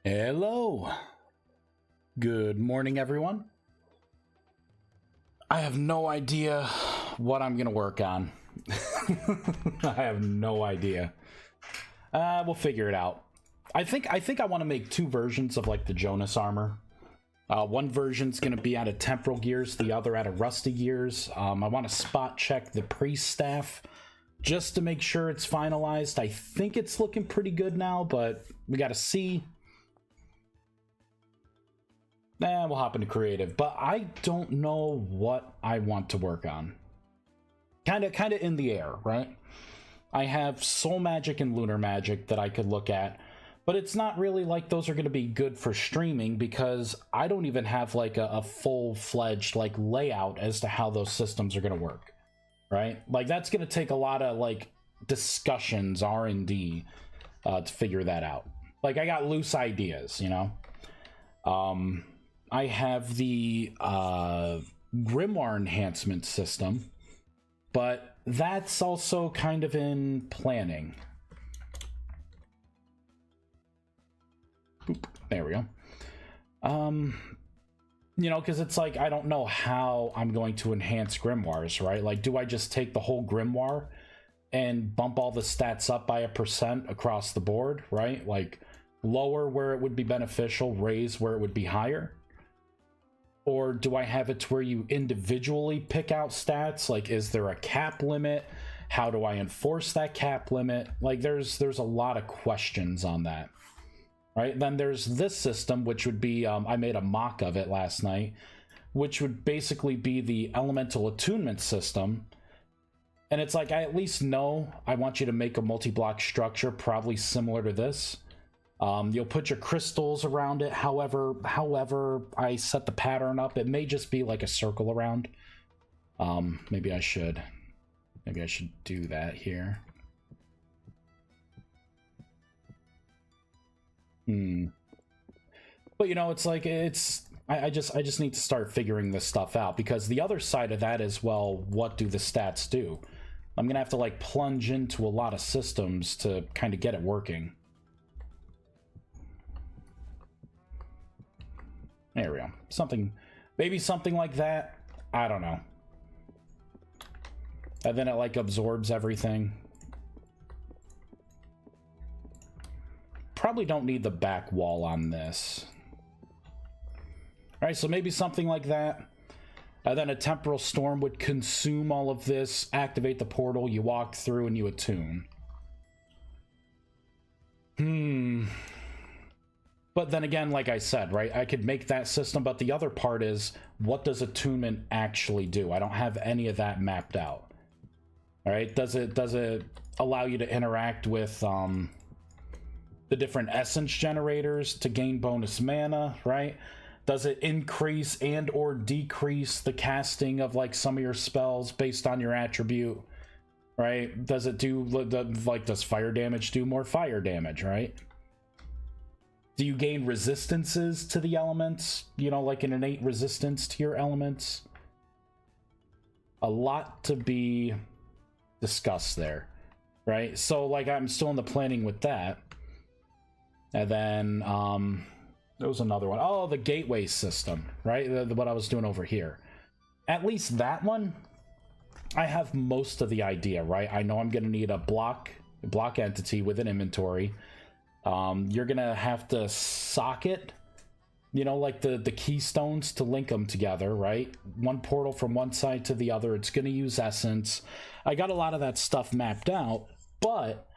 Hello. Good morning, everyone. I have no idea what I'm going to work on. I have no idea. We'll figure it out. I think I want to make two versions of like the Jonas armor. One version's going to be out of temporal gears, the other out of rusty gears. I want to spot check the priest staff just to make sure it's finalized. I think it's looking pretty good now, but we got to see. We'll hop into creative, but I don't know what I want to work on. Kind of in the air, right? I have soul magic and lunar magic that I could look at, but it's not really like those are going to be good for streaming because I don't even have like a full-fledged like layout as to how those systems are going to work, right? Like that's going to take a lot of like discussions, R&D, to figure that out. Like I got loose ideas, you know? I have the Grimoire enhancement system, but that's also kind of in planning. Boop, there we go. You know, because it's like, I don't know how I'm going to enhance Grimoires, right? Like, do I just take the whole Grimoire and bump all the stats up by 1% across the board, right? Like, lower where it would be beneficial, raise where it would be higher? Or do I have it to where you individually pick out stats? Like, is there a cap limit? How do I enforce that cap limit? Like, there's a lot of questions on that, right? Then there's this system, which would be, I made a mock of it last night, which would basically be the elemental attunement system. And it's like, I at least know I want you to make a multi-block structure, probably similar to this. You'll put your crystals around it, however I set the pattern up. It may just be like a circle around. Maybe I should do that here. But you know, it's like, I just need to start figuring this stuff out, because the other side of that is, well, what do the stats do? I'm gonna have to like plunge into a lot of systems to kind of get it working. There we go. Maybe something like that. I don't know. And then it like absorbs everything. Probably don't need the back wall on this. All right, so maybe something like that. And then a temporal storm would consume all of this, activate the portal, you walk through and you attune. But then again, like I said, right, I could make that system, but the other part is, what does attunement actually do? I don't have any of that mapped out. All right, does it allow you to interact with the different essence generators to gain bonus mana, right? Does it increase and or decrease the casting of like some of your spells based on your attribute, right? Does it do, like, does fire damage do more fire damage, right? Do you gain resistances to the elements? You know, like an innate resistance to your elements? A lot to be discussed there, right? So, like, I'm still in the planning with that. And then, there was another one. Oh, the gateway system, right? What I was doing over here. At least that one, I have most of the idea, right? I know I'm going to need a block entity with an inventory. You're gonna have to socket, you know, like the keystones to link them together, right? One portal from one side to the other. It's gonna use essence. I got a lot of that stuff mapped out, but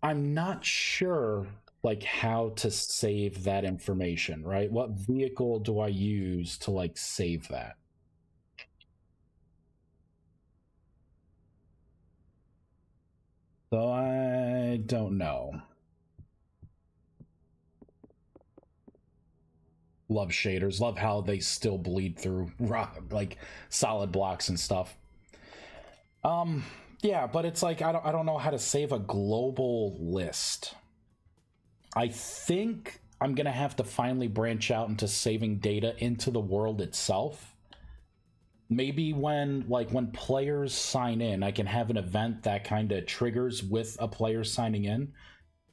I'm not sure like how to save that information, right? What vehicle do I use to like save that? So I don't know. Love shaders. Love how they still bleed through rock, like solid blocks and stuff. Yeah, but it's like I don't know how to save a global list. I think I'm gonna have to finally branch out into saving data into the world itself. Maybe when players sign in, I can have an event that kind of triggers with a player signing in.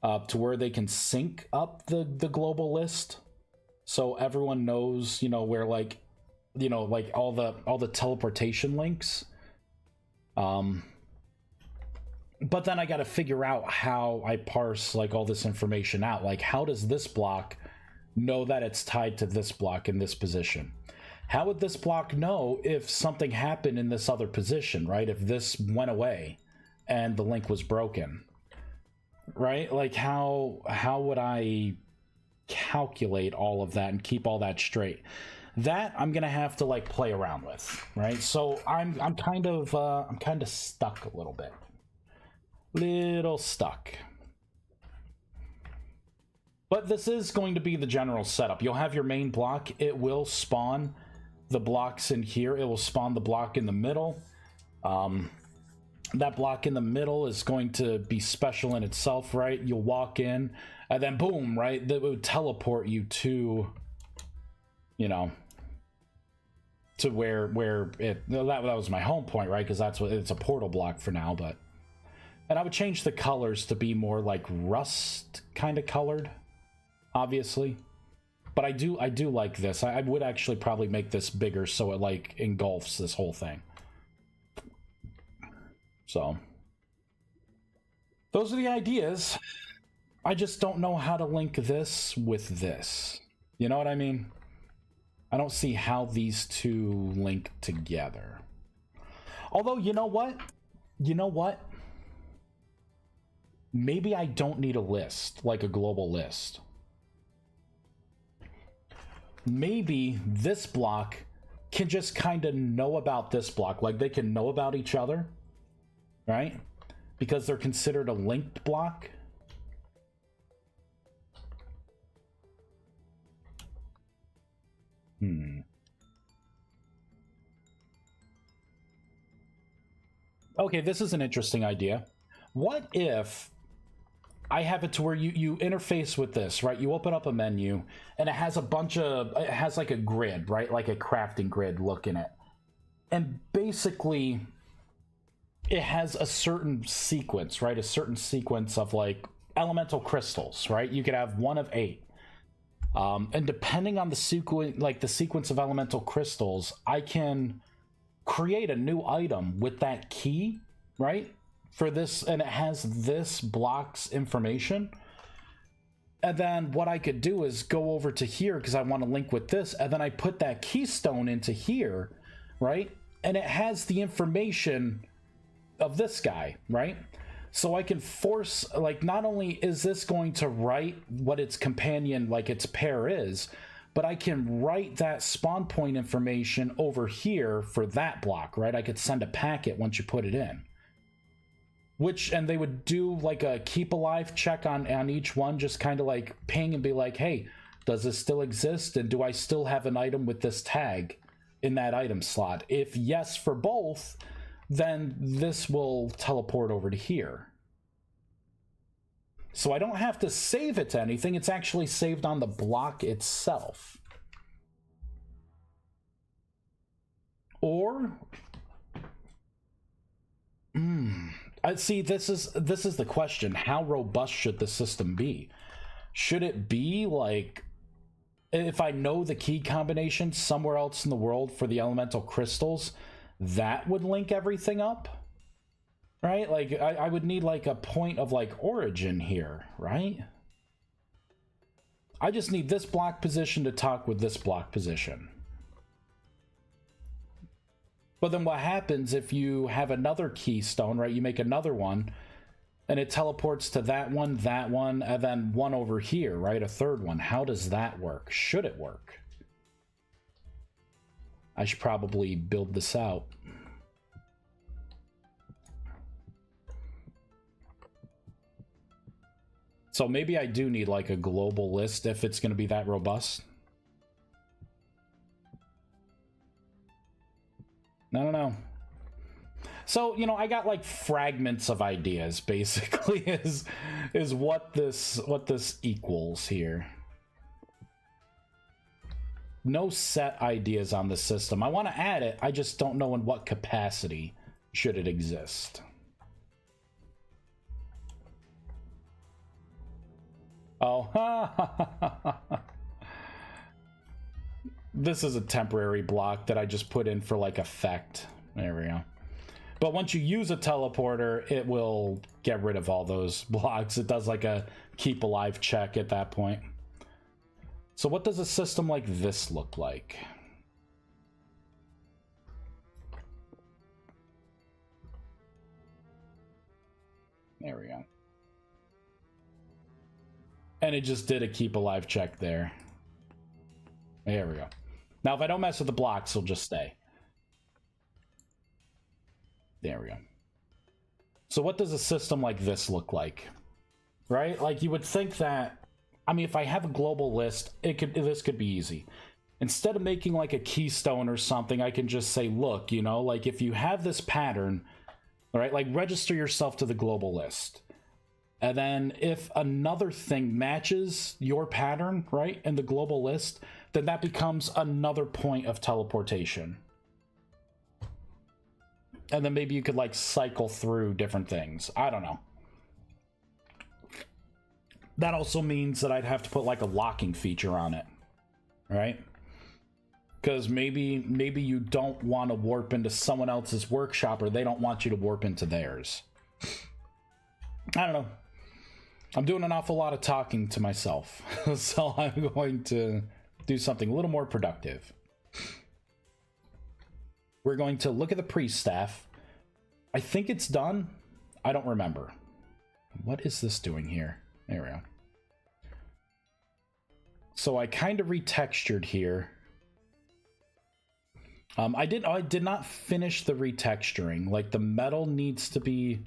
to where they can sync up the global list, so everyone knows, you know, where like, you know, like all the teleportation links. But then I got to figure out how I parse like all this information out. Like, how does this block know that it's tied to this block in this position? How would this block know if something happened in this other position, right? If this went away and the link was broken, right? Like, how would I calculate all of that and keep all that straight? That I'm gonna have to like play around with, right? So I'm kind of stuck a little bit. Little stuck. But this is going to be the general setup. You'll have your main block. It will spawn the blocks in here. It will spawn the block in the middle. That block in the middle is going to be special in itself, right? You'll walk in, and then boom, right? That would teleport you to, you know, to where it, that was my home point, right? Because that's what it's a portal block for now, but. And I would change the colors to be more like rust kind of colored, obviously. But I do like this. I would actually probably make this bigger so it like engulfs this whole thing. So those are the ideas. I just don't know how to link this with this. You know what I mean? I don't see how these two link together. Although, you know what? You know what? Maybe I don't need a list, like a global list. Maybe this block can just kind of know about this block, like they can know about each other, right? Because they're considered a linked block. Okay, this is an interesting idea. What if I have it to where you interface with this, right? You open up a menu and it has a bunch of, it has like a grid, right? Like a crafting grid look in it. And basically it has a certain sequence, right? A certain sequence of like elemental crystals, right? You could have 1 of 8. And depending on the sequence, like the sequence of elemental crystals, I can create a new item with that key, right? For this, and it has this block's information. And then what I could do is go over to here because I want to link with this, and then I put that keystone into here, right? And it has the information of this guy, right? So I can force, like, not only is this going to write what its companion, like its pair is, but I can write that spawn point information over here for that block, right? I could send a packet once you put it in. Which, and they would do like a keep alive check on each one, just kind of like ping and be like, hey, does this still exist? And do I still have an item with this tag in that item slot? If yes for both, then this will teleport over to here. So I don't have to save it to anything. It's actually saved on the block itself. Or, I see, this is the question. How robust should the system be? Should it be like, if I know the key combination somewhere else in the world for the elemental crystals, that would link everything up? Right? Like, I would need like a point of like origin here, right? I just need this block position to talk with this block position. But then what happens if you have another keystone, right? You make another one, and it teleports to that one, and then one over here, right? A third one. How does that work? Should it work? I should probably build this out. So maybe I do need like a global list if it's going to be that robust. I don't know. So, you know, I got like fragments of ideas basically is what this equals here. No set ideas on the system. I want to add it, I just don't know in what capacity should it exist. Oh, this is a temporary block that I just put in for like effect. There we go. But once you use a teleporter, it will get rid of all those blocks. It does like a keep alive check at that point. So what does a system like this look like? There we go. And it just did a keep alive check there. There we go. Now, if I don't mess with the blocks, it'll just stay. There we go. So what does a system like this look like? Right? Like, you would think that, I mean, if I have a global list, this could be easy. Instead of making like a keystone or something, I can just say, look, you know, like if you have this pattern, all right, like register yourself to the global list. And then if another thing matches your pattern, right, in the global list, then that becomes another point of teleportation. And then maybe you could like cycle through different things. I don't know. That also means that I'd have to put like a locking feature on it, right? Because maybe you don't want to warp into someone else's workshop, or they don't want you to warp into theirs. I don't know. I'm doing an awful lot of talking to myself, so I'm going to do something a little more productive. We're going to look at the priest staff. I think it's done. I don't remember. What is this doing here? There we go. So I kind of retextured here. I did not finish the retexturing. Like, the metal needs to be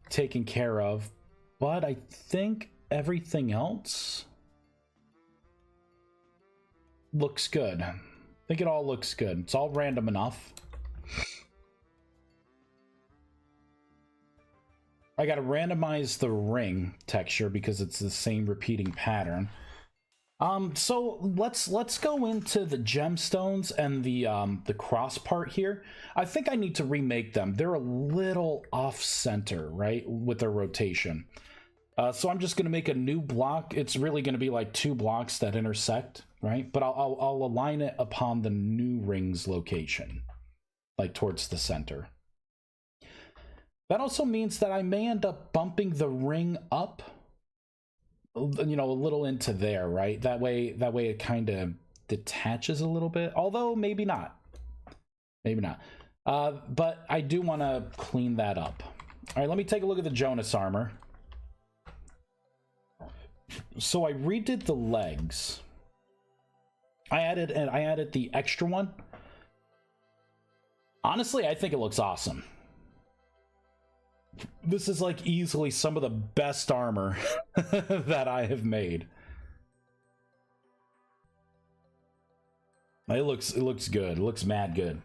taken care of, but I think everything else looks good. I think it all looks good. It's all random enough. I gotta randomize the ring texture because it's the same repeating pattern. So let's go into the gemstones and the cross part here. I think I need to remake them. They're a little off center, right, with their rotation. So I'm just gonna make a new block. It's really gonna be like 2 blocks that intersect, right? But I'll align it upon the new ring's location, like towards the center. That also means that I may end up bumping the ring up, you know, a little into there, right? That way it kind of detaches a little bit, although maybe not. Maybe not. But I do want to clean that up. All right, let me take a look at the Jonas armor. So I redid the legs. I added the extra one. Honestly, I think it looks awesome. This is like easily some of the best armor that I have made. It looks good. It looks mad good.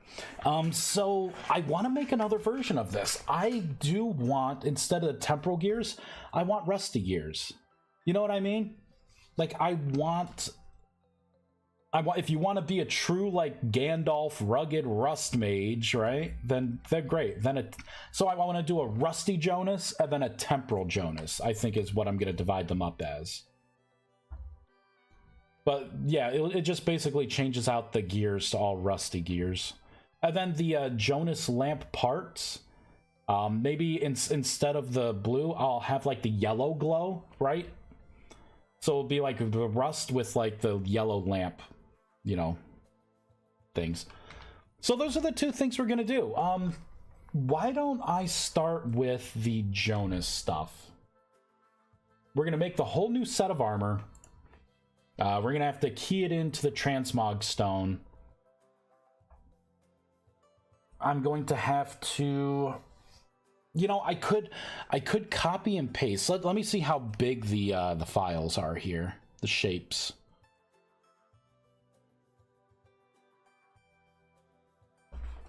So I want to make another version of this. I do want, instead of the temporal gears, I want rusty gears. You know what I mean? Like, I want, if you want to be a true like Gandalf rugged rust mage, right? Then they're great. So I want to do a rusty Jonas and then a temporal Jonas, I think is what I'm going to divide them up as. But yeah, it just basically changes out the gears to all rusty gears. And then the Jonas lamp parts, maybe instead of the blue, I'll have like the yellow glow, right? So it'll be like the rust with like the yellow lamp, you know, things. So those are the 2 things we're gonna do. Why don't I start with the Jonas stuff? We're gonna make the whole new set of armor. We're gonna have to key it into the transmog stone. I'm going to have to, you know, I could copy and paste. Let me see how big the files are here, the shapes.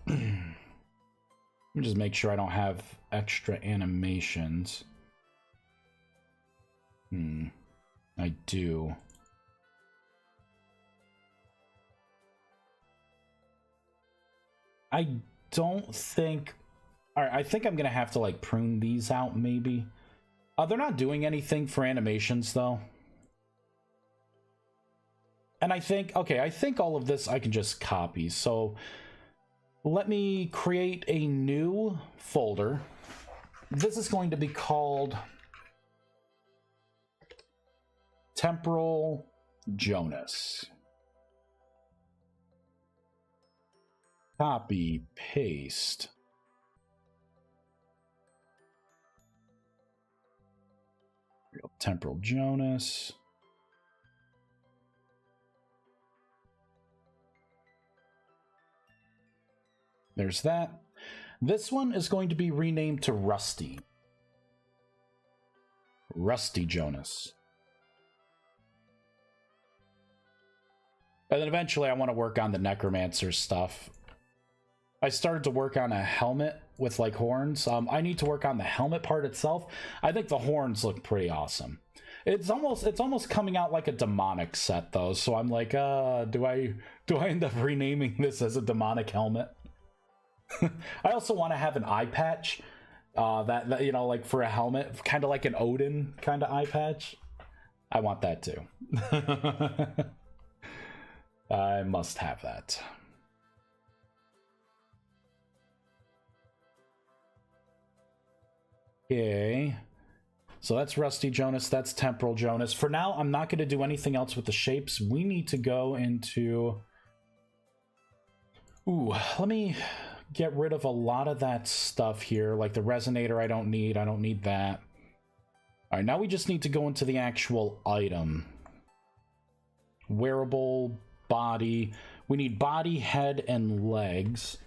Let me just make sure I don't have extra animations. I do. I don't think... Alright, I think I'm gonna have to, like, prune these out, maybe. They're not doing anything for animations, though. And I think, okay, I think all of this I can just copy. So let me create a new folder. This is going to be called Temporal Jonas. Copy, paste. Temporal Jonas. There's that. This one is going to be renamed to Rusty. Rusty Jonas. And then eventually I want to work on the Necromancer stuff. I started to work on a helmet with like horns. I need to work on the helmet part itself. I think the horns look pretty awesome. It's almost coming out like a demonic set though. So I'm like, do I end up renaming this as a demonic helmet? I also want to have an eye patch, that you know, like for a helmet, kind of like an Odin kind of eye patch. I want that too. I must have that. Okay, so that's Rusty Jonas, that's Temporal Jonas. For now, I'm not going to do anything else with the shapes. We need to go into... Ooh, let me get rid of a lot of that stuff here, like the resonator I don't need that. All right, now we just need to go into the actual item. Wearable, body. We need body, head, and legs.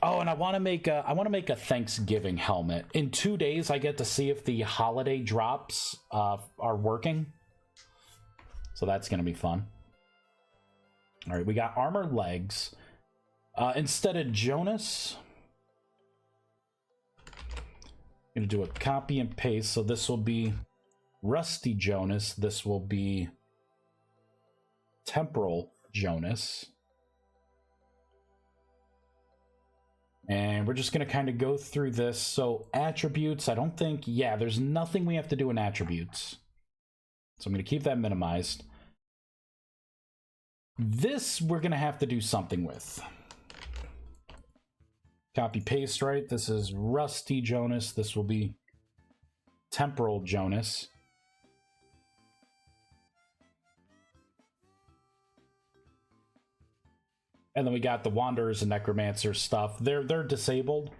Oh, and I want to make a Thanksgiving helmet. In 2 days, I get to see if the holiday drops are working. So that's going to be fun. All right, we got armor legs. Instead of Jonas, I'm going to do a copy and paste. So this will be Rusty Jonas. This will be Temporal Jonas. And we're just going to kind of go through this. So attributes, I don't think, yeah, there's nothing we have to do in attributes. So I'm going to keep that minimized. This we're going to have to do something with. Copy paste, right? This is Rusty Jonas. This will be Temporal Jonas. And then we got the Wanderers and Necromancer stuff. They're disabled.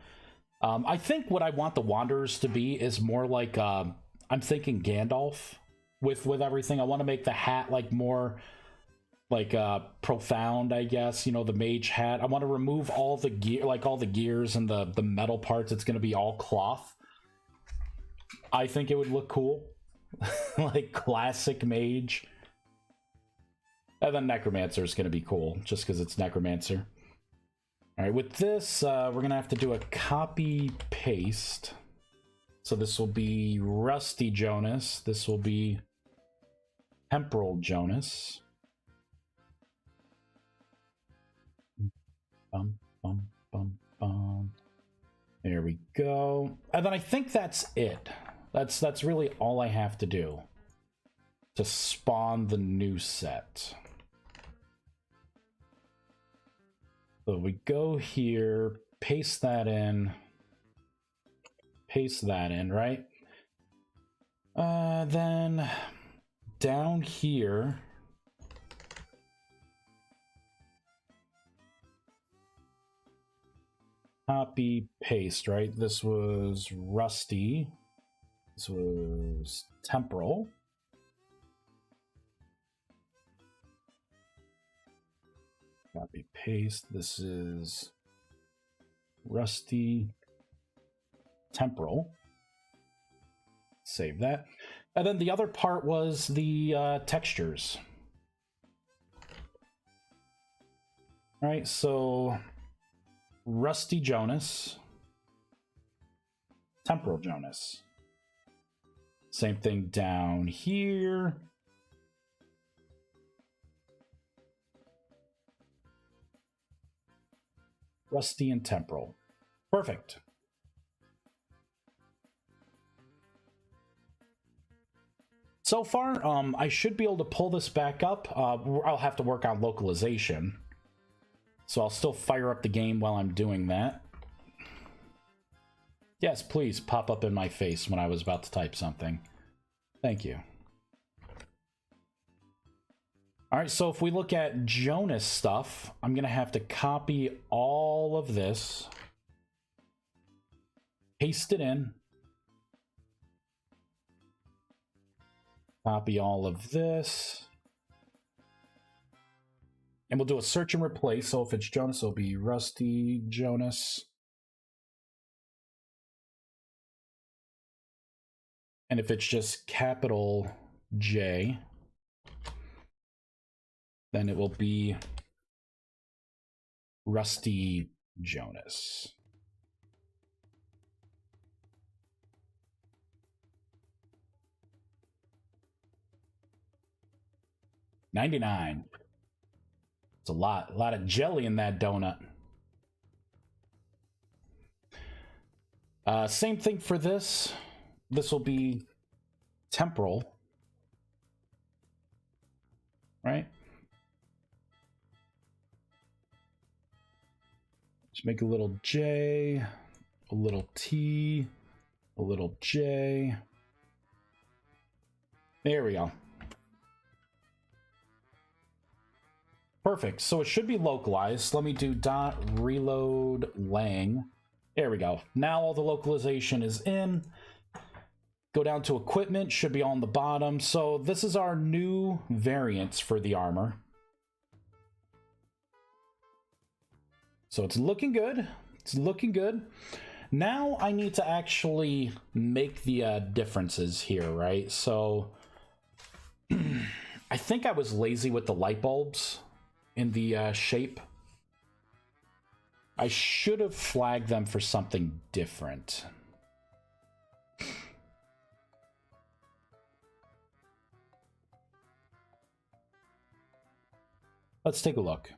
I think what I want the Wanderers to be is more like I'm thinking Gandalf with everything. I want to make the hat like more like profound, I guess. You know, the mage hat. I want to remove all the gear, like all the gears and the metal parts. It's going to be all cloth. I think it would look cool, like classic mage. And then Necromancer is going to be cool, just because it's Necromancer. All right, with this, we're going to have to do a copy-paste. So this will be Rusty Jonas. This will be Temporal Jonas. Bum, bum, bum, bum. There we go. And then I think that's it. That's really all I have to do to spawn the new set. So we go here, paste that in, right? Then down here, copy, paste, right? This was Rusty. This was Temporal. Copy, paste. This is Rusty, Temporal. Save that. And then the other part was the textures. All right, so Rusty Jonas, Temporal Jonas. Same thing down here. Rusty and Temporal. Perfect. so far. I should be able to pull this back up. I'll have to work on localization. So I'll still fire up the game while I'm doing that. Yes, please pop up in my face when I was about to type something. Thank you. Alright, so if we look at Jonas stuff, I'm going to have to copy all of this, paste it in, copy all of this, and we'll do a search and replace. So if it's Jonas, it'll be Rusty Jonas. And if it's just capital J, then it will be Rusty Jonas. $99. It's a lot of jelly in that donut. Same thing for this. This will be temporal, right? Just make a little J, a little T, a little J. There we go. Perfect. So it should be localized. Let me do dot reload lang. There we go. Now all the localization is in. Go down to equipment, should be on the bottom. So this is our new variants for the armor. So it's looking good. It's looking good. Now I need to actually make the differences here, right? So I think I was lazy with the light bulbs in the shape. I should have flagged them for something different. Let's take a look.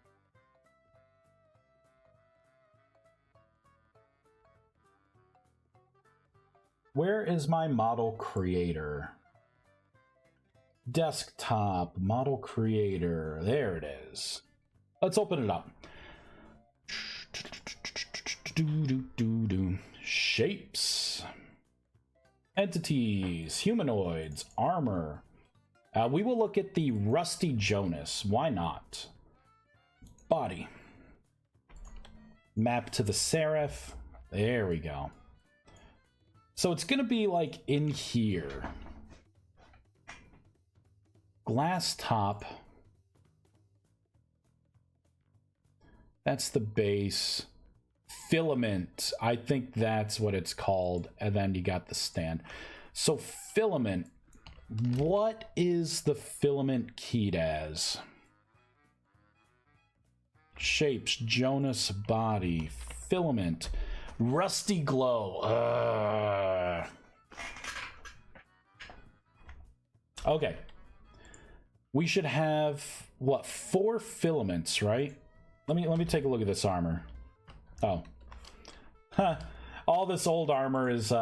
Where is my model creator? Desktop, model creator. There it is. Let's open it up. Shapes. Entities, humanoids, armor. We will look at the Rusty Jonas. Why not? Body. Map to the serif. There we go. So it's going to be like in here. Glass top. That's the base. Filament. I think that's what it's called. And then you got the stand. So filament. What is the filament keyed as? Shapes, Jonas body, filament, rusty glow. Okay. We should have what, 4 filaments, right? Let me take a look at this armor. Oh. Huh. All this old armor is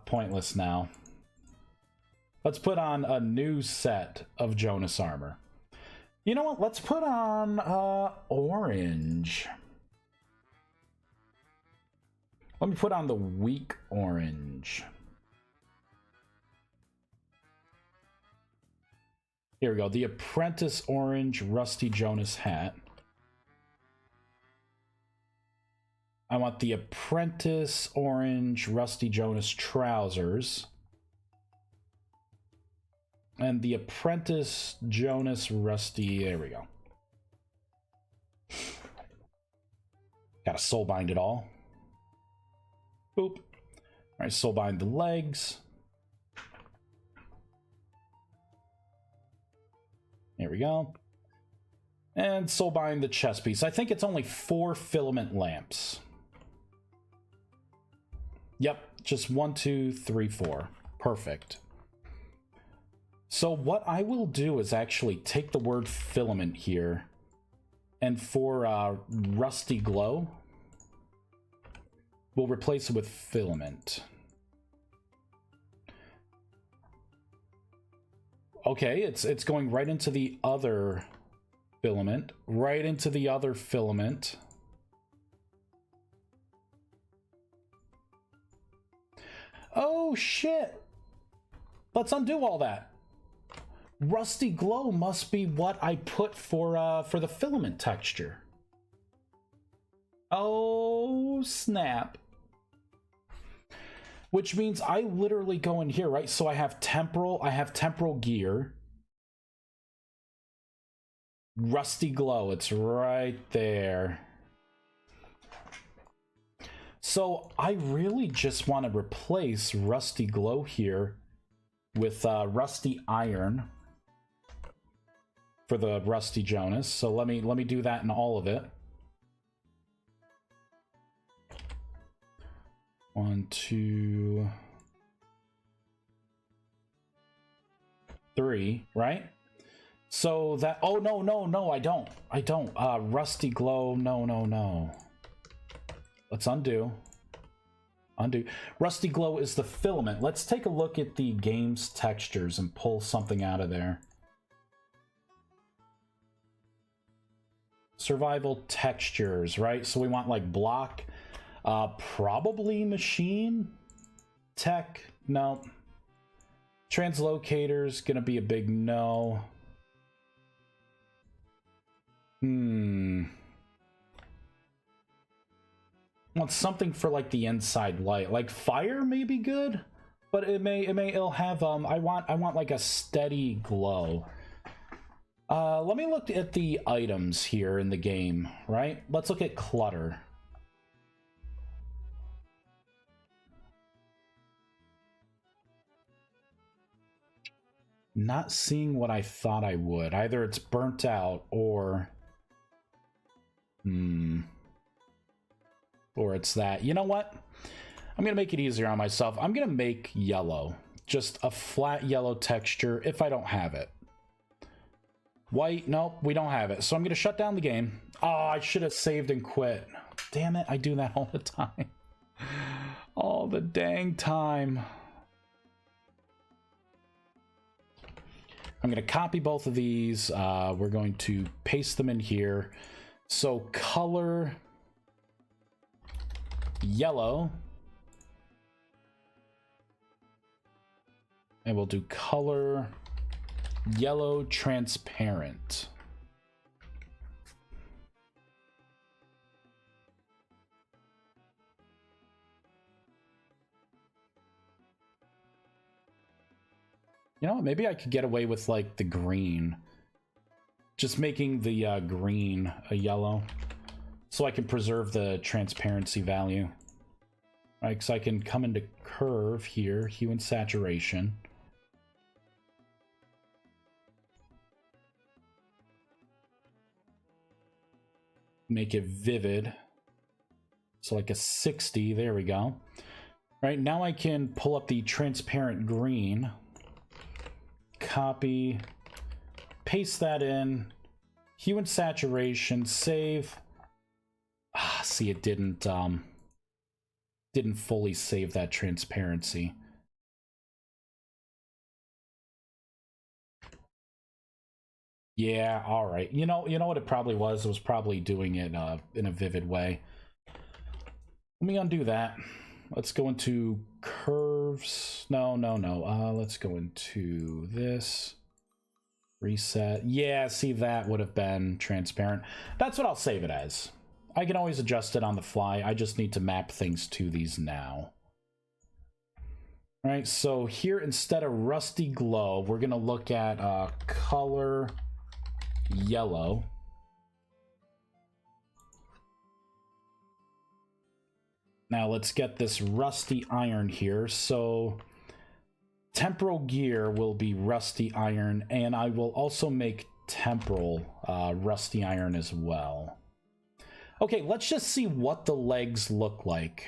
pointless now. Let's put on a new set of Jonas armor. You know what? Let's put on orange. Let me put on the weak orange. Here we go. The apprentice orange Rusty Jonas hat. I want the apprentice orange Rusty Jonas trousers. And the apprentice Jonas Rusty, there we go. Gotta soul bind it all. Boop. Alright, soul bind the legs. There we go. And soul bind the chest piece. I think it's only 4 filament lamps. Yep, just 1, 2, 3, 4. Perfect. So what I will do is actually take the word filament here, and for rusty glow, we'll replace it with filament. Okay, it's going right into the other filament, right into the other filament. Oh shit! Let's undo all that. Rusty glow must be what I put for the filament texture. Oh snap. Which means I literally go in here, right? So I have temporal gear. Rusty glow, it's right there. So I really just want to replace rusty glow here with rusty iron for the rusty Jonas. So let me do that in all of it. 1, 2, 3, right? So that, oh no, I don't. Rusty glow, no. Let's undo. Rusty glow is the filament. Let's take a look at the game's textures and pull something out of there. Survival textures, right? So we want like block, probably machine, tech, no. Translocators, gonna be a big no. Want something for like the inside light, like fire may be good, but it'll have I want like a steady glow. Let me look at the items here in the game, right? Let's look at clutter. Not seeing what I thought I would. Either it's burnt out or or it's that. You know what? I'm gonna make it easier on myself. I'm gonna make yellow, just a flat yellow texture if I don't have it. White, nope, we don't have it. So I'm gonna shut down the game. Oh, I should have saved and quit. Damn it, I do that all the time. All the dang time. I'm gonna copy both of these. We're going to paste them in here. So color yellow. And we'll do color yellow transparent. You know what? Maybe I could get away with like the green. Just making the green a yellow. So I can preserve the transparency value. Right, because I can come into curve here, hue and saturation. Make it vivid. So like a 60, there we go. Right, now I can pull up the transparent green. Copy, paste that in, hue and saturation, save. See, it didn't fully save that transparency. Yeah, all right. You know what it probably was? It was probably doing it in a vivid way. Let me undo that. Let's go into curves. No. Let's go into this. Reset. Yeah, see, that would have been transparent. That's what I'll save it as. I can always adjust it on the fly. I just need to map things to these now. All right, so here, instead of rusty glow, we're going to look at color yellow. Now let's get this rusty iron here. So temporal gear will be rusty iron, and I will also make temporal rusty iron as well. Okay, let's just see what the legs look like.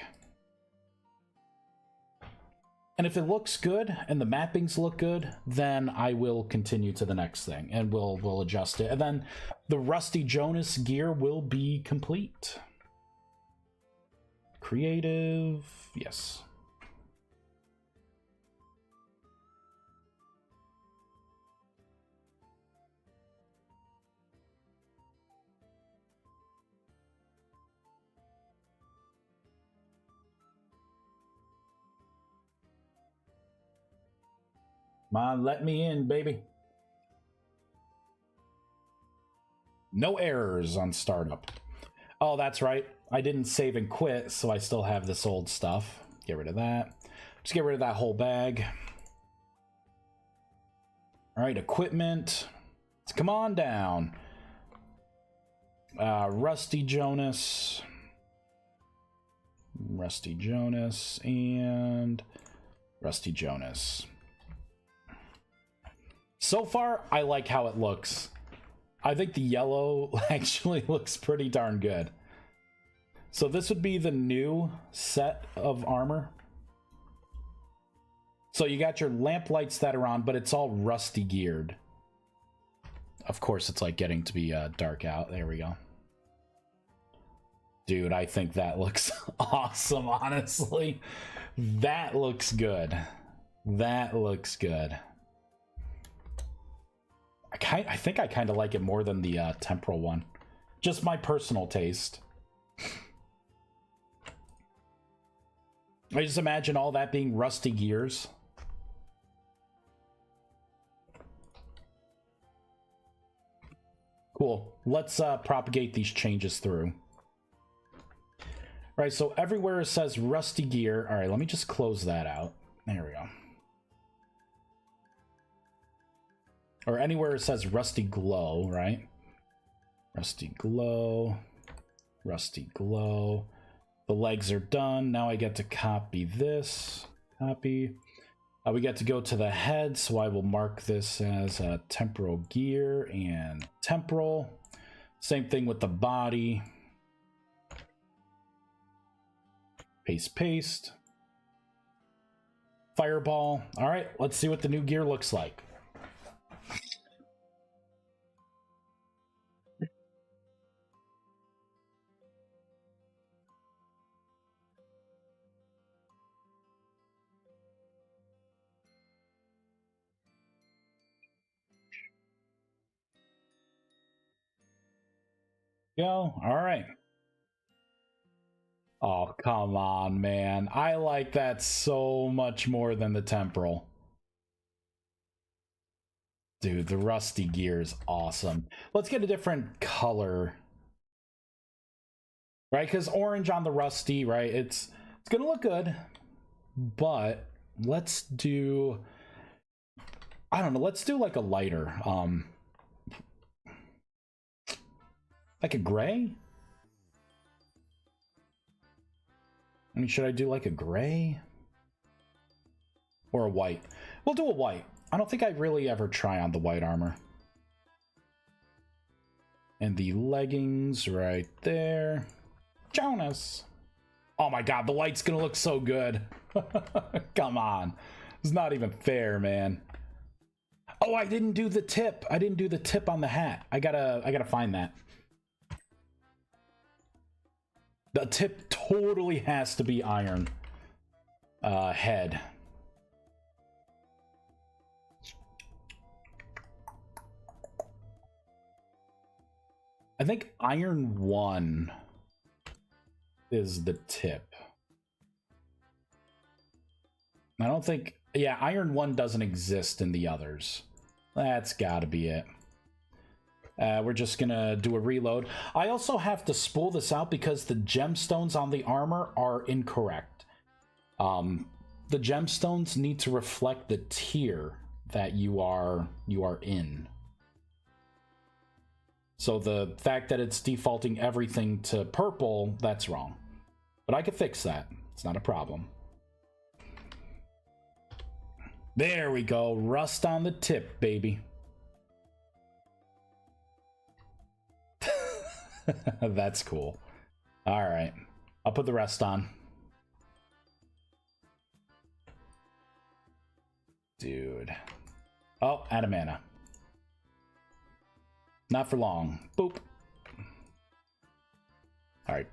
And if it looks good and the mappings look good, then I will continue to the next thing and we'll adjust it. And then the rusty Jonas gear will be complete. Creative, yes. Come on, let me in, baby. No errors on startup. Oh, that's right. I didn't save and quit, so I still have this old stuff. Get rid of that. Just get rid of that whole bag. All right, equipment. Let's come on down. Rusty Jonas. Rusty Jonas and Rusty Jonas. So far, I like how it looks. I think the yellow actually looks pretty darn good. So this would be the new set of armor. So you got your lamp lights that are on, but it's all rusty geared. Of course, it's like getting to be dark out. There we go. Dude, I think that looks awesome, honestly. That looks good. That looks good. I think I kind of like it more than the temporal one. Just my personal taste. I just imagine all that being rusty gears. Cool. Let's propagate these changes through. All right, so everywhere it says rusty gear. All right, let me just close that out. There we go. Or anywhere it says rusty glow, right? Rusty glow. Rusty glow. The legs are done. Now I get to copy this. Copy. We get to go to the head, so I will mark this as temporal gear and temporal. Same thing with the body. Paste, paste. Fireball. All right, let's see what the new gear looks like. Go. All right. Oh, come on, man. I like that so much more than the temporal. Dude, the rusty gear is awesome. Let's get a different color. Right? Because orange on the rusty, right? It's going to look good. But let's do... I don't know. Let's do like a lighter. Like a gray? I mean, should I do like a gray? Or a white? We'll do a white. I don't think I really ever try on the white armor. And the leggings right there. Jonas! Oh my god, the light's gonna look so good. Come on. It's not even fair, man. Oh, I didn't do the tip. I didn't do the tip on the hat. I gotta find that. The tip totally has to be iron head. I think iron 1 is the tip. I don't think... Yeah, iron 1 doesn't exist in the others. That's gotta be it. We're just gonna do a reload. I also have to spool this out because the gemstones on the armor are incorrect. The gemstones need to reflect the tier that you are in. So the fact that it's defaulting everything to purple, that's wrong. But I could fix that. It's not a problem. There we go. Rust on the tip, baby. That's cool. All right. I'll put the rest on. Dude. Oh, out of mana. Not for long. Boop. All right.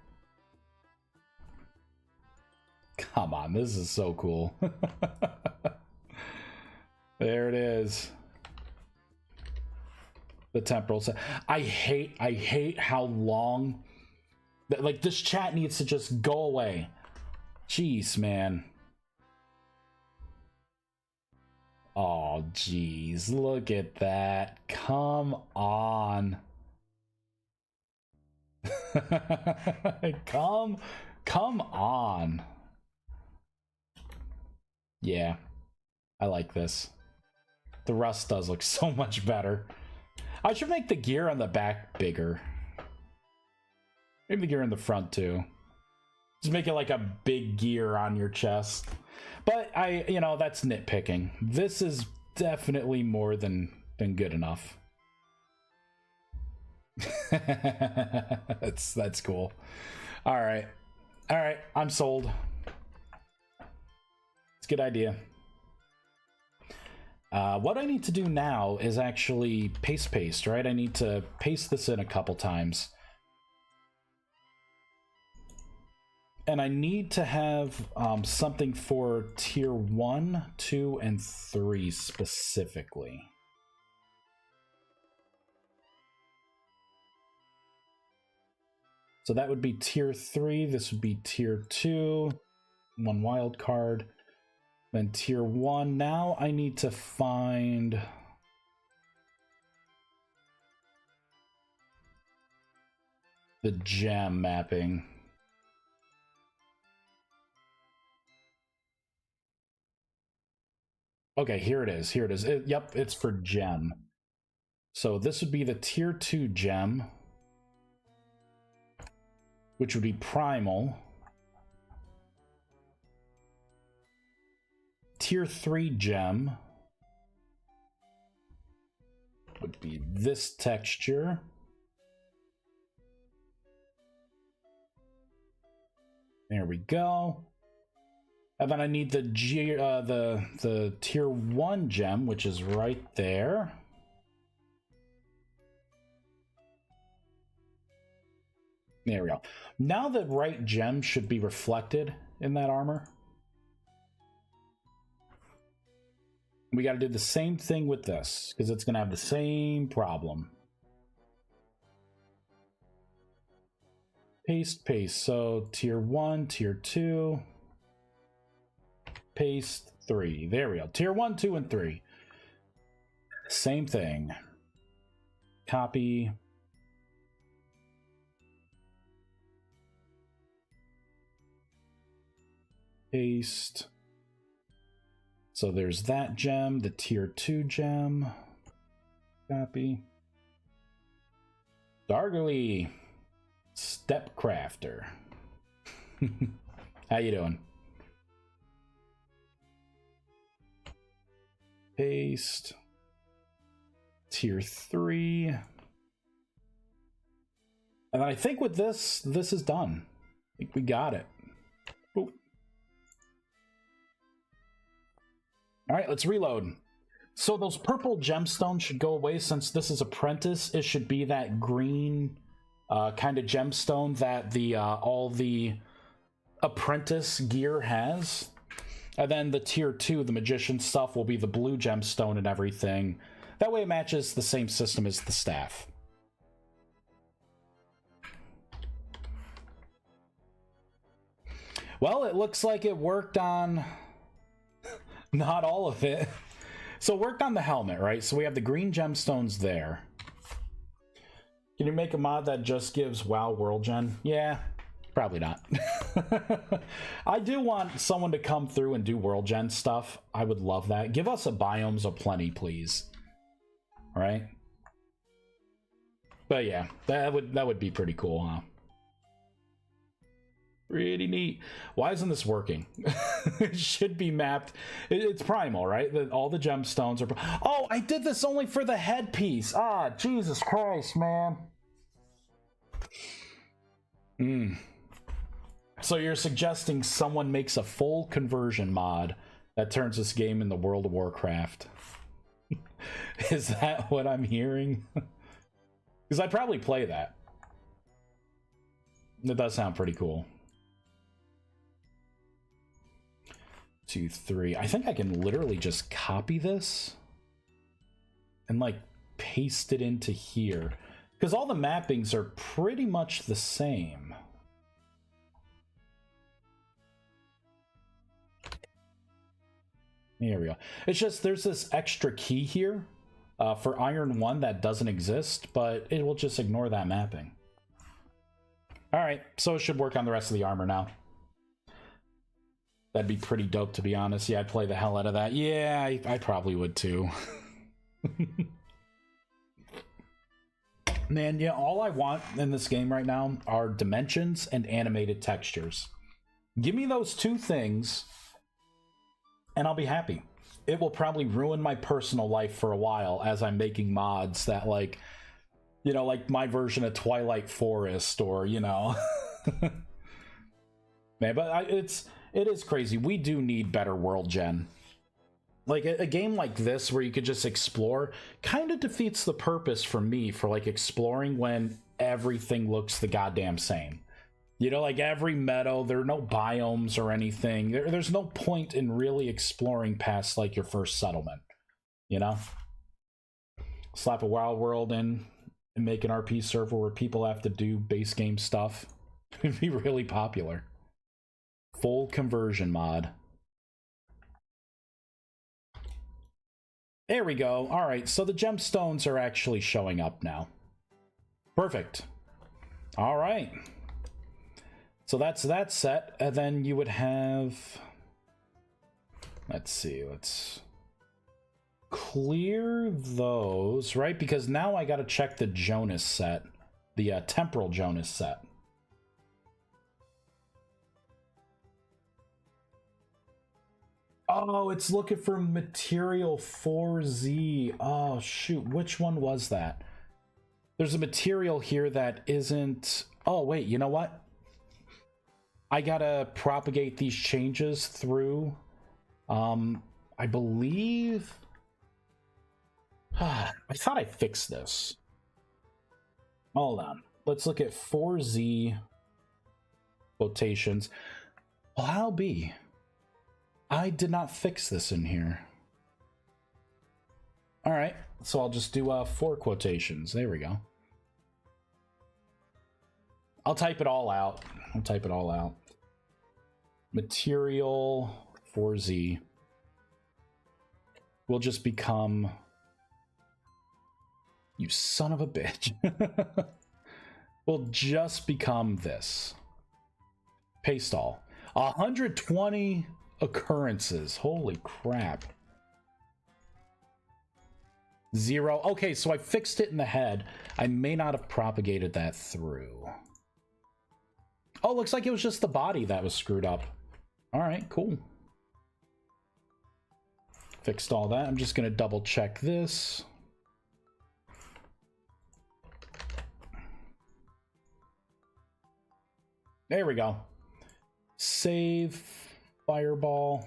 Come on, this is so cool. There it is. The temporal set. I hate how long... Like, this chat needs to just go away. Jeez, man. Oh, geez, look at that. Come on. Come on. Yeah, I like this. The rust does look so much better. I should make the gear on the back bigger. Maybe the gear in the front too. Just make it like a big gear on your chest. But you know, that's nitpicking. This is definitely more than good enough. That's cool. All right, I'm sold. It's a good idea. What I need to do now is actually paste, right? I need to paste this in a couple times. And I need to have something for tier 1, 2, and 3 specifically. So that would be tier 3, this would be tier 2, 1 wild card. Then tier 1, now I need to find... the gem mapping. Okay, here it is. Yep, it's for gem. So this would be the tier 2 gem, which would be primal. Tier 3 gem would be this texture. There we go. And then I need the tier 1 gem, which is right there. There we go. Now the right gem should be reflected in that armor. We got to do the same thing with this, because it's going to have the same problem. Paste. So tier 1, tier 2. Paste 3. There we go. Tier 1, 2, and 3. Same thing. Copy. Paste. So there's that gem, the tier 2 gem. Copy. Dargly. Step crafter. How you doing? Paste. Tier 3. And then I think with this is done. I think we got it. Ooh. All right, let's reload. So those purple gemstones should go away since this is apprentice. It should be that green kind of gemstone that the all the apprentice gear has. And then the tier 2, the magician stuff, will be the blue gemstone and everything. That way it matches the same system as the staff. Well, it looks like it worked on not all of it. So it worked on the helmet, right? So we have the green gemstones there. Can you make a mod that just gives WoW World Gen? Yeah, probably not. I do want someone to come through and do World Gen stuff. I would love that. Give us a biomes aplenty, please. Right? But yeah, that would be pretty cool, huh? Pretty neat. Why isn't this working? It should be mapped. It's primal, right? All the gemstones are... Oh, I did this only for the headpiece. Ah, Jesus Christ, man. So you're suggesting someone makes a full conversion mod that turns this game into World of Warcraft? Is that what I'm hearing? Because I'd probably play that. It does sound pretty cool. 2, 3. I think I can literally just copy this and like paste it into here, because all the mappings are pretty much the same. Here we go. It's just there's this extra key here for Iron 1 that doesn't exist, but it will just ignore that mapping. All right, so it should work on the rest of the armor now. That'd be pretty dope, to be honest. Yeah, I'd play the hell out of that. Yeah, I probably would too. Man, yeah, all I want in this game right now are dimensions and animated textures. Give me those two things, and I'll be happy. It will probably ruin my personal life for a while as I'm making mods that, like, you know, like my version of Twilight Forest, or, you know. Man, but it is crazy. We do need better world gen. Like, a game like this where you could just explore kind of defeats the purpose for me for, like, exploring when everything looks the goddamn same. You know, like every meadow, there are no biomes or anything. There's no point in really exploring past, like, your first settlement, you know? Slap a wild world in and make an RP server where people have to do base game stuff. It'd be really popular. Full conversion mod. There we go. All right, so the gemstones are actually showing up now. Perfect. All right. So that's that set, and then you would have... Let's see, let's clear those, right? Because now I gotta check the Jonas set, the temporal Jonas set. Oh, it's looking for material 4Z. Oh, shoot. Which one was that? There's a material here that isn't... Oh, wait. You know what? I gotta propagate these changes through... I believe... I thought I fixed this. Hold on. Let's look at 4Z quotations. Well, I'll be... I did not fix this in here. All right, so I'll just do 4 quotations. There we go. I'll type it all out. Material 4Z will just become... You son of a bitch. Will just become this. Paste all. 120... occurrences. Holy crap. 0. Okay, so I fixed it in the head. I may not have propagated that through. Oh, looks like it was just the body that was screwed up. All right, cool. Fixed all that. I'm just going to double check this. There we go. Save. Fireball.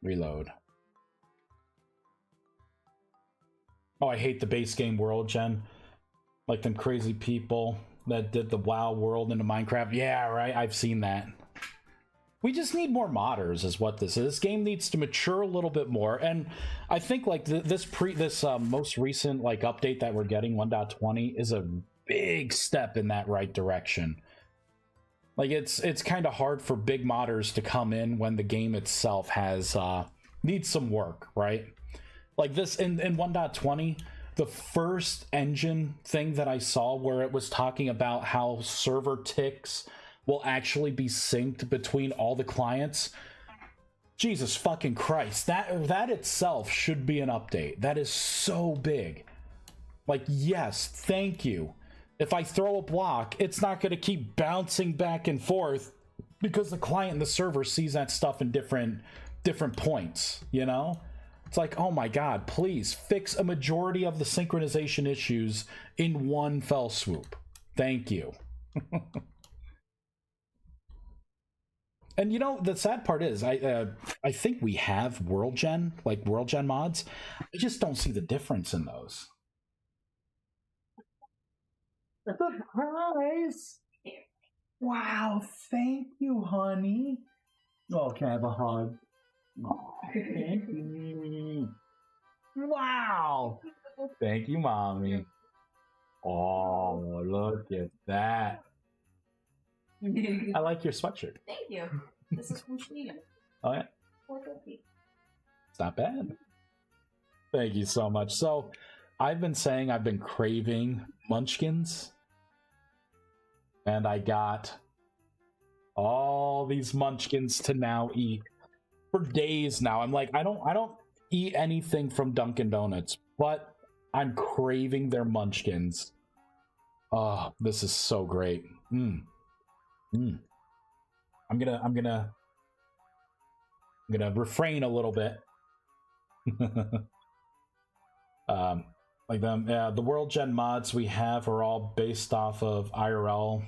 Reload. Oh, I hate the base game world gen. Like them crazy people that did the WoW world into Minecraft. Yeah, right. I've seen that. We just need more modders is what this is. This game needs to mature a little bit more. And I think like this most recent like update that we're getting, 1.20, is a big step in that right direction. Like, it's kind of hard for big modders to come in when the game itself has needs some work, right? Like this in 1.20, the first engine thing that I saw where it was talking about how server ticks will actually be synced between all the clients. Jesus fucking Christ, that itself should be an update. That is so big. Like, yes, thank you. If I throw a block, it's not going to keep bouncing back and forth because the client and the server sees that stuff in different points, you know? It's like, oh my God, please fix a majority of the synchronization issues in one fell swoop. Thank you. And you know, the sad part is, I think we have world gen mods. I just don't see the difference in those. Surprise! Wow, thank you, honey. Oh, can I have a hug? Oh, thank you. Wow! Thank you, mommy. Oh, look at that. I like your sweatshirt. Thank you. This is from Sweden. Oh, yeah? $4.50. It's not bad. Thank you so much. So, I've been saying I've been craving munchkins, and I got all these munchkins to now eat for days now. I'm like, I don't eat anything from Dunkin' Donuts, but I'm craving their munchkins. Oh, this is so great. Mm. I'm gonna refrain a little bit. um, like them, yeah. The World Gen mods we have are all based off of IRL.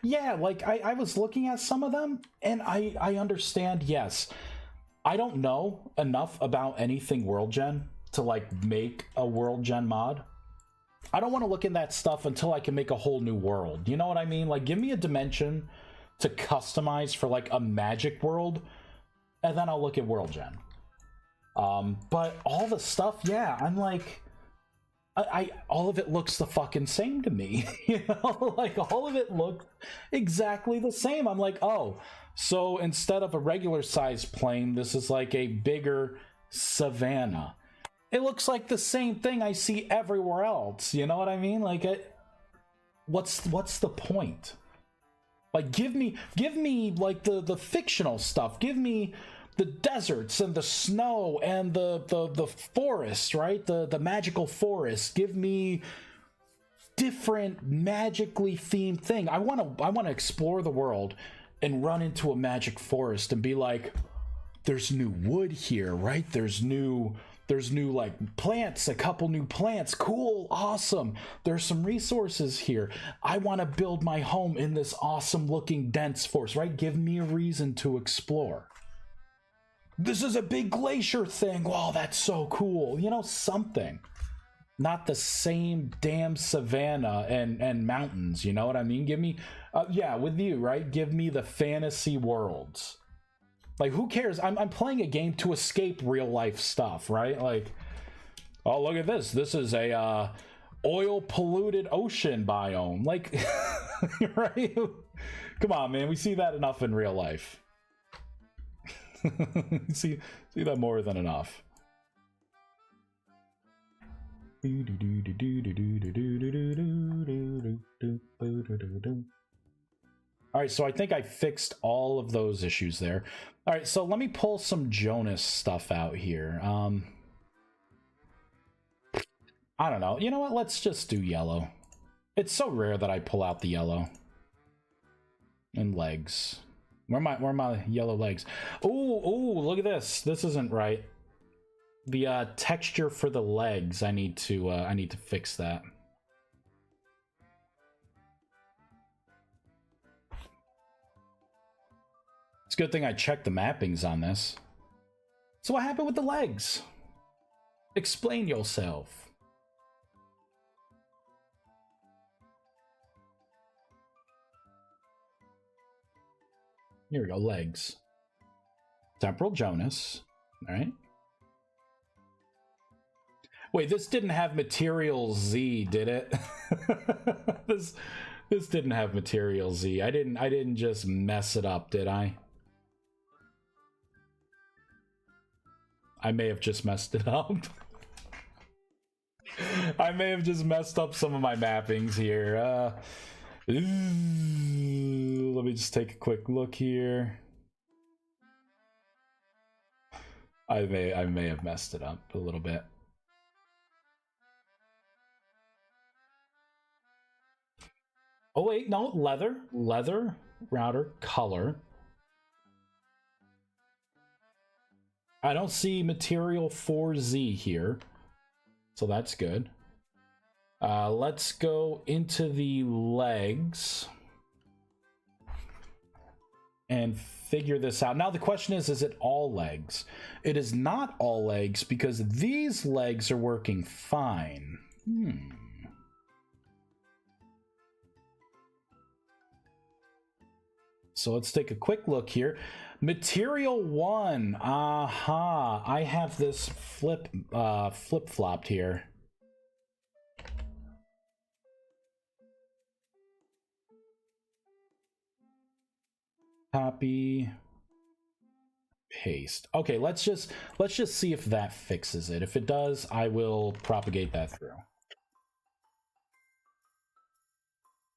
Yeah, like I was looking at some of them, and I understand. Yes, I don't know enough about anything World Gen to like make a World Gen mod. I don't want to look in that stuff until I can make a whole new world. You know what I mean? Like, give me a dimension to customize for like a magic world, and then I'll look at World Gen. But all the stuff, yeah, I'm like, I all of it looks the fucking same to me. You know, like all of it looked exactly the same. I'm like, oh, so instead of a regular sized plane, this is like a bigger savanna. It looks like the same thing I see everywhere else. You know what I mean? Like, what's the point? Like, give me like the fictional stuff. Give me the deserts and the snow and the forest, right? The magical forest. Give me different magically themed thing. I want to explore the world and run into a magic forest and be like, there's new wood here, right? There's new like plants, a couple new plants. Cool, awesome. There's some resources here. I want to build my home in this awesome looking dense forest, right? Give me a reason to explore. This is a big glacier thing. Wow, that's so cool. You know, something. Not the same damn savanna and mountains. You know what I mean? Give me, yeah, with you, right? Give me the fantasy worlds. Like, who cares? I'm playing a game to escape real life stuff, right? Like, oh, look at this. This is a oil polluted ocean biome. Like, right? Come on, man. We see that enough in real life. see that more than enough. All right, so I think I fixed all of those issues there. All right, so let me pull some Jonas stuff out here. I don't know. You know what? Let's just do yellow. It's so rare that I pull out the yellow. And legs. Where are my yellow legs? Ooh, look at this. This isn't right. The texture for the legs, I need to fix that. It's a good thing I checked the mappings on this. So what happened with the legs? Explain yourself. Here we go, legs. Temporal Jonas, all right? Wait, this didn't have Material Z, did it? This didn't have Material Z. I didn't just mess it up, did I? I may have just messed it up. I may have just messed up some of my mappings here. Let me just take a quick look here. I may have messed it up a little bit. Oh wait, no, leather, router, color. I don't see material 4Z here, so that's good. Let's go into the legs and figure this out. Now the question is it all legs? It is not all legs because these legs are working fine. So let's take a quick look here. Material 1. Aha. I have this flip-flopped here. Copy. paste. Okay, let's just see if that fixes it. If it does, I will propagate that through.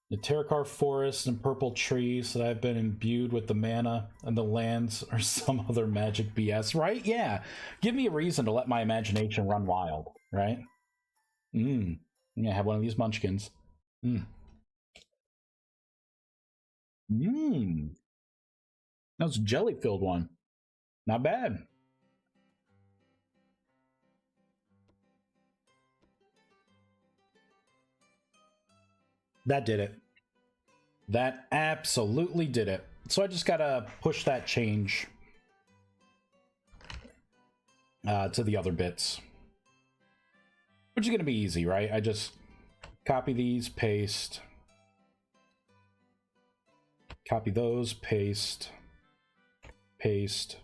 The Terracar forest and purple trees that have been imbued with the mana and the lands or some other magic BS, right? Yeah. Give me a reason to let my imagination run wild, right? I'm gonna have one of these munchkins. That was a jelly-filled one. Not bad. That did it. That absolutely did it. So I just gotta push that change to the other bits. Which is gonna be easy, right? I just copy these, paste. Copy those, paste. Paste.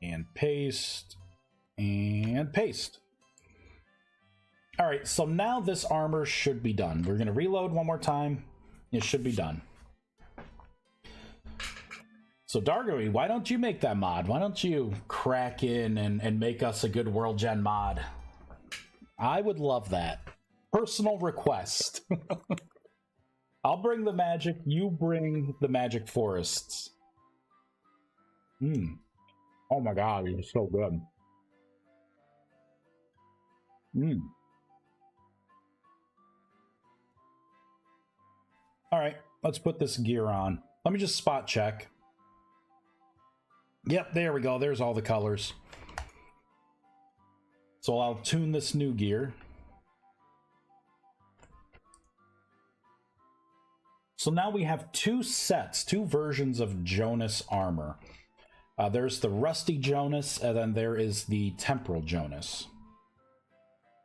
And paste. And paste. Alright, so now this armor should be done. We're gonna reload one more time. It should be done. So Dargoey, why don't you make that mod? Why don't you crack in and make us a good World Gen mod? I would love that. Personal request. I'll bring the magic, you bring the magic forests. Oh my god, you're so good. Alright, let's put this gear on. Let me just spot check. Yep, there we go. There's all the colors. So I'll tune this new gear. So now we have two sets, two versions of Jonas armor. There's the Rusty Jonas, and then there is the Temporal Jonas.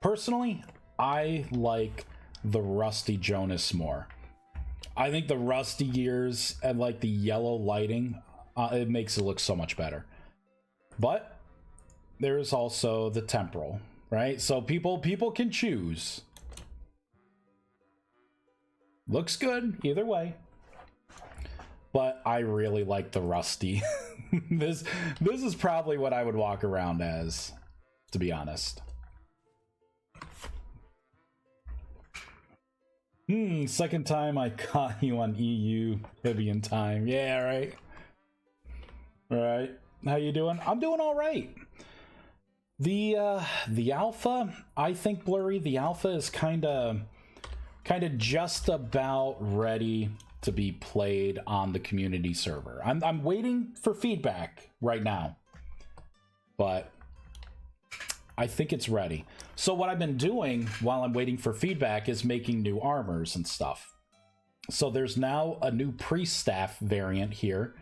Personally, I like the Rusty Jonas more. I think the rusty gears and like the yellow lighting, it makes it look so much better. But there's also the temporal, right? So people can choose. Looks good either way. But I really like the rusty. This is probably what I would walk around as, to be honest. Second time I caught you on EU Hibian time. Yeah, right. Right. How you doing? I'm doing all right. The alpha, I think, Blurry, the alpha is kind of just about ready to be played on the community server. I'm waiting for feedback right now, but I think it's ready. So what I've been doing while I'm waiting for feedback is making new armors and stuff. So there's now a new priest staff variant here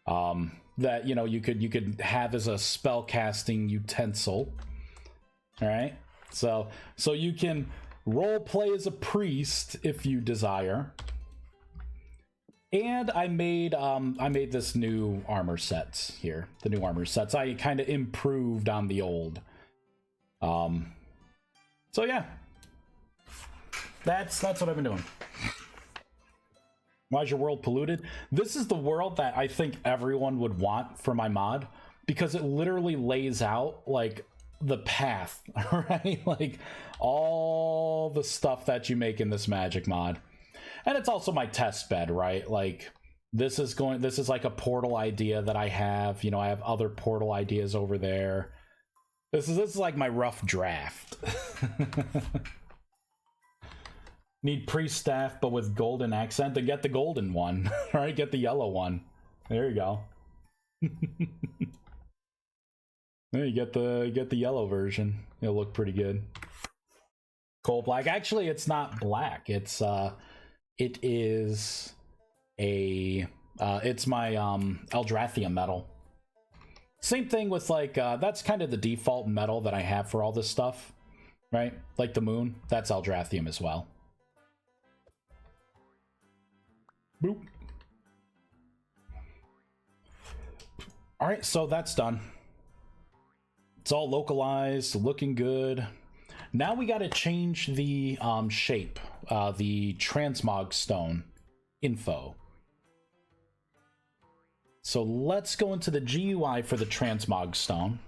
that, you know, you could have as a spell casting utensil. All right, so you can role play as a priest if you desire. And I made this new armor sets here. The new armor sets. I kind of improved on the old. So yeah, that's what I've been doing. Why is your world polluted? This is the world that I think everyone would want for my mod, because it literally lays out like the path, right? Like all the stuff that you make in this magic mod. And it's also my test bed, right? Like this is like a portal idea that I have. You know, I have other portal ideas over there. This is like my rough draft. Need priest staff, but with golden accent. Then get the golden one, right? Get the yellow one. There you go. There you get the yellow version. It'll look pretty good. Coal black. Actually, it's not black. It is a it's my Eldrathia metal. Same thing with like that's kind of the default metal that I have for all this stuff, right? Like the moon, that's Eldrathia as well. Boop. All right, so that's done. It's all localized, looking good. Now we got to change the shape, the transmog stone info. So let's go into the GUI for the transmog stone.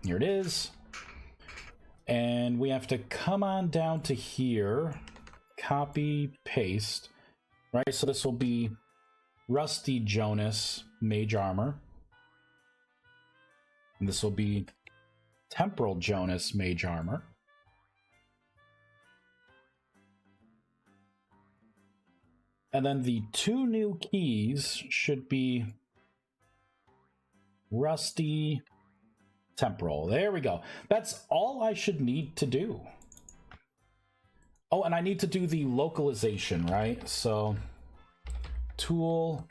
Here it is. And we have to come on down to here, copy, paste, right? So this will be Rusty Jonas Mage Armor. And this will be Temporal Jonas Mage Armor. And then the two new keys should be Rusty Temporal. There we go. That's all I should need to do. Oh, and I need to do the localization, right? So, tool,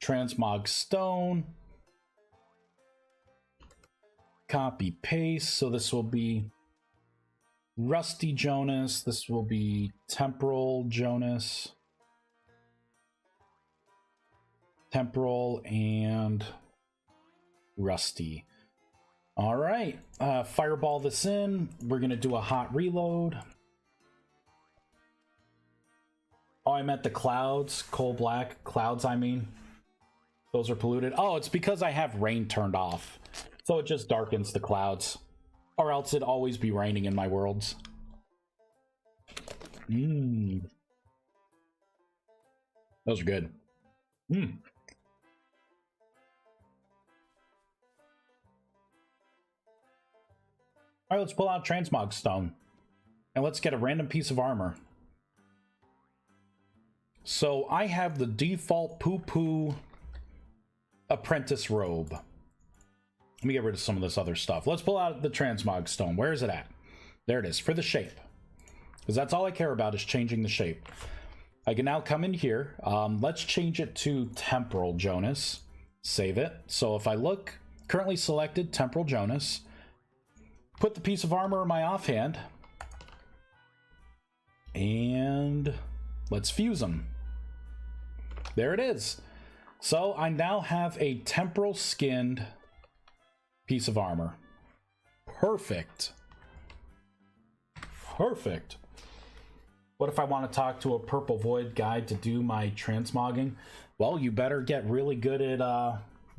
transmog stone, copy, paste. So this will be Rusty Jonas. This will be Temporal Jonas. Temporal and Rusty. All right. Fireball this in. We're going to do a hot reload. Oh, I meant the clouds. Coal black. Clouds, I mean. Those are polluted. Oh, it's because I have rain turned off. So it just darkens the clouds. Or else it'd always be raining in my worlds. Those are good. All right, let's pull out transmog stone. And let's get a random piece of armor. So I have the default poo-poo apprentice robe. Let me get rid of some of this other stuff. Let's pull out the transmog stone. Where is it at? There it is, for the shape. Because that's all I care about is changing the shape. I can now come in here. Let's change it to Temporal Jonas. Save it. So if I look, currently selected Temporal Jonas. Put the piece of armor in my offhand. And let's fuse them. There it is. So I now have a temporal skinned piece of armor. Perfect. Perfect. What if I want to talk to a Purple Void guide to do my transmogging? Well, you better get really good at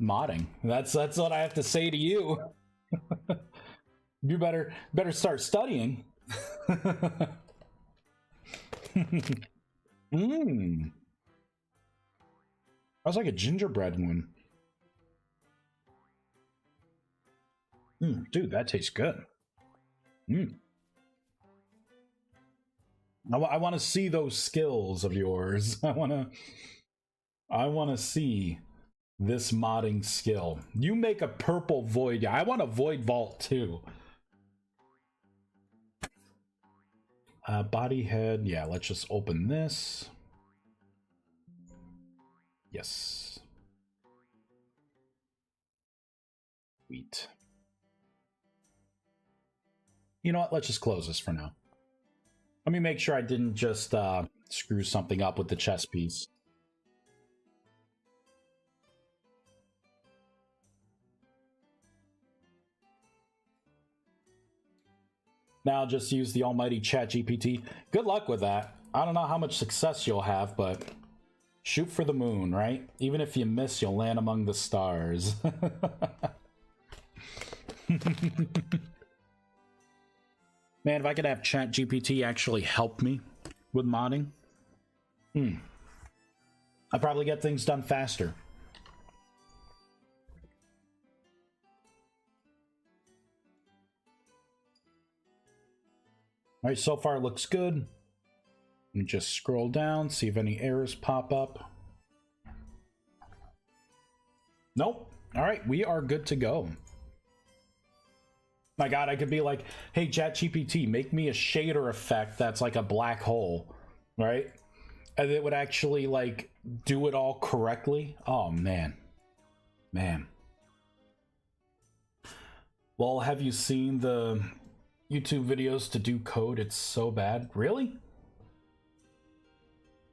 modding. That's what I have to say to you. You better start studying. That was like a gingerbread one. Dude, that tastes good. I want to see those skills of yours. I want to see this modding skill. You make a Purple Void. I want a Void Vault too. Body head. Yeah, let's just open this. Yes. Sweet. You know what? Let's just close this for now. Let me make sure I didn't just screw something up with the chess piece. Now just use the almighty ChatGPT. Good luck with that. I don't know how much success you'll have, but shoot for the moon, right? Even if you miss, you'll land among the stars. Man, if I could have ChatGPT actually help me with modding, I'd probably get things done faster. All right, so far it looks good. Let me just scroll down, see if any errors pop up. Nope. All right, we are good to go. My God, I could be like, hey, ChatGPT, make me a shader effect that's like a black hole, right? And it would actually like do it all correctly. Oh, man. Man. Well, have you seen the YouTube videos to do code? It's so bad. Really?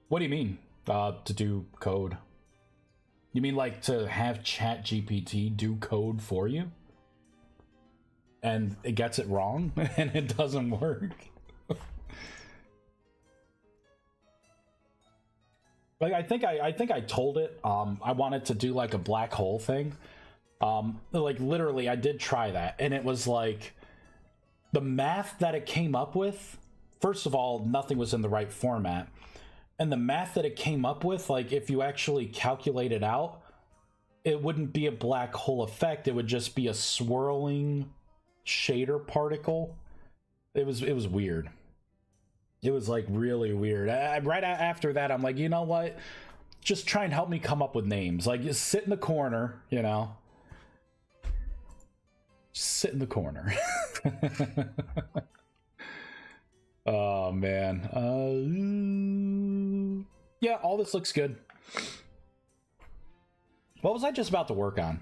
What do you mean, to do code? You mean like to have ChatGPT do code for you? And it gets it wrong and it doesn't work. Like I think I told it I wanted to do like a black hole thing. Like literally I did try that, and it was like the math that it came up with, first of all, nothing was in the right format. And the math that it came up with, like if you actually calculate it out, it wouldn't be a black hole effect. It would just be a swirling shader particle. It was weird. It was like really weird. Right after that, I'm like, you know what? Just try and help me come up with names. Like, just sit in the corner, you know? Just sit in the corner. Oh, man. Yeah, all this looks good. What was I just about to work on?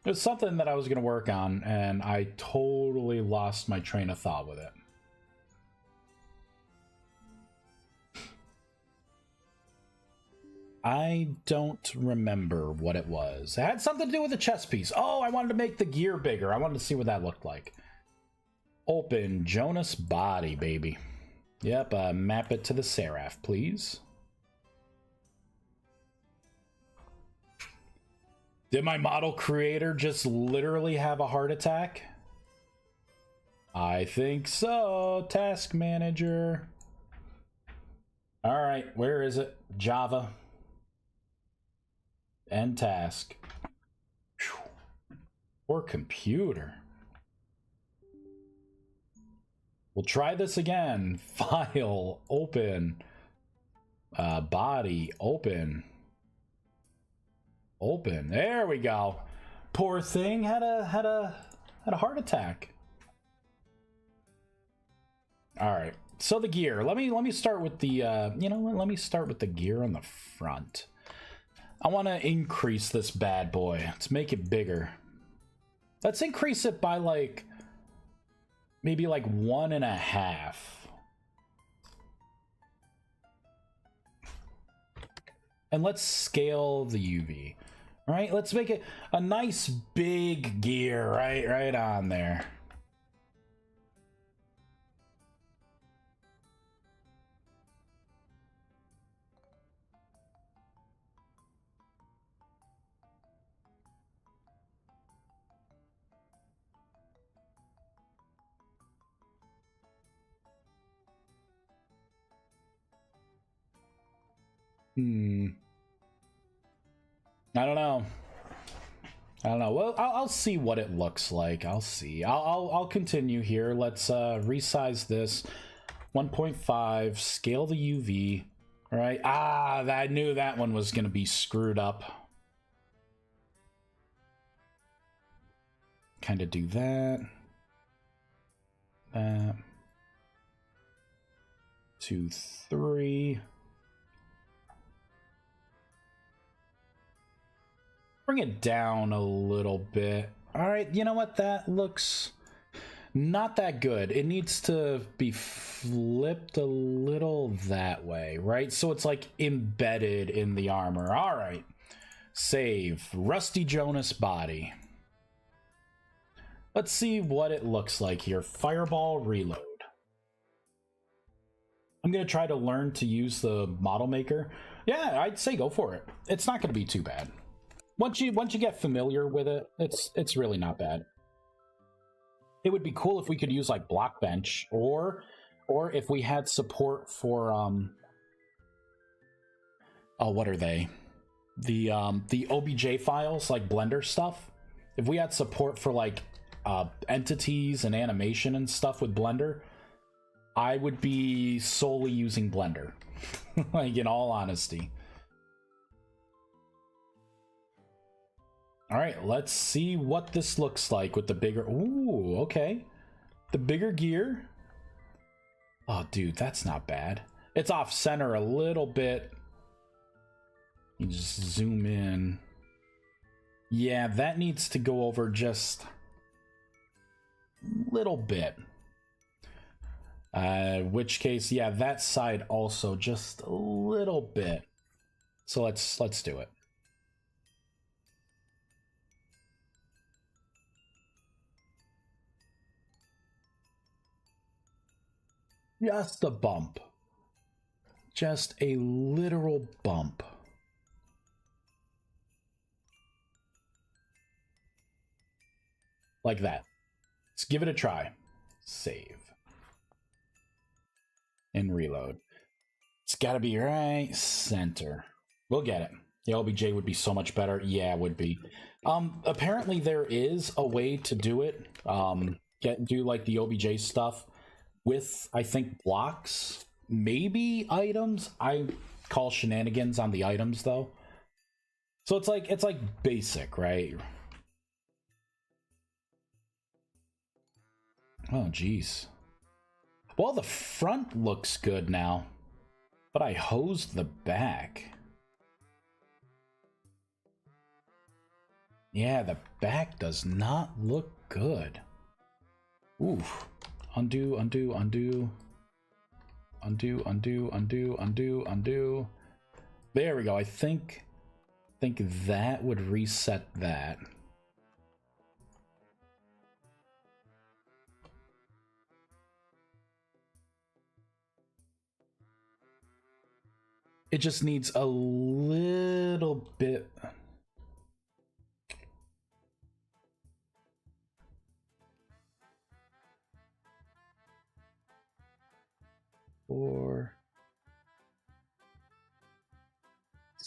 It was something that I was going to work on, and I totally lost my train of thought with it. I don't remember what it was. It had something to do with the chess piece. Oh, I wanted to make the gear bigger. I wanted to see what that looked like. Open Jonas body, baby. Yep, map it to the Seraph, please. Did my model creator just literally have a heart attack? I think so, task manager. All right, where is it? Java. End task. Or computer. We'll try this again. File, open. Body, open. Open. There we go. Poor thing had a heart attack. All right. So the gear. Let me start with the you know what? Let me start with the gear on the front. I want to increase this bad boy. Let's make it bigger. Let's increase it by like maybe like 1.5. And let's scale the UV. All right, let's make it a nice big gear right on there. I don't know. Well, I'll see what it looks like. I'll see. I'll continue here. Let's resize this. 1.5. Scale the UV. All right. I knew that one was gonna be screwed up. Kind of do that. That. 2, 3. Bring it down a little bit. All right, you know what? That looks not that good. It needs to be flipped a little that way, right? So it's like embedded in the armor. All right. Save. Rusty Jonas body. Let's see what it looks like here. Fireball reload. I'm going to try to learn to use the model maker. Yeah, I'd say go for it. It's not going to be too bad. Once you get familiar with it, it's really not bad. It would be cool if we could use like Blockbench, or if we had support for oh, what are they? The OBJ files, like Blender stuff. If we had support for like entities and animation and stuff with Blender, I would be solely using Blender. Like, in all honesty. All right, let's see what this looks like with the bigger... Ooh, okay. The bigger gear. Oh, dude, that's not bad. It's off center a little bit. You just zoom in. Yeah, that needs to go over just a little bit. Which case, yeah, that side also just a little bit. So let's do it. Just a bump. Just a literal bump. Like that. Let's give it a try. Save. And reload. It's gotta be right center. We'll get it. The LBJ would be so much better. Yeah, it would be. Apparently there is a way to do it. Do like the OBJ stuff with, I think, blocks. Maybe items. I call shenanigans on the items though. So it's like basic, right? Oh geez. Well, the front looks good now, but I hosed the back. Yeah, the back does not look good. Oof. Undo, undo, undo. Undo, undo, undo, undo, undo. There we go. I think that would reset that. It just needs a little bit. Four.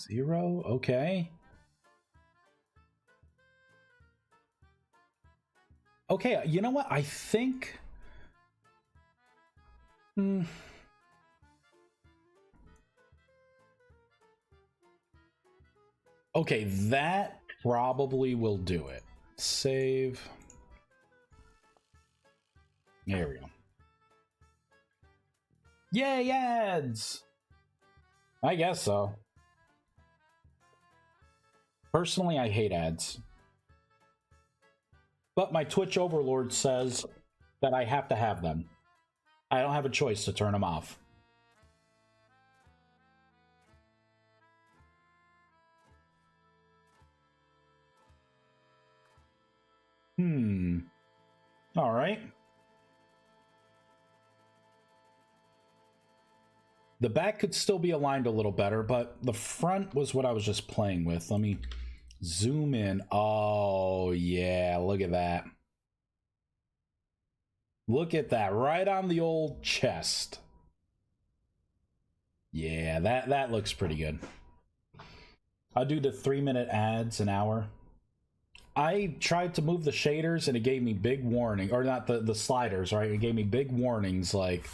0. Okay. Okay, you know what? I think. Okay, that probably will do it. Save. There we go. Yay, ads! I guess so. Personally, I hate ads. But my Twitch overlord says that I have to have them. I don't have a choice to turn them off. All right. The back could still be aligned a little better, but the front was what I was just playing with. Let me zoom in. Oh, yeah, look at that. Look at that, right on the old chest. Yeah, that looks pretty good. I'll do the 3-minute ads an hour. I tried to move the shaders and it gave me big warning, or not the sliders, right? It gave me big warnings like,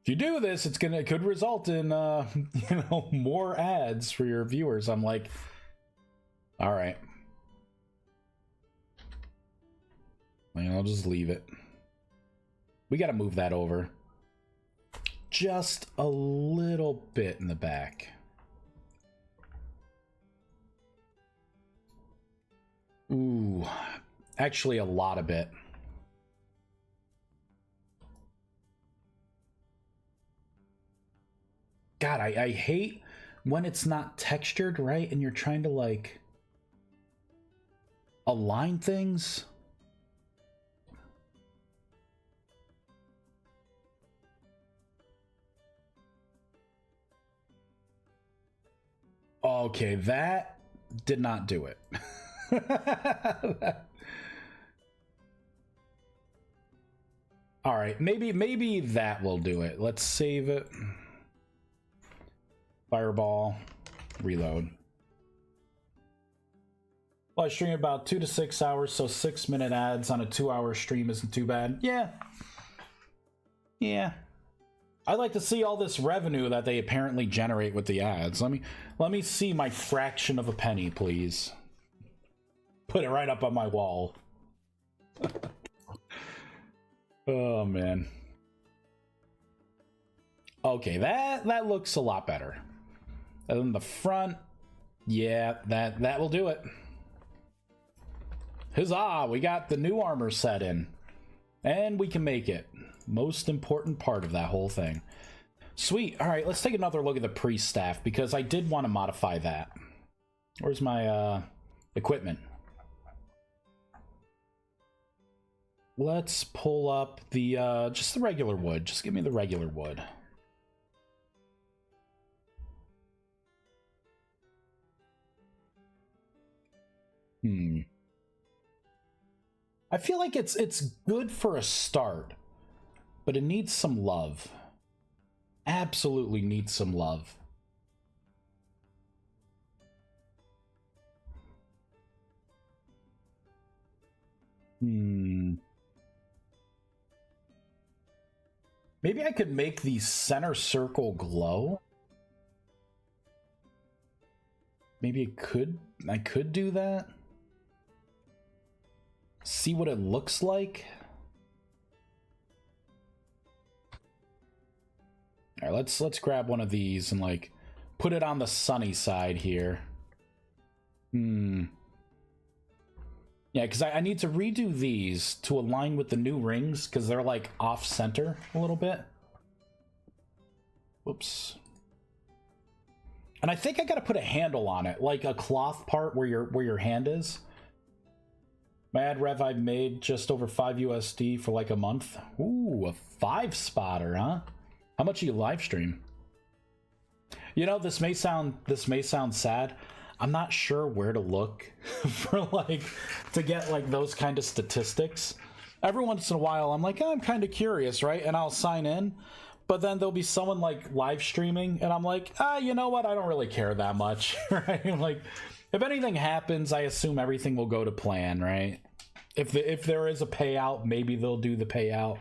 if you do this, it could result in more ads for your viewers. I'm like, all right. And I'll just leave it. We got to move that over just a little bit in the back. Ooh, actually a lot of it. God, I hate when it's not textured, right? And you're trying to like align things. Okay, that did not do it. All right, maybe that will do it. Let's save it. Fireball, reload. Well, I stream about 2 to 6 hours, so 6-minute ads on a 2-hour stream isn't too bad. Yeah. I'd like to see all this revenue that they apparently generate with the ads. Let me see my fraction of a penny, please. Put it right up on my wall. Oh man. Okay, that looks a lot better. And then the front, yeah, that will do it. Huzzah, we got the new armor set in. And we can make it. Most important part of that whole thing. Sweet. All right, let's take another look at the priest staff because I did want to modify that. Where's my equipment? Let's pull up the just the regular wood. Just give me the regular wood. I feel like it's good for a start, but it needs some love. Absolutely needs some love. Maybe I could make the center circle glow. Maybe I could do that. See what it looks like. All right, let's grab one of these and like put it on the sunny side here. Yeah, because I need to redo these to align with the new rings because they're like off center a little bit. Whoops. And I think I gotta put a handle on it, like a cloth part where your hand is. My ad rev I made just over 5 USD for like a month. Ooh, a 5-spotter, huh? How much do you live stream? You know, this may sound sad. I'm not sure where to look for like to get like those kind of statistics. Every once in a while I'm like, oh, I'm kind of curious, right? And I'll sign in, but then there'll be someone like live streaming and I'm like, you know what? I don't really care that much, right? Like if anything happens, I assume everything will go to plan, right? If there is a payout, maybe they'll do the payout.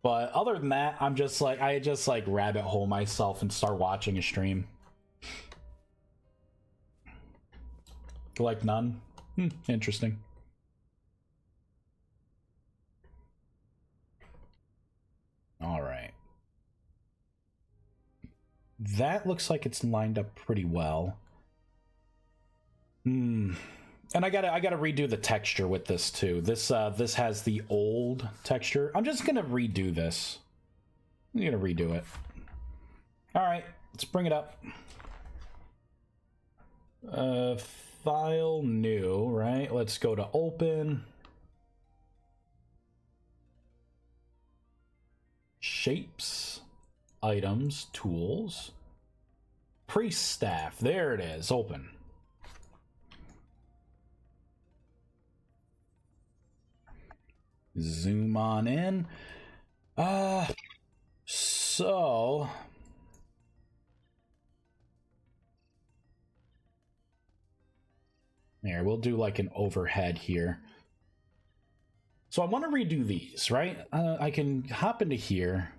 But other than that, I just like rabbit hole myself and start watching a stream. Like none? Interesting. All right. That looks like it's lined up pretty well. And I gotta redo the texture with this too. This has the old texture. I'm just gonna redo this. I'm gonna redo it. All right, let's bring it up. File new, right? Let's go to open. Shapes, items, tools, priest staff. There it is. Open. Zoom on in. So there, we'll do like an overhead here. So I want to redo these, right? I can hop into here.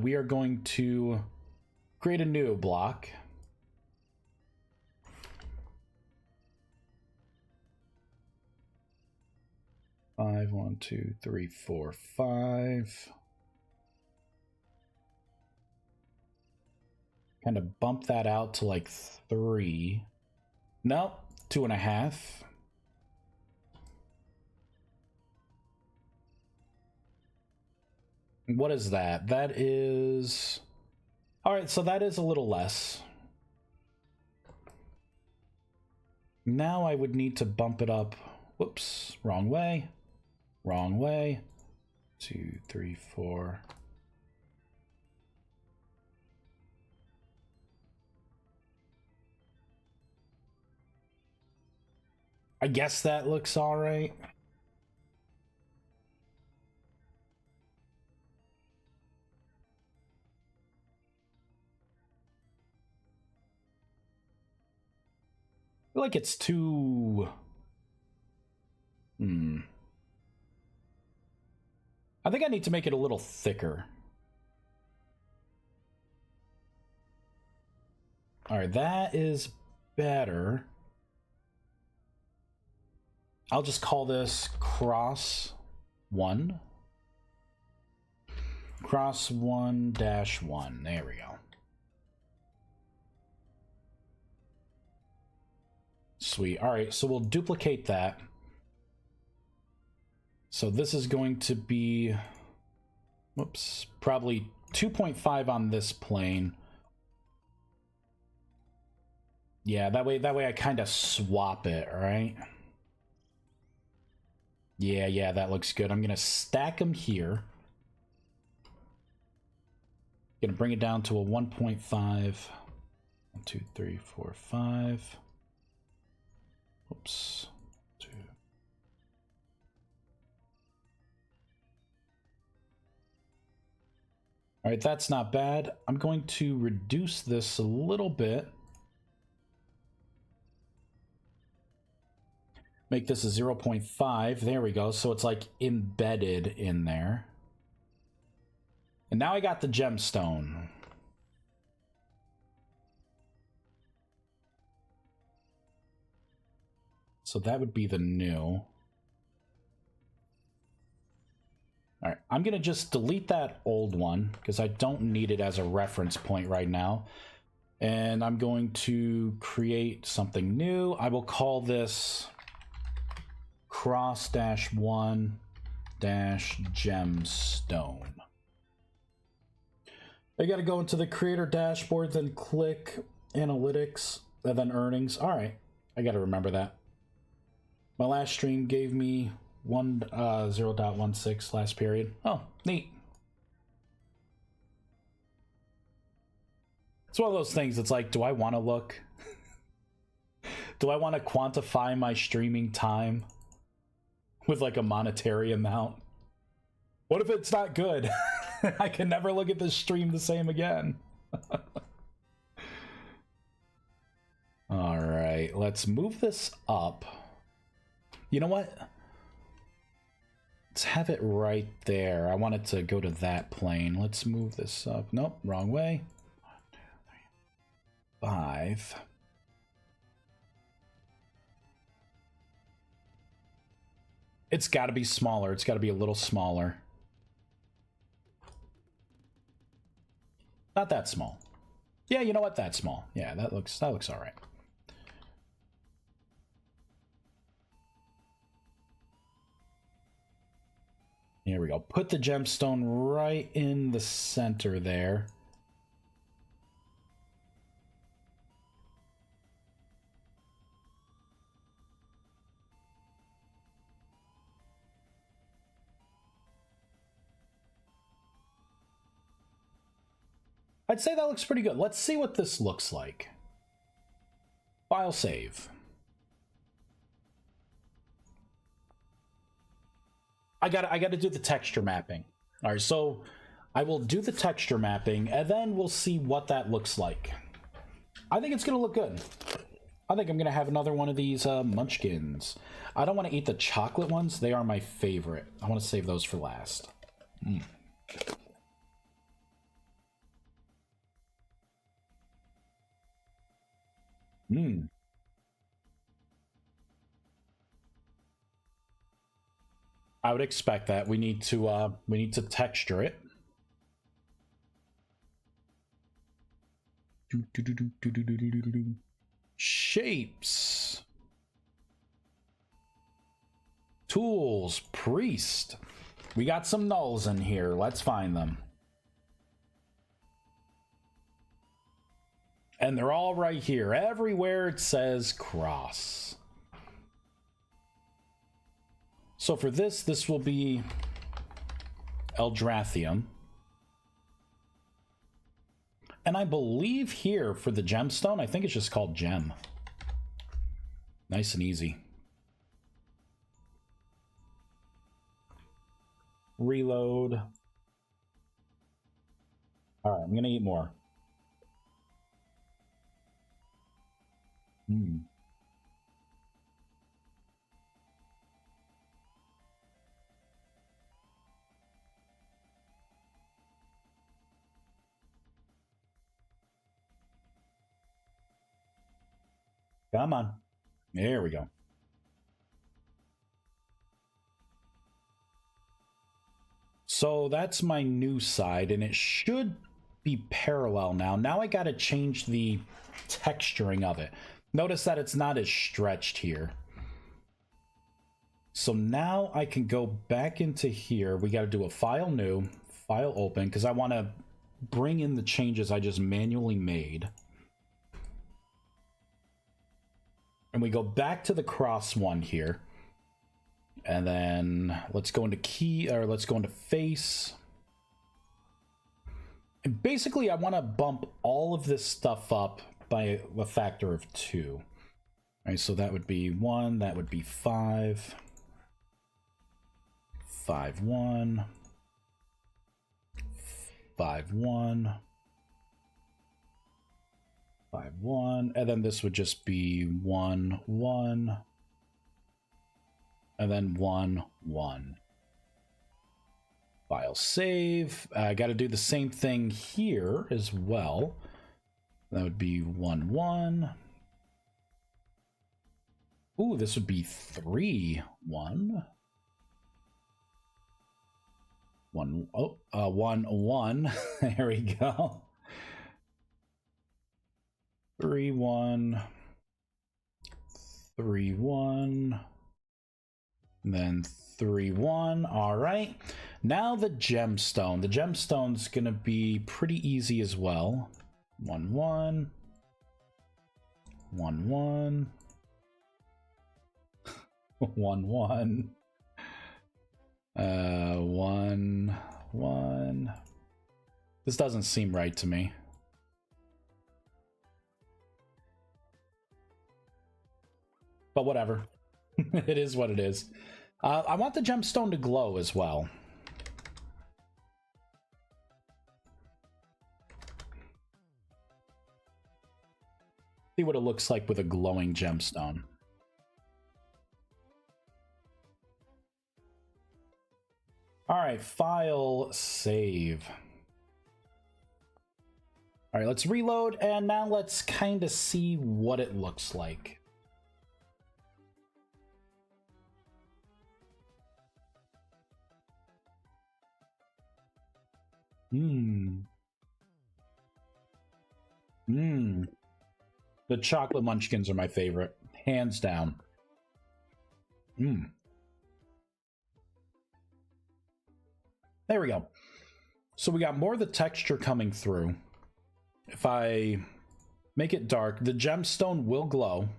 We are going to create a new block. Five, 1, 2, 3, 4, 5. Kind of bump that out to like 3. No, 2.5. What is that? That is... All right, so that is a little less. Now I would need to bump it up. Whoops, wrong way. Wrong way. 2, 3, 4. I guess that looks all right. I feel like it's too... I think I need to make it a little thicker. All right, that is better. I'll just call this cross 1. Cross 1-1. There we go. Sweet. All right, so we'll duplicate that. So this is going to be, whoops, probably 2.5 on this plane. Yeah, that way I kind of swap it, right? Yeah, that looks good. I'm going to stack them here. Going to bring it down to a 1.5. 1, 2, 3, 4, 5. Oops. 2. All right, that's not bad. I'm going to reduce this a little bit. Make this a 0.5. There we go. So it's like embedded in there. And now I got the gemstone. So that would be the new. All right, I'm going to just delete that old one because I don't need it as a reference point right now. And I'm going to create something new. I will call this cross-1-gemstone. I got to go into the creator dashboard, then click analytics, and then earnings. All right, I got to remember that. My last stream gave me 0.16 last period. Oh, neat. It's one of those things. It's like, do I want to look? Do I want to quantify my streaming time with like a monetary amount? What if it's not good? I can never look at this stream the same again. All right, let's move this up. You know what? Let's have it right there. I want it to go to that plane. Let's move this up. Nope, wrong way. 5. It's got to be smaller. It's got to be a little smaller. Not that small. Yeah, you know what? That's small. Yeah, that looks all right. Here we go. Put the gemstone right in the center there. I'd say that looks pretty good. Let's see what this looks like. File save. I gotta do the texture mapping. All right, so I will do the texture mapping, and then we'll see what that looks like. I think it's gonna look good. I think I'm gonna have another one of these munchkins. I don't want to eat the chocolate ones. They are my favorite. I want to save those for last. I would expect that. We need to texture it. Shapes. Tools. Priest. We got some nulls in here. Let's find them. And they're all right here. Everywhere it says cross. So for this will be Eldrathnium. And I believe here for the gemstone, I think it's just called gem. Nice and easy. Reload. All right, I'm gonna eat more. Come on. There we go. So that's my new side, and it should be parallel now. Now I got to change the texturing of it. Notice that it's not as stretched here. So now I can go back into here. We got to do a file new, file open, because I want to bring in the changes I just manually made. And we go back to the cross one here. And then let's go into let's go into face. And basically I want to bump all of this stuff up by a factor of 2. All right, so that would be 1, that would be 5. 5, 1. 5, 1. 5, 1. And then this would just be 1, 1. And then 1, 1. File save. I got to do the same thing here as well. That would be 1, 1. Ooh, this would be 3, 1. 1, 1, 1. There we go. 3, 1. 3, 1. And then 3, 1. All right. Now the gemstone. The gemstone's going to be pretty easy as well. 1, 1. 1, 1. 1, 1. 1, 1. This doesn't seem right to me. But whatever. It is what it is. I want the gemstone to glow as well. See what it looks like with a glowing gemstone. All right, file save. All right, let's reload, and now let's kind of see what it looks like. The chocolate munchkins are my favorite, hands down. There we go. So we got more of the texture coming through. If I make it dark, the gemstone will glow.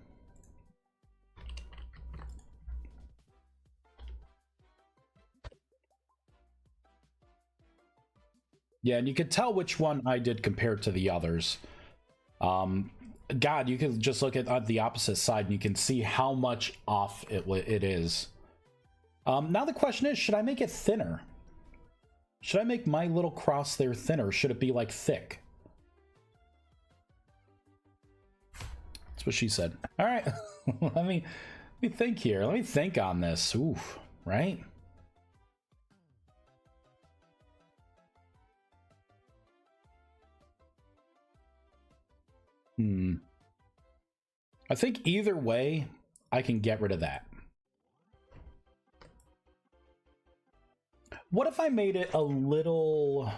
Yeah, and you can tell which one I did compared to the others. God, you can just look at the opposite side and you can see how much off it is. Now the question is, should I make it thinner? Should I make my little cross there thinner? Should it be like thick? That's what she said. All right, let me think here. Let me think on this. Oof, right? I think either way, I can get rid of that. What if I made it a little...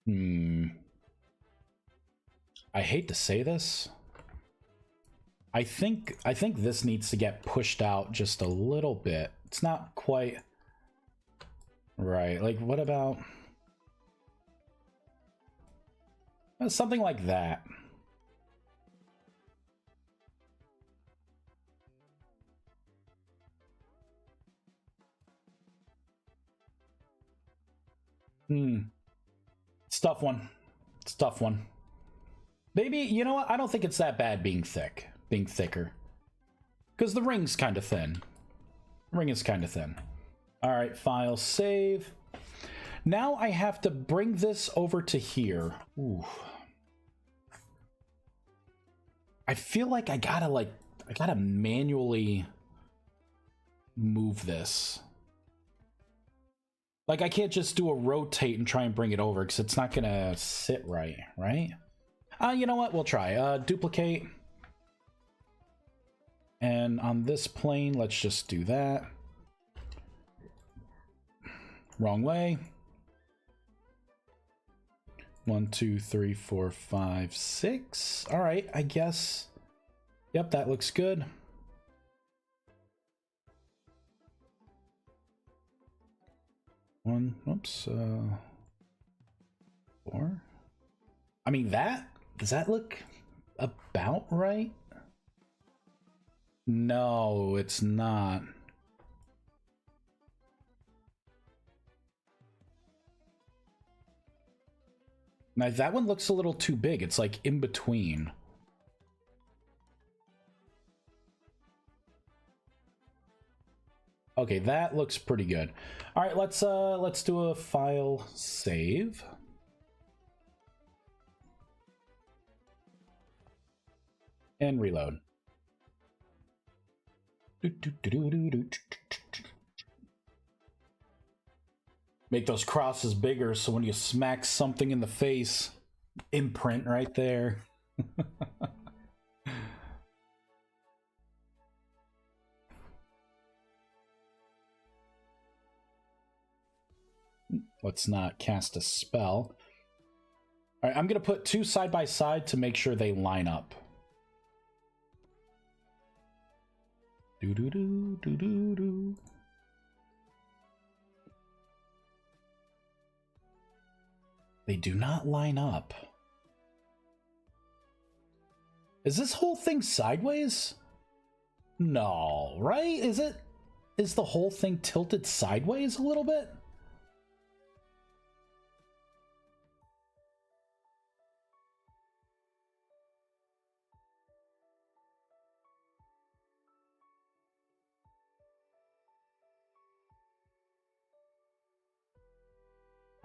I hate to say this. I think this needs to get pushed out just a little bit. It's not quite right. Like, what about something like that? It's a tough one. It's a tough one. Maybe, you know what? I don't think it's that bad being thicker. Because the ring's kind of thin. The ring is kind of thin. All right, file save. Now I have to bring this over to here. Ooh. I feel like I gotta manually move this. Like, I can't just do a rotate and try and bring it over because it's not gonna sit right, right? You know what? We'll try. Duplicate. And on this plane, let's just do that. Wrong way. 1, 2, 3, 4, 5, 6. All right, I guess. Yep, that looks good. Oops. 4. I mean, does that look about right? No, it's not. Now that one looks a little too big. It's like in between. Okay, that looks pretty good. All right, let's do a file save. And reload. Make those crosses bigger so when you smack something in the face, imprint right there. Let's not cast a spell. All right, I'm going to put two side by side to make sure they line up. Do-do-do, do-do-do. They do not line up. Is this whole thing sideways? No, right? Is it? Is the whole thing tilted sideways a little bit?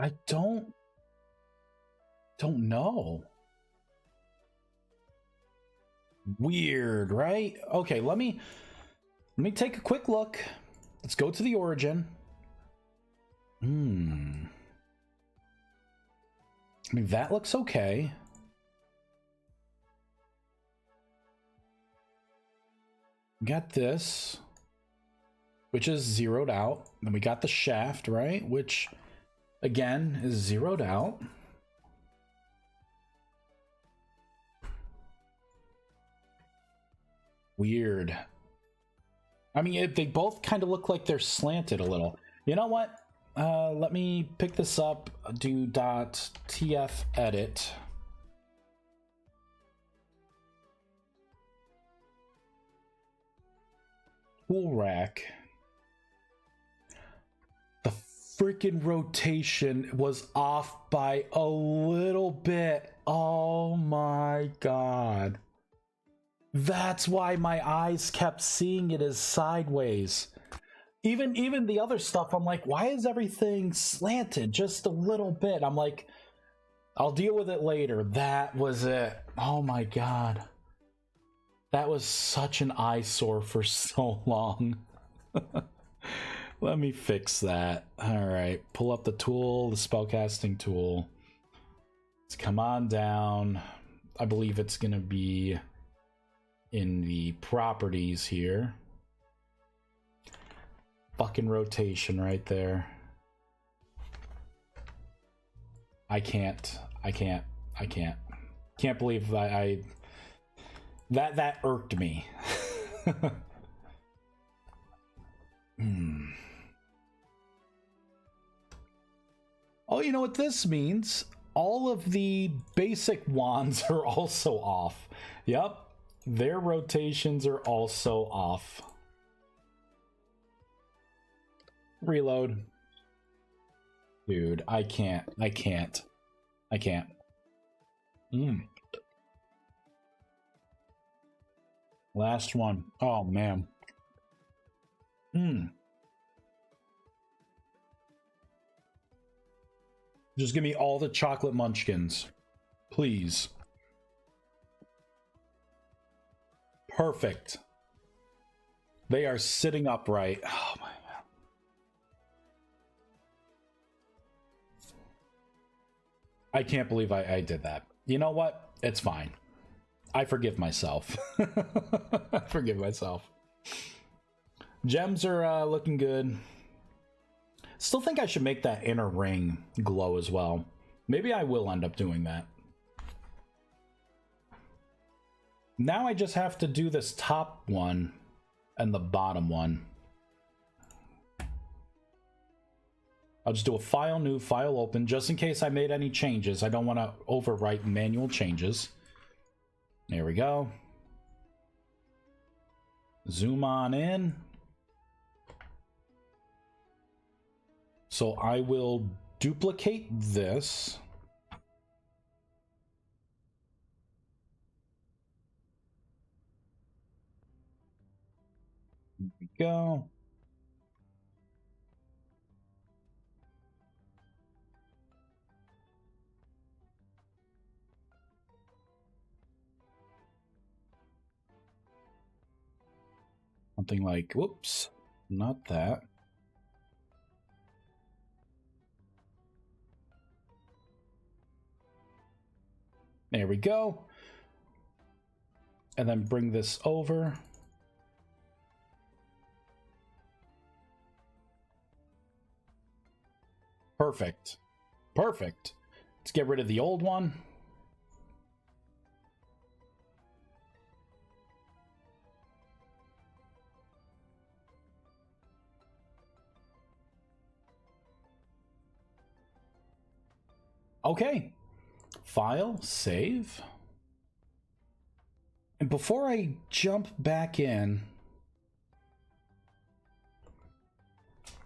I don't know. Weird, right? Okay, let me take a quick look. Let's go to the origin. I mean, that looks okay. Got this, which is zeroed out. Then we got the shaft, right? Which, again, is zeroed out. Weird. I mean, they both kind of look like they're slanted a little. You know what? Let me pick this up, do .tf edit. Tool rack. The freaking rotation was off by a little bit. Oh my god. That's why my eyes kept seeing it as sideways. Even the other stuff, I'm like, why is everything slanted just a little bit? I'm like, I'll deal with it later. That was it. Oh my god. That was such an eyesore for so long. Let me fix that. Alright, pull up the tool, the spellcasting tool. Let's come on down. I believe it's gonna be in the properties here. Fucking rotation right there. I can't believe that irked me. Oh, you know what this means? All of the basic wands are also off. Yep. Their rotations are also off. Reload. Dude, I can't. Last one. Oh, man. Just give me all the chocolate munchkins. Please. Perfect. They are sitting upright. Oh my god. I can't believe I did that. You know what? It's fine. I forgive myself. I forgive myself. Gems are looking good. Still think I should make that inner ring glow as well. Maybe I will end up doing that. Now I just have to do this top one and the bottom one. I'll just do a file new, file open, just in case I made any changes. I don't want to overwrite manual changes. There we go. Zoom on in. So I will duplicate this. go. Something like, whoops, not that. There we go. And then bring this over. Perfect. Perfect. Let's get rid of the old one. Okay. File, save. And before I jump back in,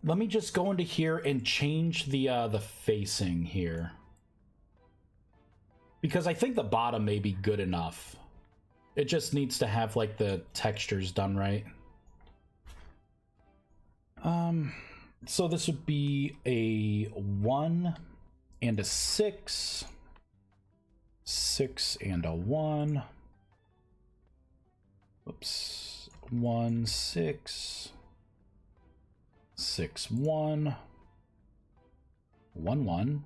let me just go into here and change the facing here. Because I think the bottom may be good enough. It just needs to have like the textures done right. So this would be a 1 and a 6. 6 and a 1. Oops. 1, 6. 6, 1. 1, 1.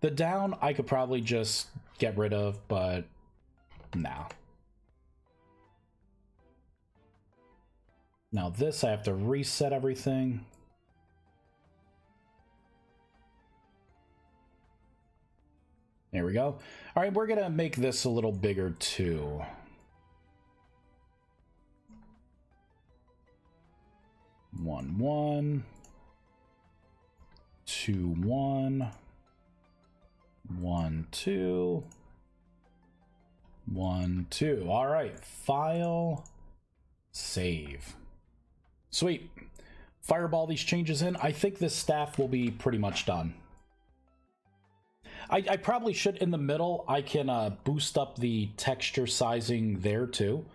The down I could probably just get rid of, but nah. Now this, I have to reset everything. There we go. All right, we're gonna make this a little bigger too. One, 1. 2, 1. 1, 2. 1, 2. All right, file, save. Sweet. Fireball these changes in. I think this staff will be pretty much done. I probably should, in the middle, I can boost up the texture sizing there too.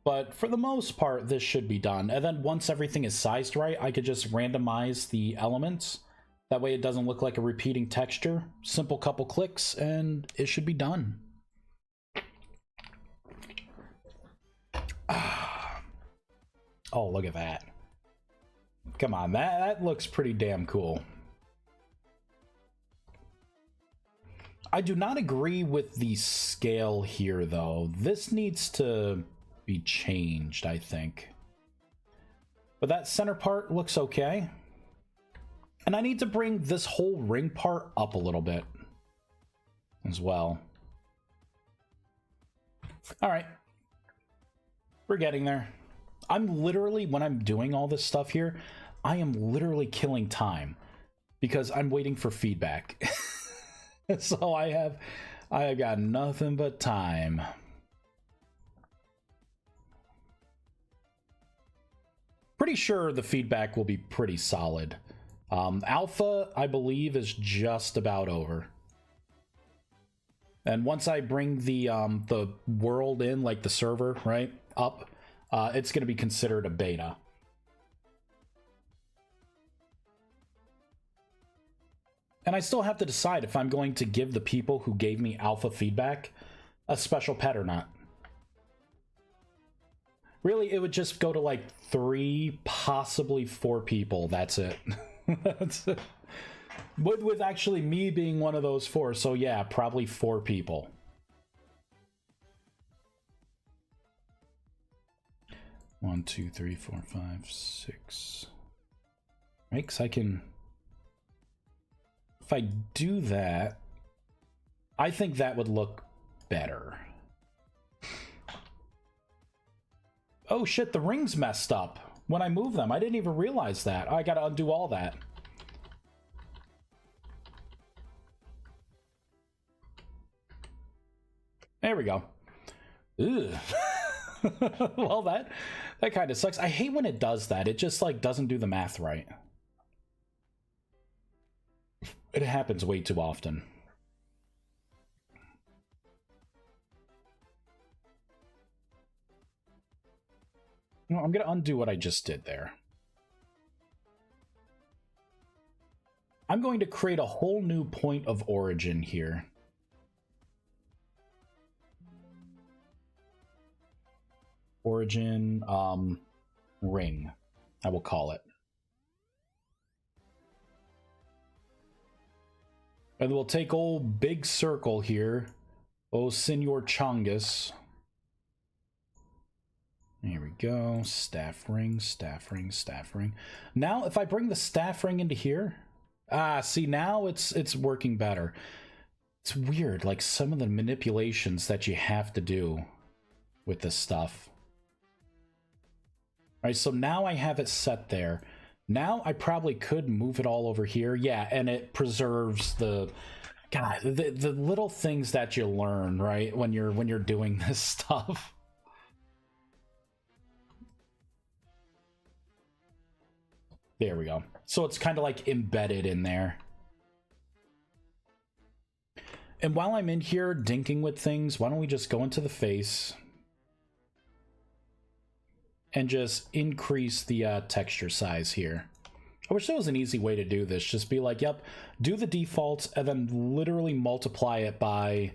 But for the most part, this should be done. And then once everything is sized right, I could just randomize the elements. That way it doesn't look like a repeating texture. Simple couple clicks, and it should be done. Oh, look at that. Come on, that looks pretty damn cool. I do not agree with the scale here, though. This needs to be changed, I think. But that center part looks okay. And I need to bring this whole ring part up a little bit as well. All right. We're getting there. I'm literally, when I'm doing all this stuff here, I am literally killing time because I'm waiting for feedback. So I have got nothing but time. Pretty sure the feedback will be pretty solid. Alpha, I believe, is just about over. And once I bring the world in, like the server, right, up, it's going to be considered a beta. And I still have to decide if I'm going to give the people who gave me alpha feedback a special pet or not. Really, it would just go to like 3, possibly 4 people. That's it. That's it. With actually me being one of those 4. So yeah, probably 4 people. One, 2, 3, 4, 5, 6. Right, because I can... If I do that, I think that would look better. Oh shit, the rings messed up when I move them. I didn't even realize that. I gotta undo all that. There we go. Ugh. Well, that kind of sucks. I hate when it does that. It just like doesn't do the math right. It happens way too often. You know, I'm gonna undo what I just did there. I'm going to create a whole new point of origin here. Origin, ring, I will call it. And we'll take old big circle here. Oh, Senor Chongus. Here we go. Staff ring, staff ring, staff ring. Now, if I bring the staff ring into here, see, now it's working better. It's weird, like some of the manipulations that you have to do with this stuff. All right, so now I have it set there. Now I probably could move it all over here. Yeah, and it preserves the the little things that you learn, right? When you're doing this stuff. There we go. So it's kind of like embedded in there. And while I'm in here dinking with things, why don't we just go into the face and just increase the texture size here. I wish there was an easy way to do this. Just be like, yep, do the defaults and then literally multiply it by,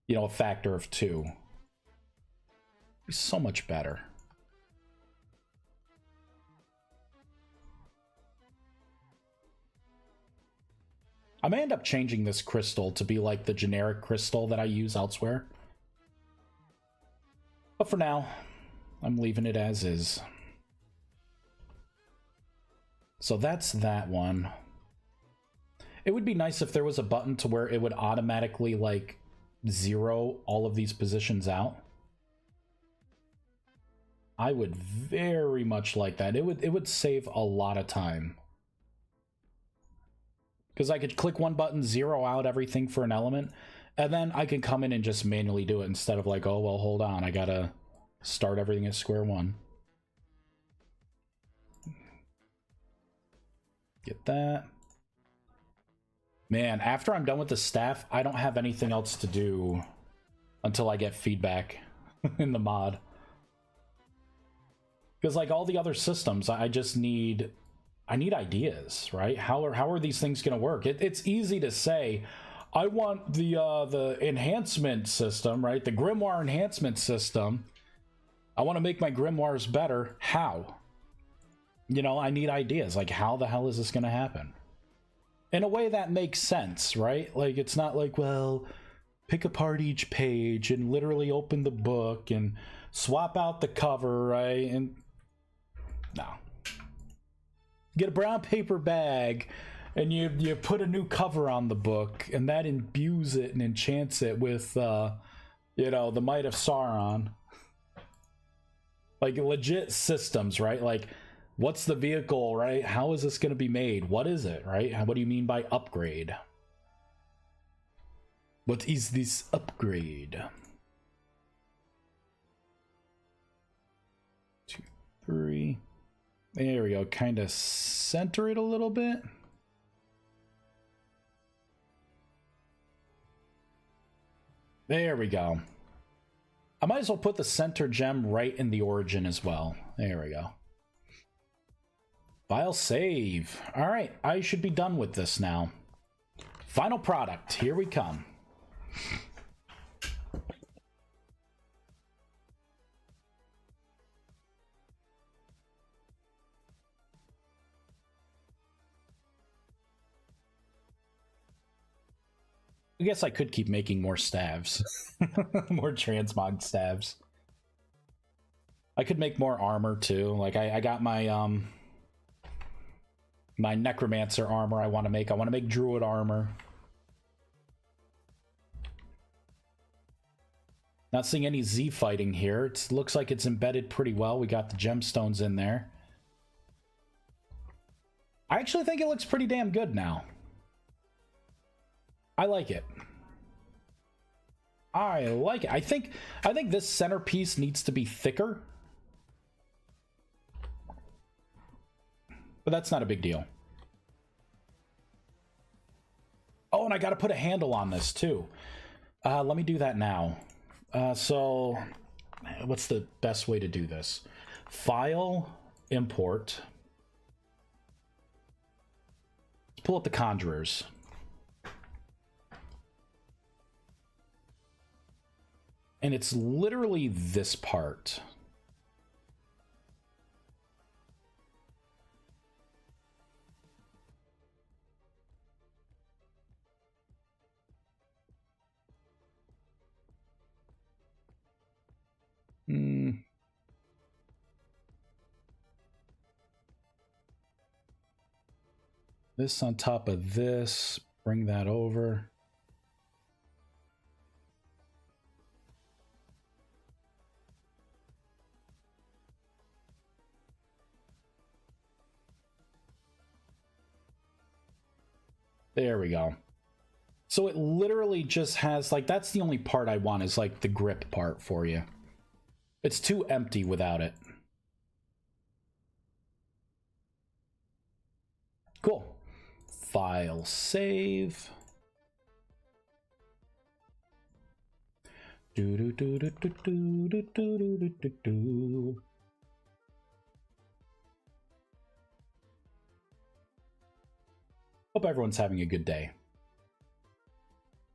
you know, a factor of 2. It's so much better. I may end up changing this crystal to be like the generic crystal that I use elsewhere. But for now, I'm leaving it as is. So that's that one. It would be nice if there was a button to where it would automatically, like, zero all of these positions out. I would very much like that. It would save a lot of time. Because I could click one button, zero out everything for an element, and then I can come in and just manually do it instead of like, oh, well, hold on, I gotta start everything at square one. Get that. Man, after I'm done with the staff, I don't have anything else to do until I get feedback in the mod. Because like all the other systems, I just need... I need ideas, right? How are these things going to work? It's easy to say, I want the enhancement system, right? The grimoire enhancement system. I want to make my grimoires better. How? You know, I need ideas. Like, how the hell is this going to happen? In a way that makes sense, right? Like, it's not like, well, pick apart each page and literally open the book and swap out the cover, right? And no. Get a brown paper bag and you put a new cover on the book and that imbues it and enchants it with you know, the might of Sauron. Like legit systems, right? Like, what's the vehicle, right? How is this going to be made? What is it, right? What do you mean by upgrade? What is this upgrade? 2, 3. There we go. Kind of center it a little bit. There we go. I might as well put the center gem right in the origin as well. There we go. File save. All right, I should be done with this now. Final product. Here we come. I guess I could keep making more staves. More transmog staves. I could make more armor too. Like I got my my necromancer armor I want to make. I want to make druid armor. Not seeing any Z fighting here. It looks like it's embedded pretty well. We got the gemstones in there. I actually think it looks pretty damn good now. I like it. I like it. I think this centerpiece needs to be thicker. But that's not a big deal. Oh, and I got to put a handle on this too. Let me do that now. So what's the best way to do this? File, import. Let's pull up the conjurers. And it's literally this part. This on top of this, bring that over. There we go. So it literally just has, like, that's the only part I want is, like, the grip part for you. It's too empty without it. Cool. File, save. Hope everyone's having a good day.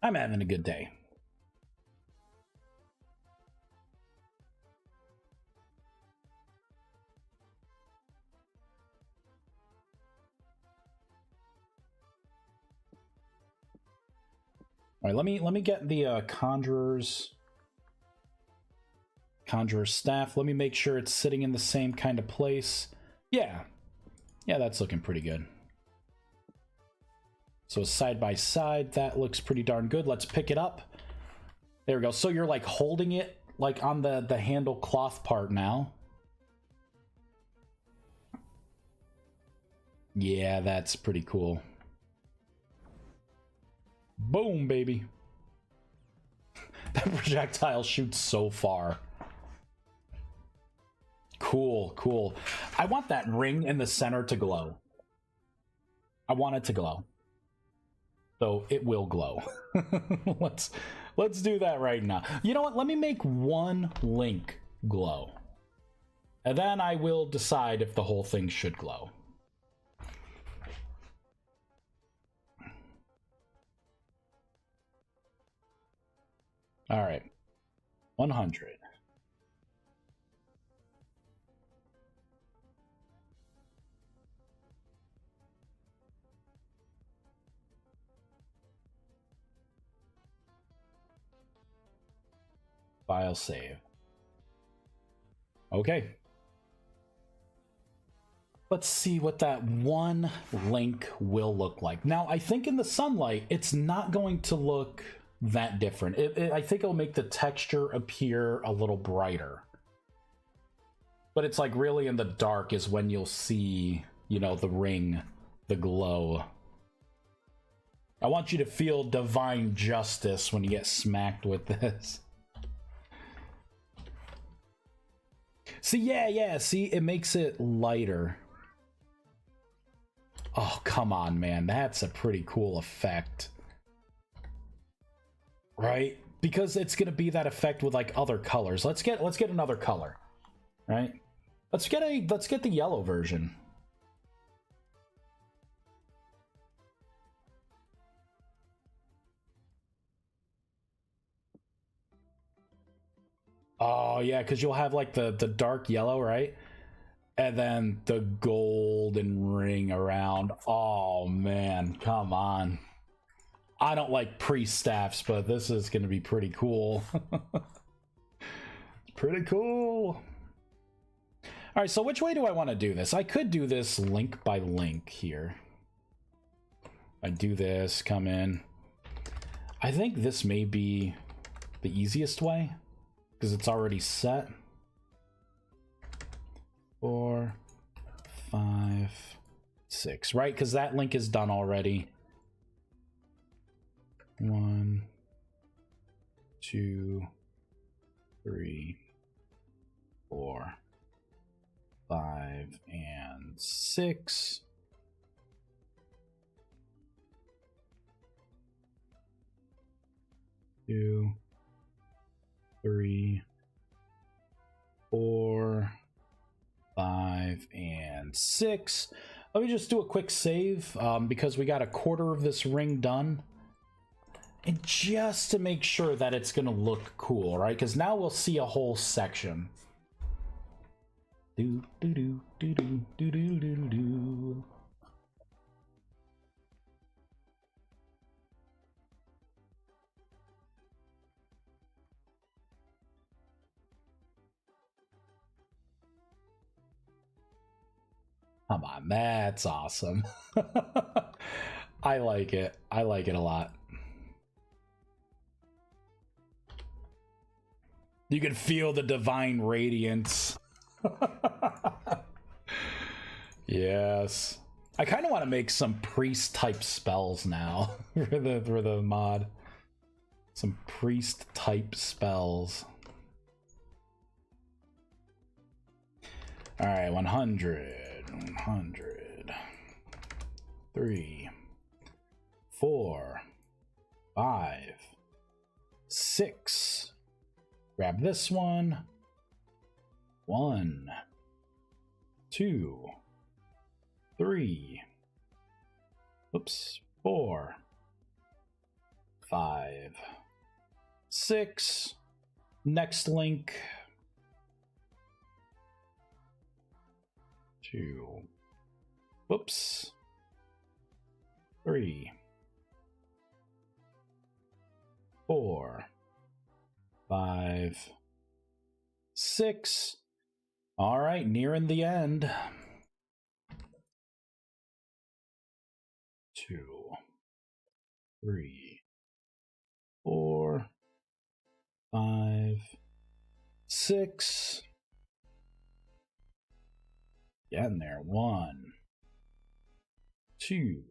I'm having a good day. All right, let me get the conjurer staff. Let me make sure it's sitting in the same kind of place. Yeah, that's looking pretty good. So side by side, that looks pretty darn good. Let's pick it up. There we go. So you're like holding it like on the handle cloth part now. Yeah, that's pretty cool. Boom, baby. That projectile shoots so far. Cool, cool. I want that ring in the center to glow. I want it to glow. So it will glow. Let's do that right now. You know what? Let me make one link glow. And then I will decide if the whole thing should glow. All right. 100. File save. Okay. Let's see what that one link will look like. Now, I think in the sunlight, it's not going to look that different. I think it'll make the texture appear a little brighter. But it's like really in the dark is when you'll see, you know, the ring, the glow. I want you to feel divine justice when you get smacked with this. See, yeah, see, it makes it lighter. Oh, come on, man. That's a pretty cool effect. Right? Because it's going to be that effect with like other colors. Let's get another color. Right? Let's get the yellow version. Oh, yeah, because you'll have like the dark yellow, right? And then the golden ring around. Oh, man, come on. I don't like pre-staffs, but this is going to be pretty cool. Pretty cool. All right, so which way do I want to do this? I could do this link by link here. I do this, come in. I think this may be the easiest way because it's already set. 4, 5, 6, right? Because that link is done already. 1, 2, 3, 4, 5, and 6. Two, 3, 4, 5 and 6. Let me just do a quick save because we got a quarter of this ring done. And just to make sure that it's going to look cool, right? Because now we'll see a whole section. Do, do, do, do, do, do, do, do, do. Come on, that's awesome. I like it. I like it a lot. You can feel the divine radiance. Yes. I kind of want to make some priest type spells now for the mod. Some priest type spells. All right, 100. 100, 3, 4, 5, 6. Grab this one. 1, 2, 3. Oops. 4, 5, 6. Next link. 2. Whoops. 3, 4, 5, 6. All right, nearing the end. 2, 3, 4, 5, 6. Getting there. 1, 2,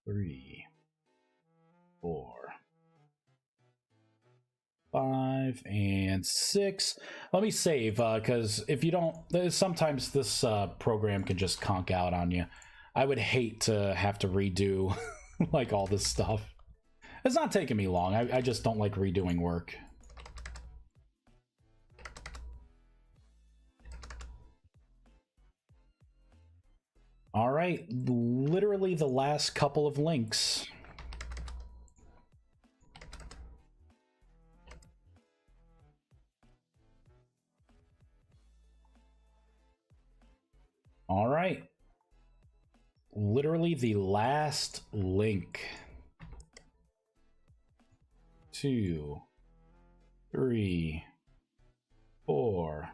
3, 4, 5, and 6. Let me save, because if you don't, sometimes this program can just conk out on you. I would hate to have to redo like all this stuff. It's not taking me long. I just don't like redoing work. All right, literally the last couple of links. All right, literally the last link. 2, 3, 4,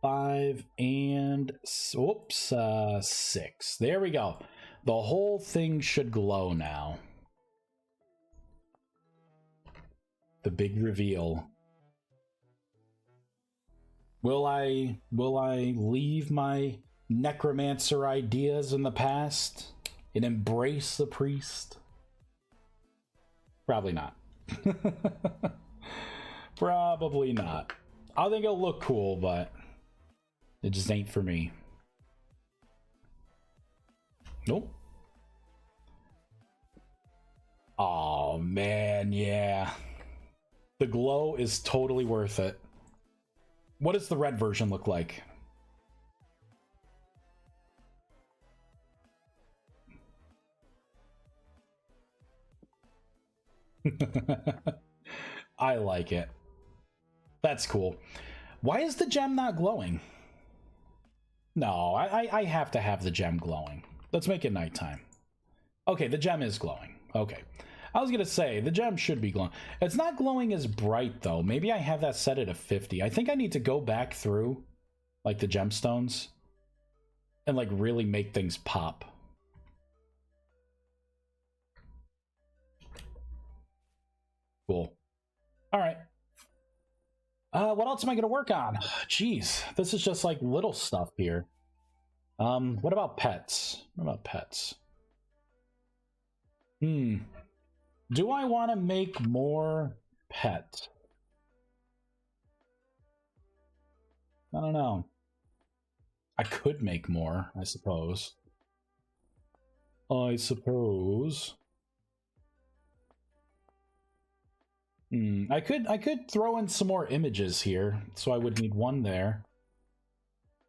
5, and whoops, 6. There we go. The whole thing should glow now. The big reveal. Will I leave my necromancer ideas in the past and embrace the priest? Probably not. Probably not. I think it'll look cool, but it just ain't for me. Nope. Oh man, yeah. The glow is totally worth it. What does the red version look like? I like it. That's cool. Why is the gem not glowing? No, I have to have the gem glowing. Let's make it nighttime. Okay, the gem is glowing. Okay. I was gonna say, the gem should be glowing. It's not glowing as bright, though. Maybe I have that set at a 50. I think I need to go back through, like, the gemstones and, like, really make things pop. Cool. All right. What else am I going to work on? Jeez, this is just, like, little stuff here. What about pets? What about pets? Do I want to make more pets? I don't know. I could make more, I suppose. I could throw in some more images here, so I would need one there.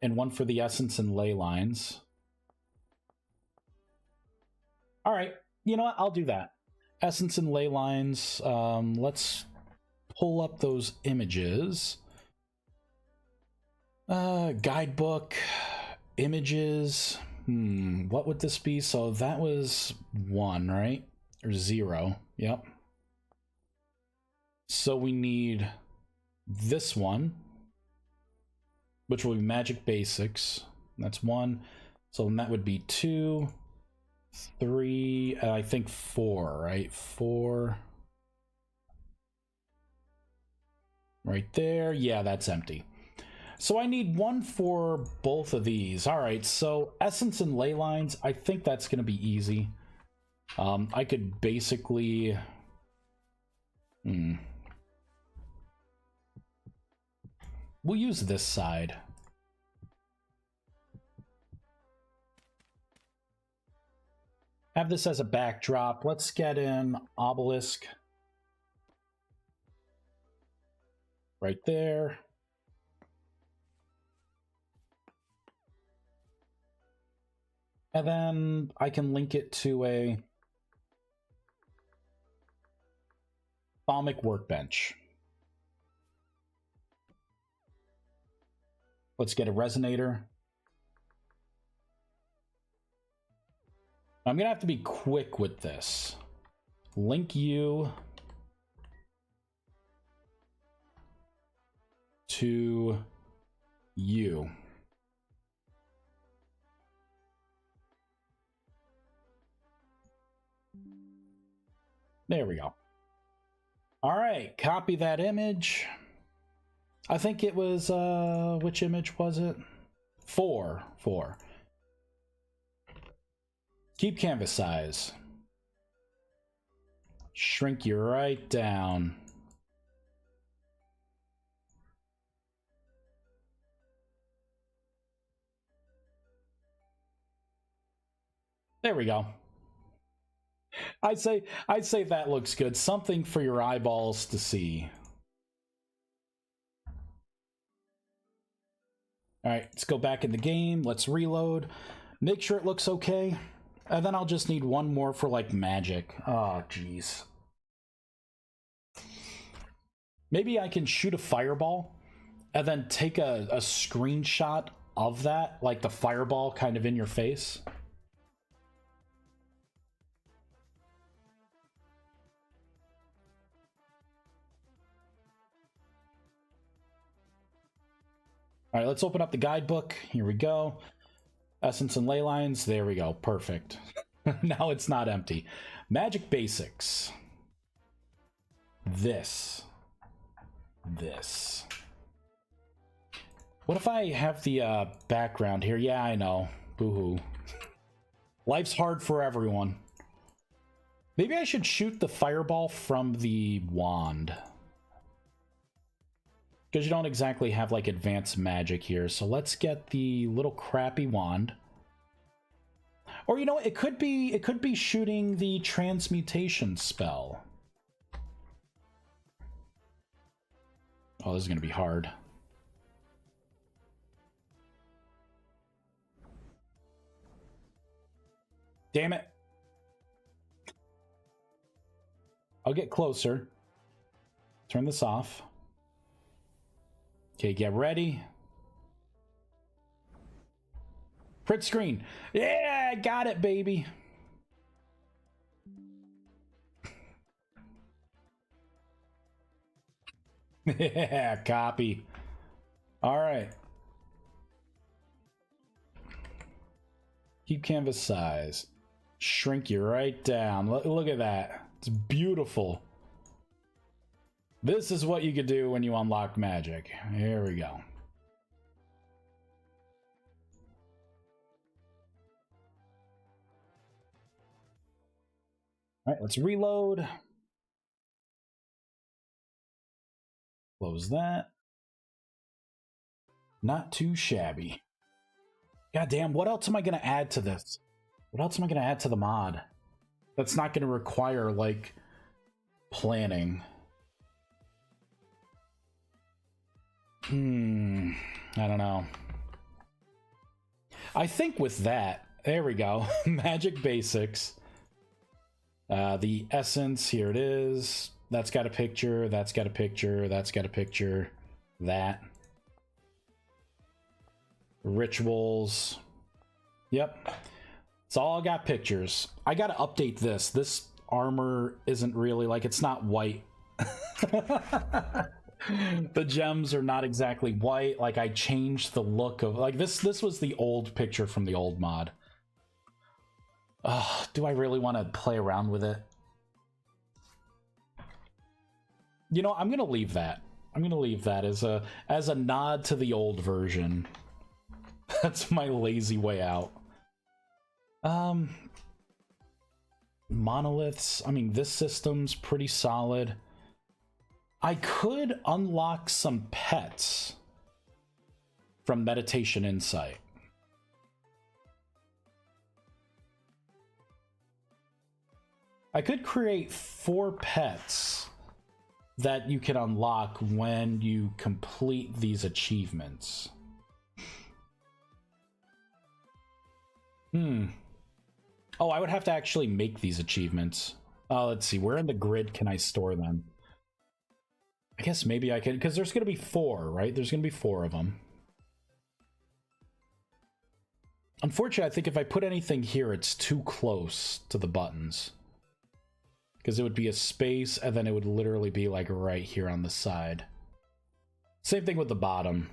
and one for the essence and ley lines. All right, you know what? I'll do that. Essence and ley lines. Let's pull up those images. Guidebook, images. What would this be? So that was 1, right? Or 0. Yep. So we need this one, which will be Magic Basics. That's 1. So then that would be 2, 3, I think 4, right? 4. Right there. Yeah, that's empty. So I need 1 for both of these. All right, so essence and ley lines, I think that's going to be easy. I could basically... We'll use this side. Have this as a backdrop. Let's get an obelisk. Right there. And then I can link it to a Balmic workbench. Let's get a resonator. I'm gonna have to be quick with this. Link you to you. There we go. All right, copy that image. I think it was, which image was it? 4. Keep canvas size. Shrink you right down. There we go. I'd say that looks good. Something for your eyeballs to see. All right, let's go back in the game. Let's reload. Make sure it looks okay. And then I'll just need 1 more for, like, magic. Oh, jeez. Maybe I can shoot a fireball and then take a screenshot of that, like the fireball kind of in your face. All right, let's open up the guidebook. Here we go. Essence and ley lines. There we go. Perfect. Now it's not empty. Magic Basics. This. What if I have the background here? Yeah, I know. Boo-hoo. Life's hard for everyone. Maybe I should shoot the fireball from the wand. Because you don't exactly have, like, advanced magic here. So let's get the little crappy wand. Or, you know, it could be shooting the transmutation spell. Oh, this is going to be hard. Damn it. I'll get closer. Turn this off. Okay, get ready. Print screen. Yeah, got it, baby. Yeah, copy. All right. Keep canvas size. Shrink you right down. Look at that. It's beautiful. This is what you could do when you unlock magic. Here we go. All right, let's reload. Close that. Not too shabby. God damn, what else am I going to add to this? What else am I going to add to the mod? That's not going to require, like, planning. I don't know. I think with that, there we go. Magic basics. The essence, here it is. That's got a picture, that's got a picture, that's got a picture. That. Rituals. Yep. It's all got pictures. I gotta update this. This armor isn't really, like, it's not white. The gems are not exactly white. Like, I changed the look of, like, this was the old picture from the old mod. Do I really want to play around with it? You know, I'm gonna leave that. I'm gonna leave that as a nod to the old version. That's my lazy way out. Monoliths. I mean, this system's pretty solid. I could unlock some pets from Meditation Insight. I could create 4 pets that you can unlock when you complete these achievements. Oh, I would have to actually make these achievements. Let's see, where in the grid can I store them? I guess maybe I can, because there's going to be 4, right? There's going to be 4 of them. Unfortunately, I think if I put anything here, it's too close to the buttons. Because it would be a space, and then it would literally be like right here on the side. Same thing with the bottom.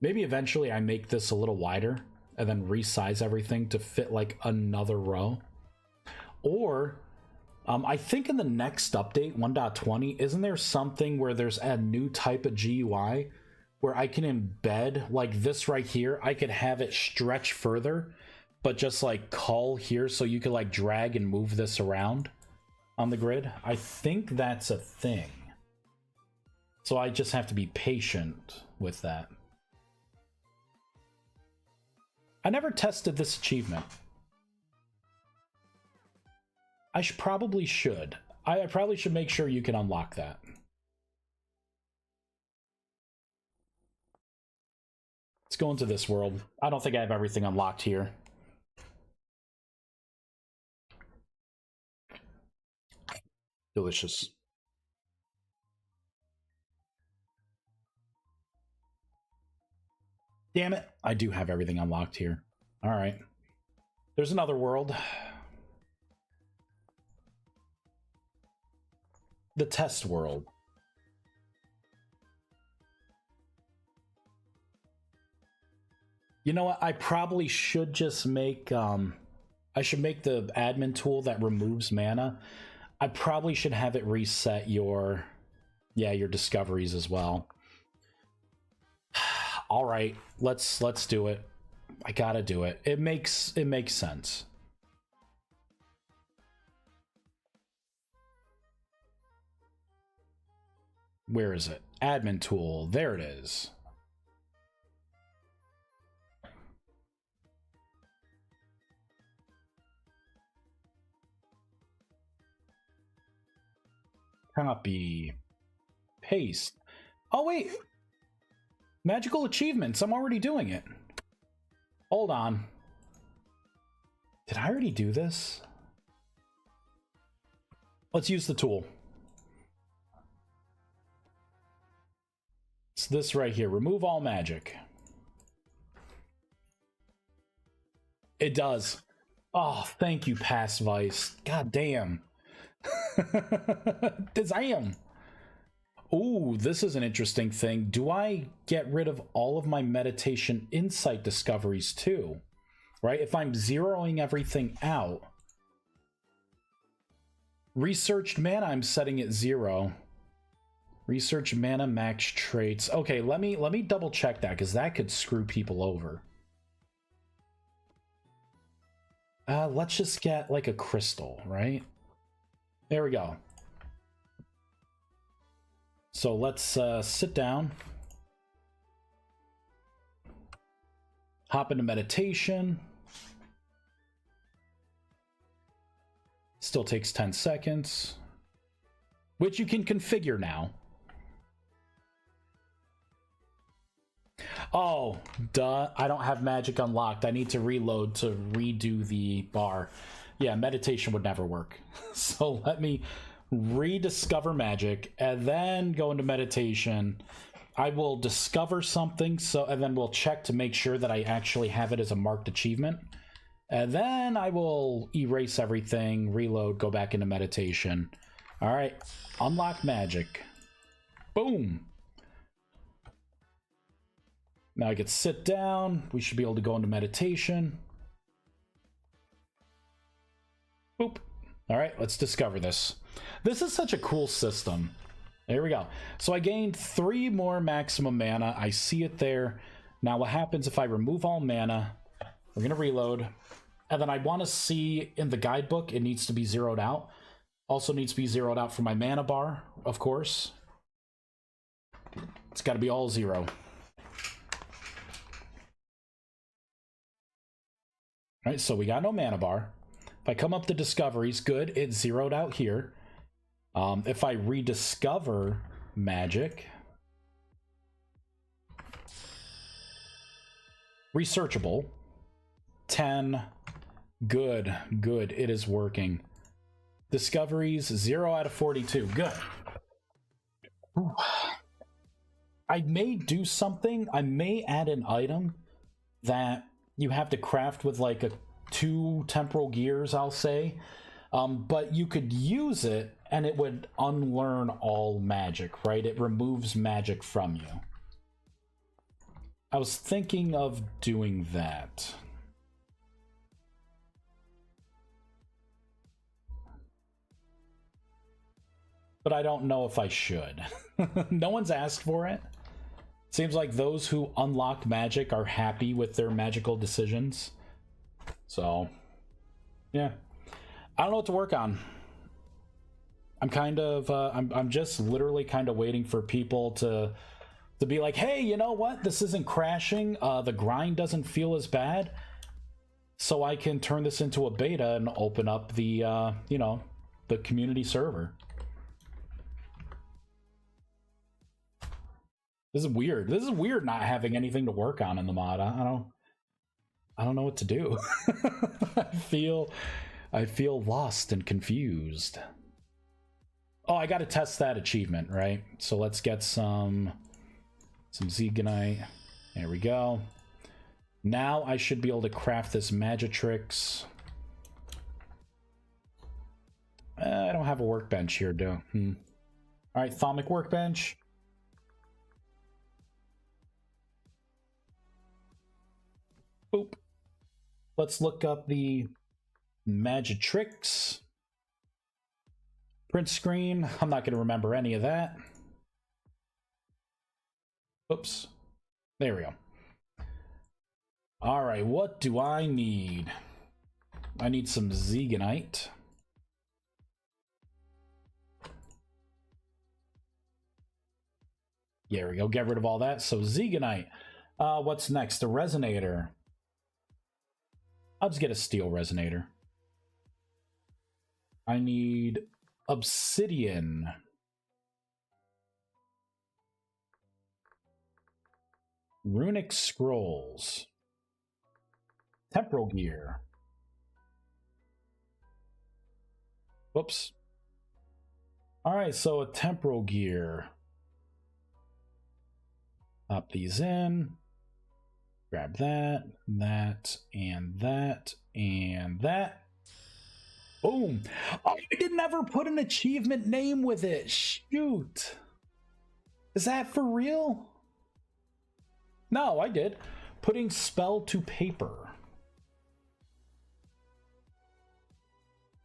Maybe eventually I make this a little wider, and then resize everything to fit like another row. Or, I think in the next update, 1.20, isn't there something where there's a new type of GUI where I can embed, like this right here, I could have it stretch further, but just like cull here so you could like drag and move this around on the grid? I think that's a thing. So I just have to be patient with that. I never tested this achievement. I probably should. I probably should make sure you can unlock that. Let's go into this world. I don't think I have everything unlocked here. Delicious. Damn it. I do have everything unlocked here. All right. There's another world. The test world. You know what? I probably should just make, I should make the admin tool that removes mana. I probably should have it reset your, your discoveries as well. All right, let's do it. I gotta do it. It makes sense. Where is it? Admin tool. There it is. Copy. Paste. Oh, wait. Magical achievements. I'm already doing it. Hold on. Did I already do this? Let's use the tool. It's this right here. Remove all magic. It does. Oh, thank you, Past Vice. God damn. Damn. Ooh, this is an interesting thing. Do I get rid of all of my meditation insight discoveries too? Right? If I'm zeroing everything out. Researched mana, I'm setting it 0. Research mana max traits. Okay, let me double check that, because that could screw people over. Let's just get like a crystal, right? There we go. So let's sit down. Hop into meditation. Still takes 10 seconds. Which you can configure now. Oh, duh. I don't have magic unlocked. I need to reload to redo the bar. Yeah, meditation would never work. So let me rediscover magic and then go into meditation. I will discover something, and then we'll check to make sure that I actually have it as a marked achievement. And then I will erase everything, reload, go back into meditation. All right, unlock magic. Boom. Now I can sit down. We should be able to go into meditation. Boop. All right, let's discover this. This is such a cool system. There we go. So I gained 3 more maximum mana. I see it there. Now what happens if I remove all mana? We're going to reload. And then I want to see in the guidebook, it needs to be zeroed out. Also needs to be zeroed out for my mana bar, of course. It's got to be all 0. All right, so we got no mana bar. If I come up to discoveries, good, it's zeroed out here. If I rediscover magic, researchable, 10, good, it is working. Discoveries, 0 out of 42, good. Ooh. I may do something, I may add an item that you have to craft with like 2 temporal gears, I'll say. But you could use it and it would unlearn all magic, right? It removes magic from you. I was thinking of doing that. But I don't know if I should. No one's asked for it. Seems like those who unlocked magic are happy with their magical decisions. So, yeah. I don't know what to work on. I'm kind of, I'm just literally kind of waiting for people to be like, hey, you know what? This isn't crashing. The grind doesn't feel as bad. So I can turn this into a beta and open up the, you know, the community server. This is weird. This is weird not having anything to work on in the mod. I don't know what to do. I feel lost and confused. Oh, I got to test that achievement, right? So let's get some Zeganite. There we go. Now I should be able to craft this Magitrix. I don't have a workbench here, do I? All right, Thaumic workbench. Boop. Let's look up the Magitrix. Print screen. I'm not going to remember any of that. Oops. There we go. All right, what do I need? I need some Zeganite. There we go. Get rid of all that. So Zeganite. What's next? A resonator. I'll just get a steel resonator. I need obsidian. Runic scrolls. Temporal gear. Whoops. All right, so a temporal gear. Pop these in. Grab that, that, and that, and that. Boom. Oh, I didn't ever put an achievement name with it. Shoot. Is that for real? No, I did. Putting spell to paper.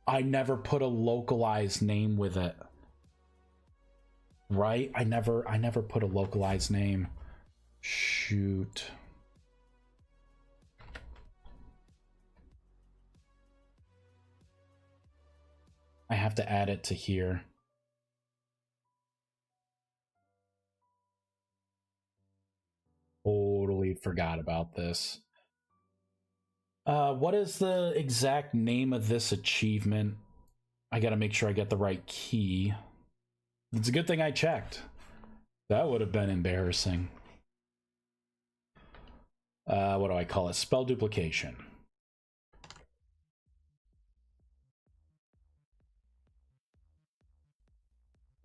I never put a localized name with it. Right? I never put a localized name. Shoot. I have to add it to here. Totally forgot about this. What is the exact name of this achievement? I gotta make sure I get the right key. It's a good thing I checked. That would have been embarrassing. what do I call it? Spell duplication.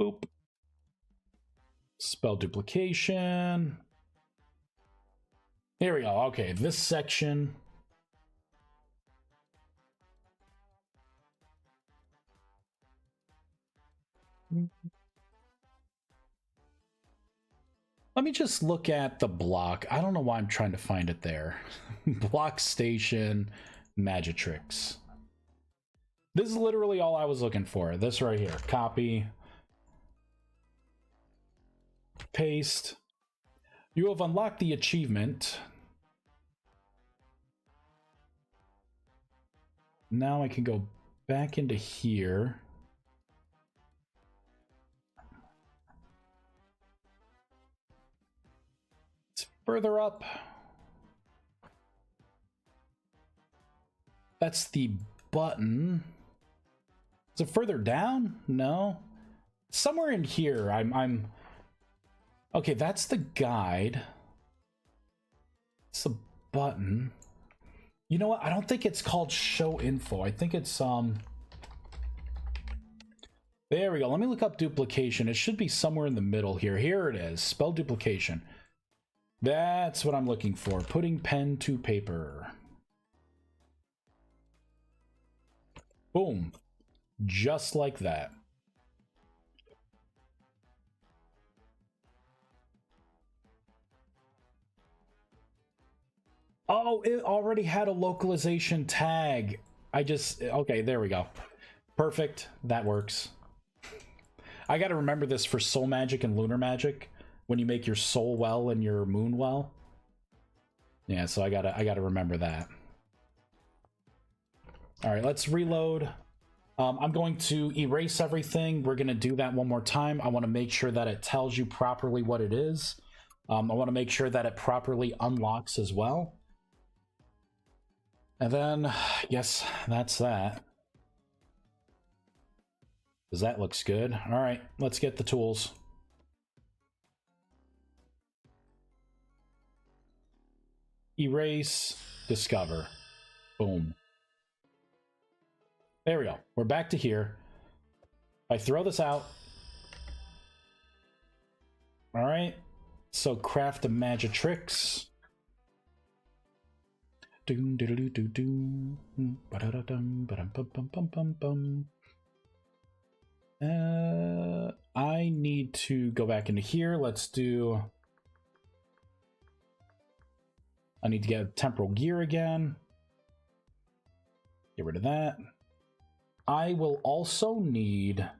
Boop. Spell duplication. Here we go. Okay, this section. Let me just look at the block. I don't know why I'm trying to find it there. Block station, Magitrix. This is literally all I was looking for. This right here. Copy. Paste. You have unlocked the achievement. Now I can go back into here. It's further up. That's the button. Is it further down? No. Somewhere in here, I'm... Okay, that's the guide. It's the button. You know what? I don't think it's called show info. I think it's, There we go. Let me look up duplication. It should be somewhere in the middle here. Here it is. Spell duplication. That's what I'm looking for. Putting pen to paper. Boom. Just like that. Oh, it already had a localization tag. Okay, there we go. Perfect. That works. I gotta remember this for soul magic and lunar magic. When you make your soul well and your moon well. Yeah, so I gotta remember that. All right, let's reload. I'm going to erase everything. We're gonna do that one more time. I want to make sure that it tells you properly what it is. I want to make sure that it properly unlocks as well. And then, yes, that's that. Because that looks good. All right, let's get the tools. Erase, discover. Boom. There we go. We're back to here. I throw this out. All right. So craft a Magitrix. I need to go back into here. Let's do... I need to get temporal gear again. Get rid of that. I will also need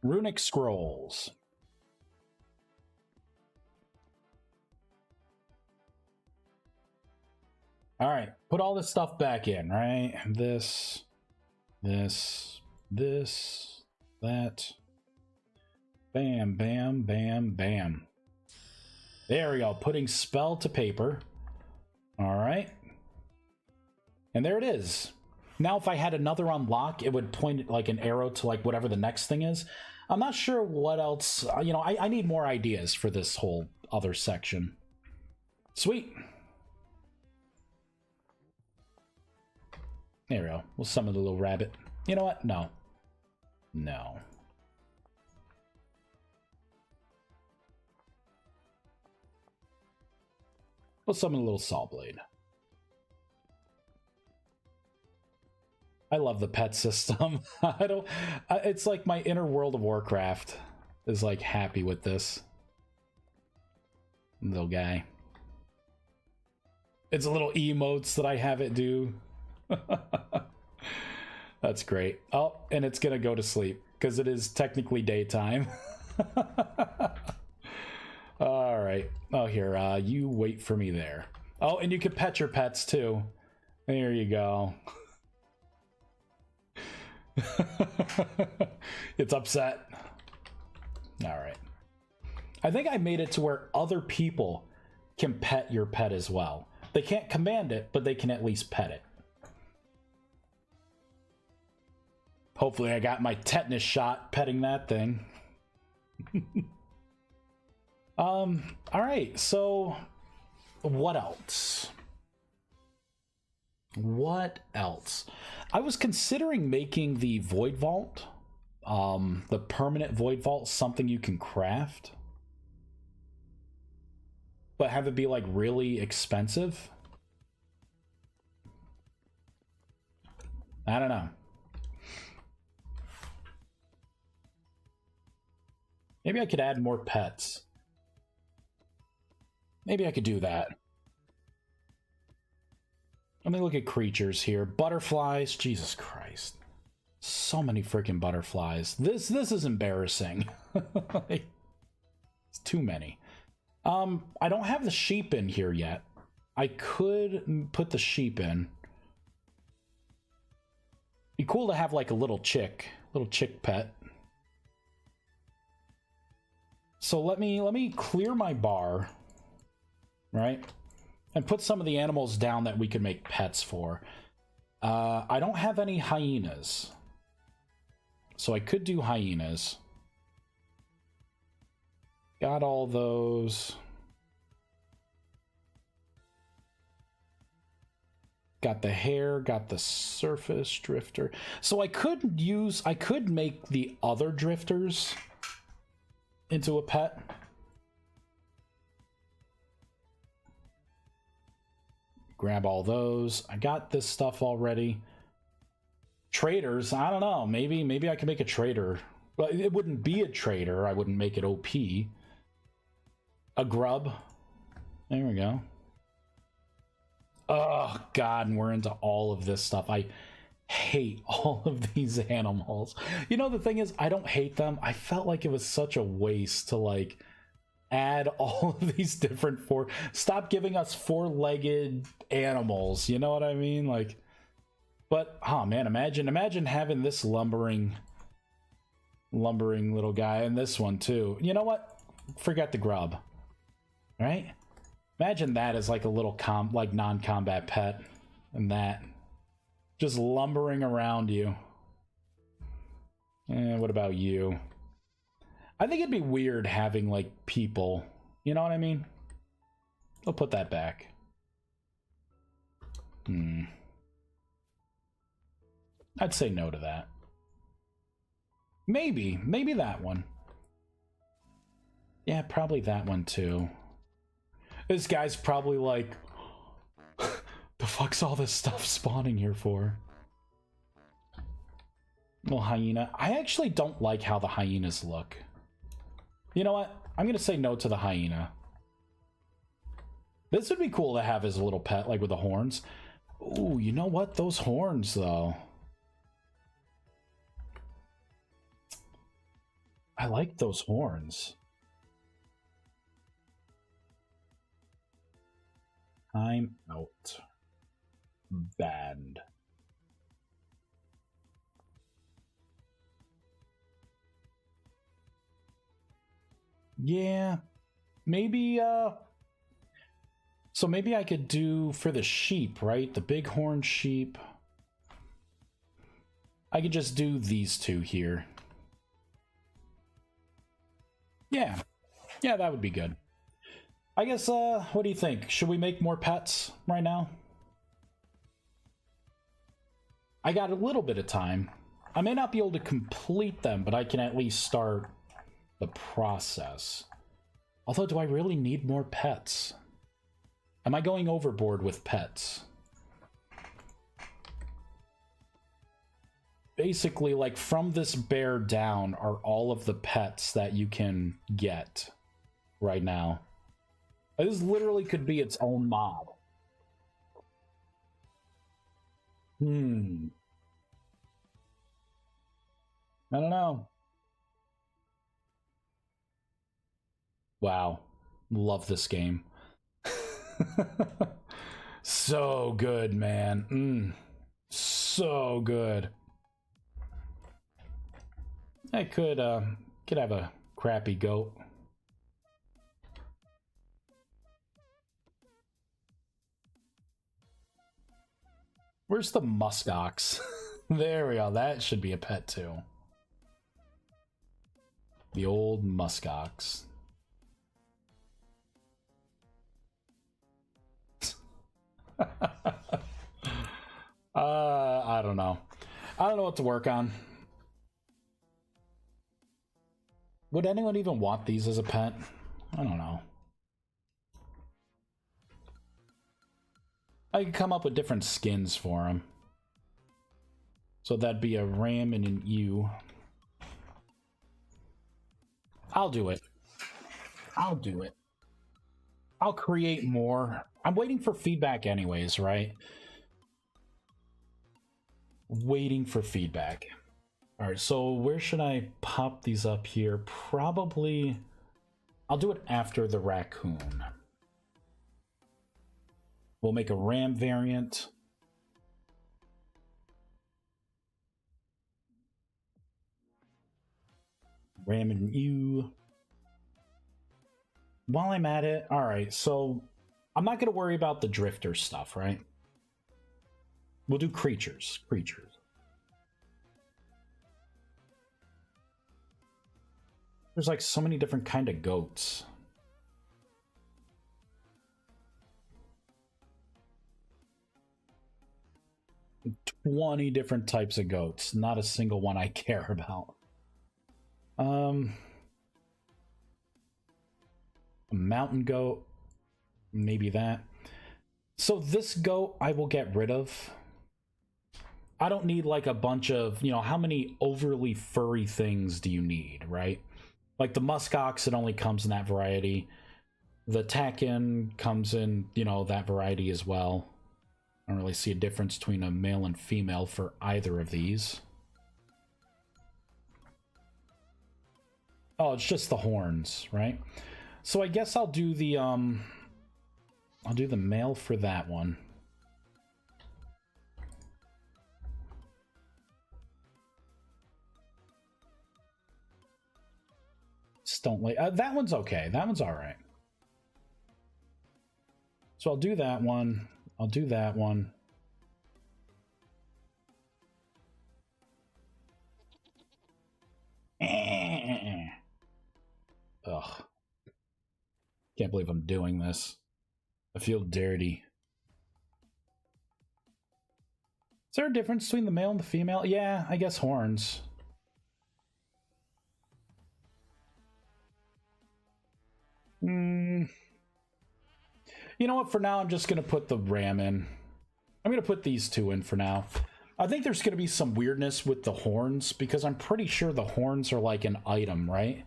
runic scrolls. All right, put all this stuff back in, right? This, that. Bam, bam, bam, bam. There we go, putting spell to paper. All right. And there it is. Now, if I had another unlock, it would point like an arrow to like whatever the next thing is. I'm not sure what else, you know, I need more ideas for this whole other section. Sweet. There we go. We'll summon the little rabbit. You know what? No. No. We'll summon a little saw blade. I love the pet system. It's like my inner World of Warcraft is like happy with this little guy. It's little emotes that I have it do. That's great. Oh, and it's gonna go to sleep because it is technically daytime. All right. Oh, here, you wait for me there. Oh, and you can pet your pets too. There you go. It's upset. All right. I think I made it to where other people can pet your pet as well. They can't command it, but they can at least pet it. Hopefully I got my tetanus shot petting that thing. All right, so what else? What else? I was considering making the Void Vault, the permanent Void Vault, something you can craft, but have it be like really expensive. I don't know. Maybe I could add more pets. Maybe I could do that. Let me look at creatures here. Butterflies. Jesus Christ. So many freaking butterflies. This is embarrassing. It's too many. I don't have the sheep in here yet. I could put the sheep in. Be cool to have like a little chick pet. So let me clear my bar, right? And put some of the animals down that we could make pets for. I don't have any hyenas. So I could do hyenas. Got all those. Got the hare, got the surface drifter. So I could make the other drifters into a pet. Grab all those. I got this stuff already. Traders, I don't know. Maybe I can make a trader. But it wouldn't be a trader. I wouldn't make it OP. A grub. There we go. Oh, God, and we're into all of this stuff. I hate all of these animals. You know, the thing is, I don't hate them. I felt like it was such a waste to, like, add all of these different stop giving us four-legged animals. You know what I mean? Like, but, oh, man, imagine having this lumbering little guy and this one, too. You know what? Forget the grub. Right? Imagine that as like a little non-combat pet, and that just lumbering around you. What about you? I think it'd be weird having like people. You know what I mean? I'll put that back. I'd say no to that. Maybe that one. Yeah, probably that one too. This guy's probably like, the fuck's all this stuff spawning here for? Little hyena. I actually don't like how the hyenas look. You know what? I'm gonna say no to the hyena. This would be cool to have as a little pet, like with the horns. Ooh, you know what? Those horns, though. I like those horns. I'm out. Banned. Yeah. Maybe, so maybe I could do for the sheep, right? The bighorn sheep. I could just do these two here. Yeah. Yeah, that would be good. I guess, what do you think? Should we make more pets right now? I got a little bit of time. I may not be able to complete them, but I can at least start the process. Although, do I really need more pets? Am I going overboard with pets? Basically, like, from this bear down are all of the pets that you can get right now. This literally could be its own mod. I don't know. Wow. Love this game. So good, man. So good. I could have a crappy goat. Where's the muskox? There we go. That should be a pet too. The old muskox. I don't know. I don't know what to work on. Would anyone even want these as a pet? I don't know. I could come up with different skins for them. So that'd be a ram and an ewe. I'll do it. I'll do it. I'll create more. I'm waiting for feedback anyways, right? Waiting for feedback. All right, so where should I pop these up here? Probably, I'll do it after the raccoon. We'll make a ram variant. Ram and ewe. While I'm at it, all right, so I'm not going to worry about the drifter stuff, right? We'll do creatures. There's like so many different kind of goats. "20 different types of goats. Not a single one I care about. A mountain goat. Maybe that. So this goat I will get rid of. I don't need like a bunch of, you know, how many overly furry things do you need, right? Like the muskox, it only comes in that variety. The takin comes in, you know, that variety as well. I don't really see a difference between a male and female for either of these. Oh, it's just the horns, right? So I guess I'll do the male for that one. Just don't like that one's okay. That one's all right. So I'll do that one. I'll do that one. Ugh. Can't believe I'm doing this. I feel dirty. Is there a difference between the male and the female? Yeah, I guess horns. You know what? For now, I'm just going to put the ram in. I'm going to put these two in for now. I think there's going to be some weirdness with the horns because I'm pretty sure the horns are like an item, right?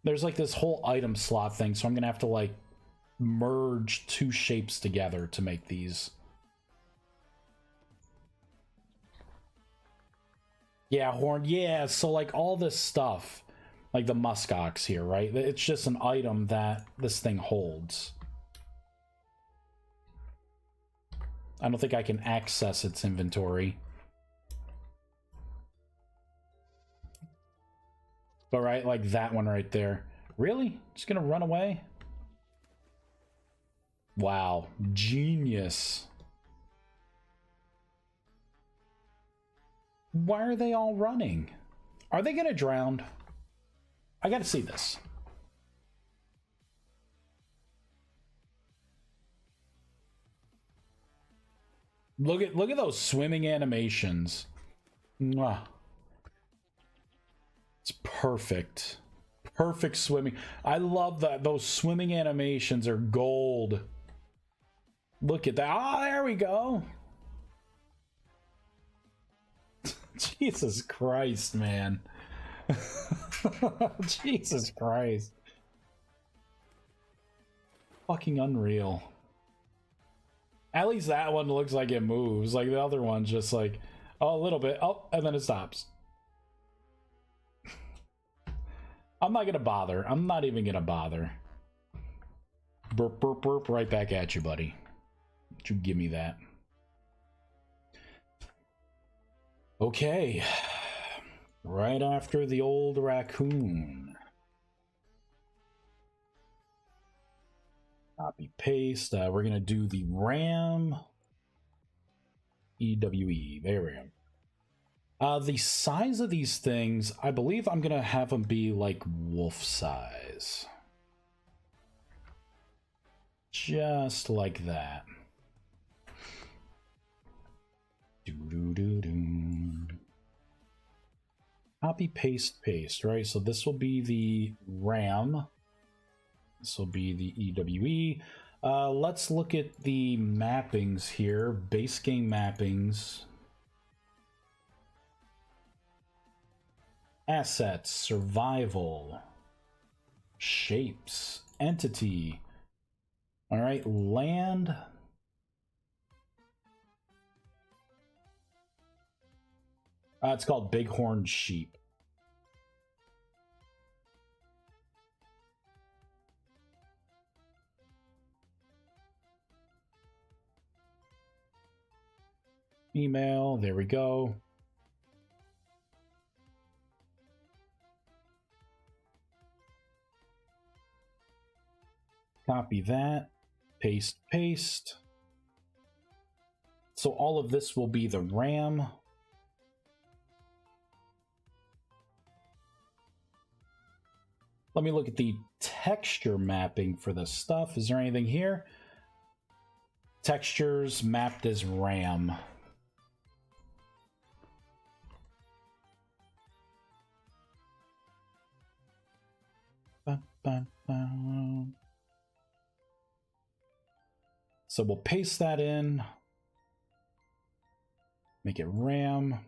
There's like this whole item slot thing, so I'm going to have to like merge two shapes together to make these. Yeah, horn. Yeah, so like all this stuff, like the muskox here, right? It's just an item that this thing holds. I don't think I can access its inventory. But right, like that one right there. Really? Just gonna run away? Wow, genius. Why are they all running? Are they gonna drown? I gotta see this. Look at those swimming animations. Mwah. It's perfect. Perfect swimming. I love that. Those swimming animations are gold. Look at that. Ah, there we go. Jesus Christ, man. Jesus Christ. Fucking unreal. At least that one looks like it moves. Like the other one's just like, oh, a little bit. Oh, and then it stops. I'm not gonna bother. I'm not even gonna bother. Burp, burp, burp. Right back at you, buddy. Don't you give me that. Okay. Right after the old raccoon. Copy, paste. We're going to do the RAM. EWE. There we go. The size of these things, I believe I'm going to have them be like wolf size. Just like that. copy, paste, paste, right? So this will be the RAM. This will be the EWE. Let's look at the mappings here. Base game mappings. Assets, survival, shapes, entity. All right, land. It's called Bighorn Sheep. Email, there we go. Copy that, paste, paste. So all of this will be the RAM. Let me look at the texture mapping for this stuff. Is there anything here? Textures mapped as RAM. So we'll paste that in. Make it RAM.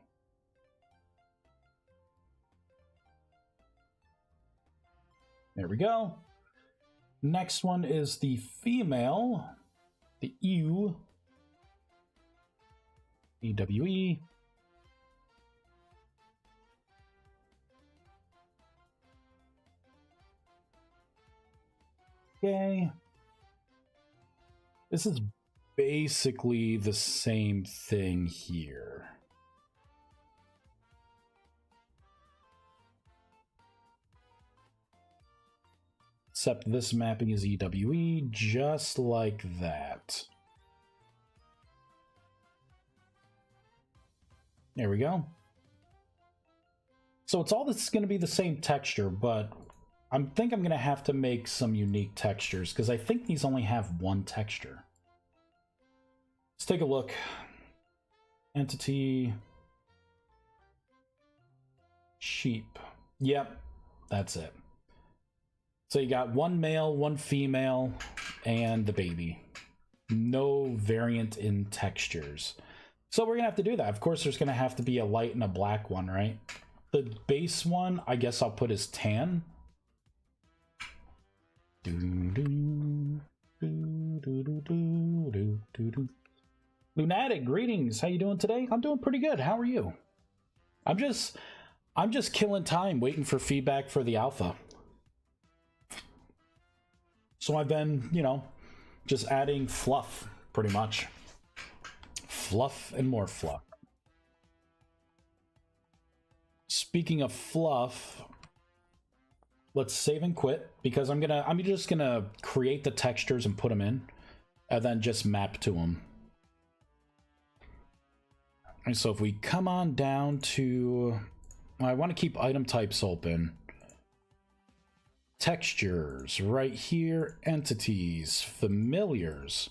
There we go. Next one is the female, the EWE. EWE. Okay. This is basically the same thing here. Except this mapping is EWE, just like that. There we go. So it's all this is going to be the same texture, but I think I'm going to have to make some unique textures because I think these only have one texture. Let's take a look. Entity. Sheep. Yep, that's it. So you got one male, one female, and the baby. No variant in textures. So we're going to have to do that. Of course, there's going to have to be a light and a black one, right? The base one, I guess I'll put as tan. Lunatic, greetings. How you doing today? I'm doing pretty good. How are you? I'm just killing time waiting for feedback for the alpha. So I've been, you know, just adding fluff, pretty much. Fluff and more fluff. Speaking of fluff, let's save and quit because I'm just gonna create the textures and put them in, and then just map to them. And so if we come on down to, I want to keep item types open. Textures right here, entities, familiars.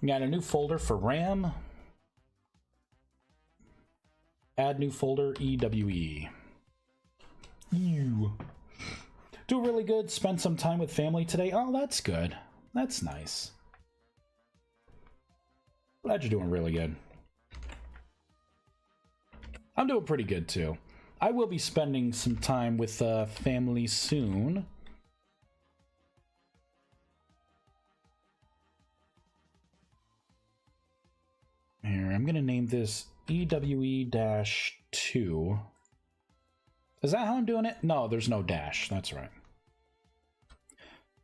We got a new folder for RAM. Add new folder, EWE. You do really good. Spend some time with family today. Oh, that's good. That's nice. Glad you're doing really good. I'm doing pretty good too. I will be spending some time with family soon. Here, I'm gonna name this EWE-2. Is that how I'm doing it? No, there's no dash. That's right.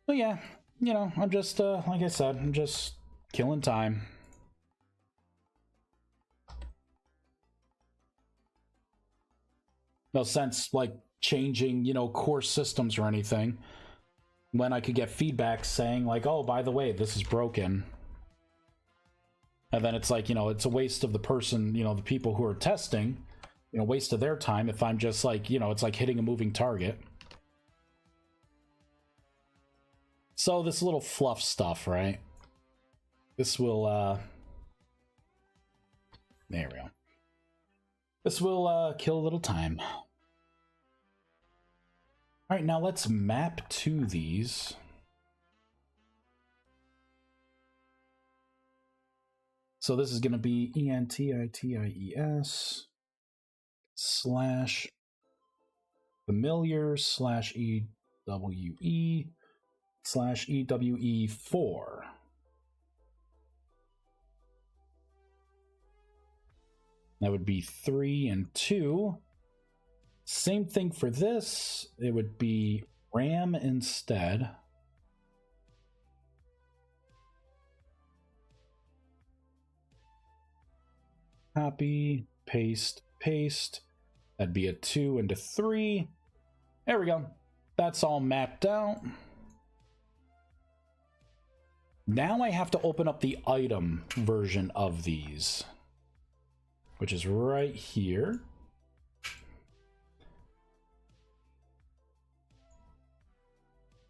Well, yeah, you know, I'm just, like I said, I'm just killing time. No sense, like, changing, you know, core systems or anything when I could get feedback saying, like, oh, by the way, this is broken. And then it's like, you know, it's a waste of the person, you know, the people who are testing, you know, waste of their time if I'm just like, you know, it's like hitting a moving target. So this little fluff stuff, right? This will, there we go. This will kill a little time. All right, now let's map to these. So this is going to be ENTITIES / familiar / EWE / EWE4. That would be 3 and 2. Same thing for this. It would be RAM instead. Copy, paste, paste. That'd be a 2 and a 3. There we go. That's all mapped out. Now I have to open up the item version of these, which is right here.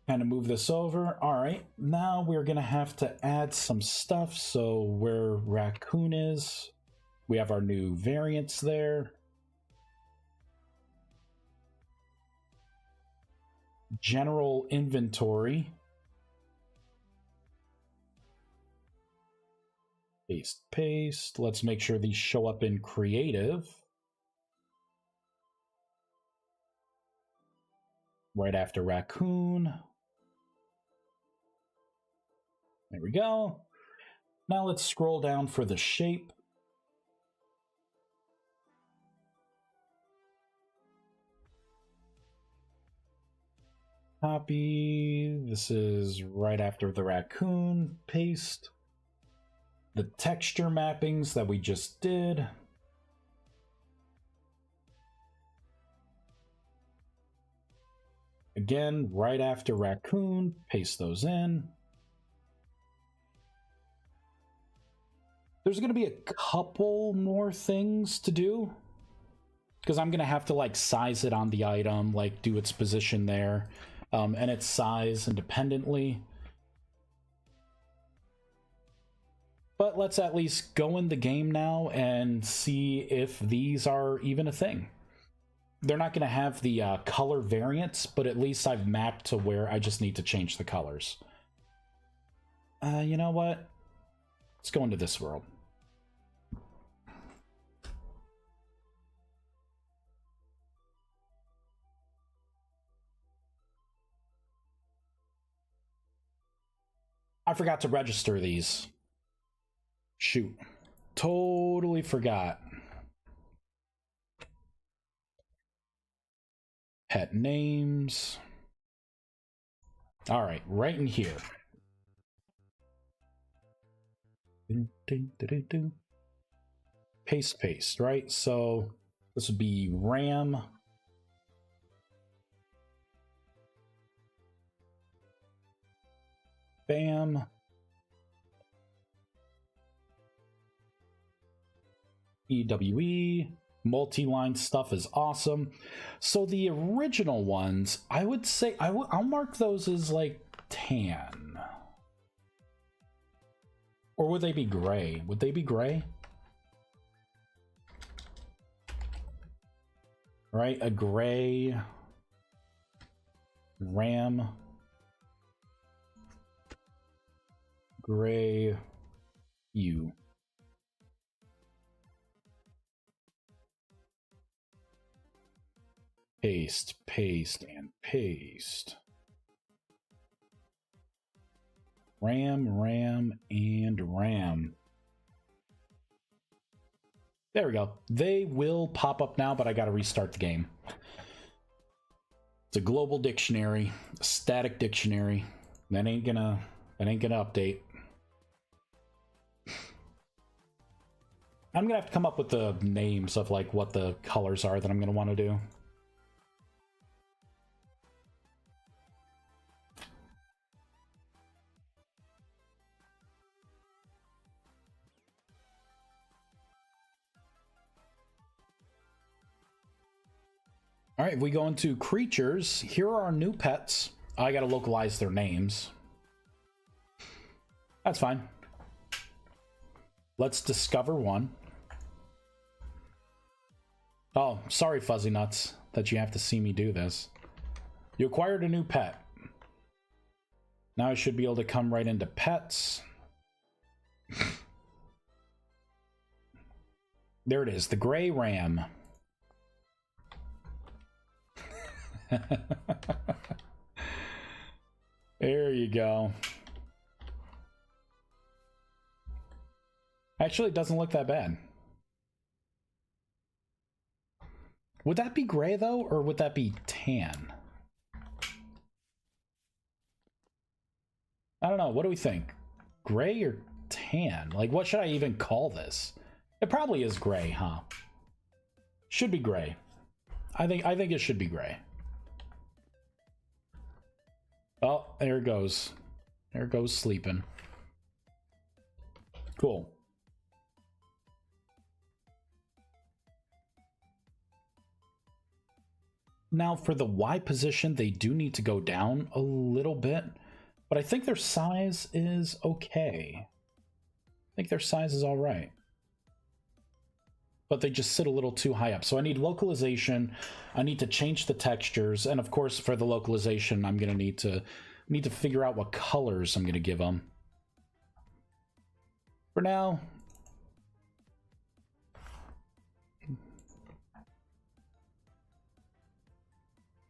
Kind of move this over. All right, now we're gonna have to add some stuff. So where raccoon is, we have our new variants there. General inventory. Paste, paste. Let's make sure these show up in creative. Right after raccoon. There we go. Now let's scroll down for the shape. Copy. This is right after the raccoon. Paste. The texture mappings that we just did. Again, right after raccoon, paste those in. There's going to be a couple more things to do, because I'm going to have to like size it on the item, like do its position there, and its size independently. But let's at least go in the game now and see if these are even a thing. They're not going to have the color variants, but at least I've mapped to where I just need to change the colors. You know what? Let's go into this world. I forgot to register these. Shoot. Totally forgot. Pet names. All right, right in here. Paste, paste, right? So this would be RAM. Bam. EWE. Multi-line stuff is awesome. So the original ones, I would say I'll mark those as like tan. Or would they be gray? Would they be gray? Right, a gray RAM. Gray U. Paste, paste, and paste. RAM, RAM, and RAM. There we go. They will pop up now, but I gotta restart the game. It's a global dictionary, a static dictionary. That ain't gonna update. I'm gonna have to come up with the names of like what the colors are that I'm gonna want to do. All right, if we go into creatures, here are our new pets. I gotta localize their names. That's fine. Let's discover one. Oh, sorry, Fuzzy Nuts, that you have to see me do this. You acquired a new pet. Now I should be able to come right into pets. There it is, the gray ram. There you go. Actually, it doesn't look that bad. Would that be gray, though, or would that be tan? I don't know. What do we think? Gray or tan? Like, what should I even call this? It probably is gray, huh? Should be gray. I think it should be gray. Oh, there it goes. There it goes sleeping. Cool. Now, for the Y position, they do need to go down a little bit, but I think their size is okay. I think their size is all right. But they just sit a little too high up. So I need localization, I need to change the textures, and of course for the localization I'm going to need to figure out what colors I'm going to give them. For now, if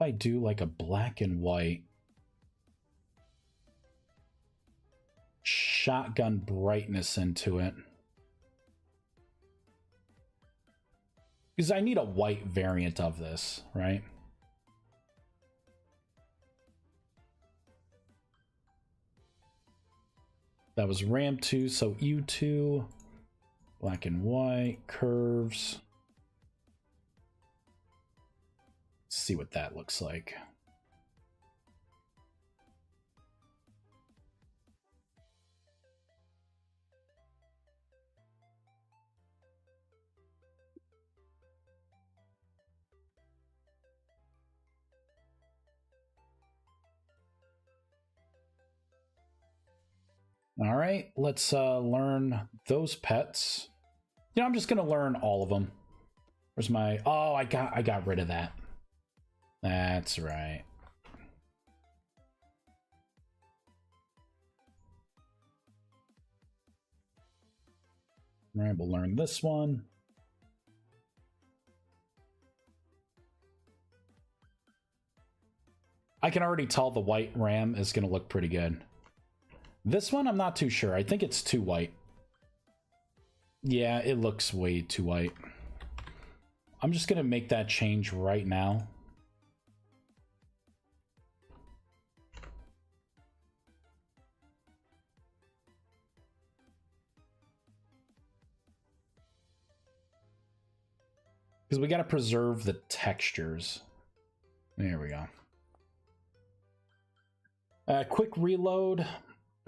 I do like a black and white, shotgun brightness into it. Because I need a white variant of this, right? That was RAM 2, so U2, black and white, curves. Let's see what that looks like. All right, let's learn those pets. You know, I'm just gonna learn all of them. Where's my... Oh, I got rid of that. That's right. All right, we'll learn this one. I can already tell the white ram is gonna look pretty good. This one, I'm not too sure. I think it's too white. Yeah, it looks way too white. I'm just gonna make that change right now. Because we gotta preserve the textures. There we go. Quick reload.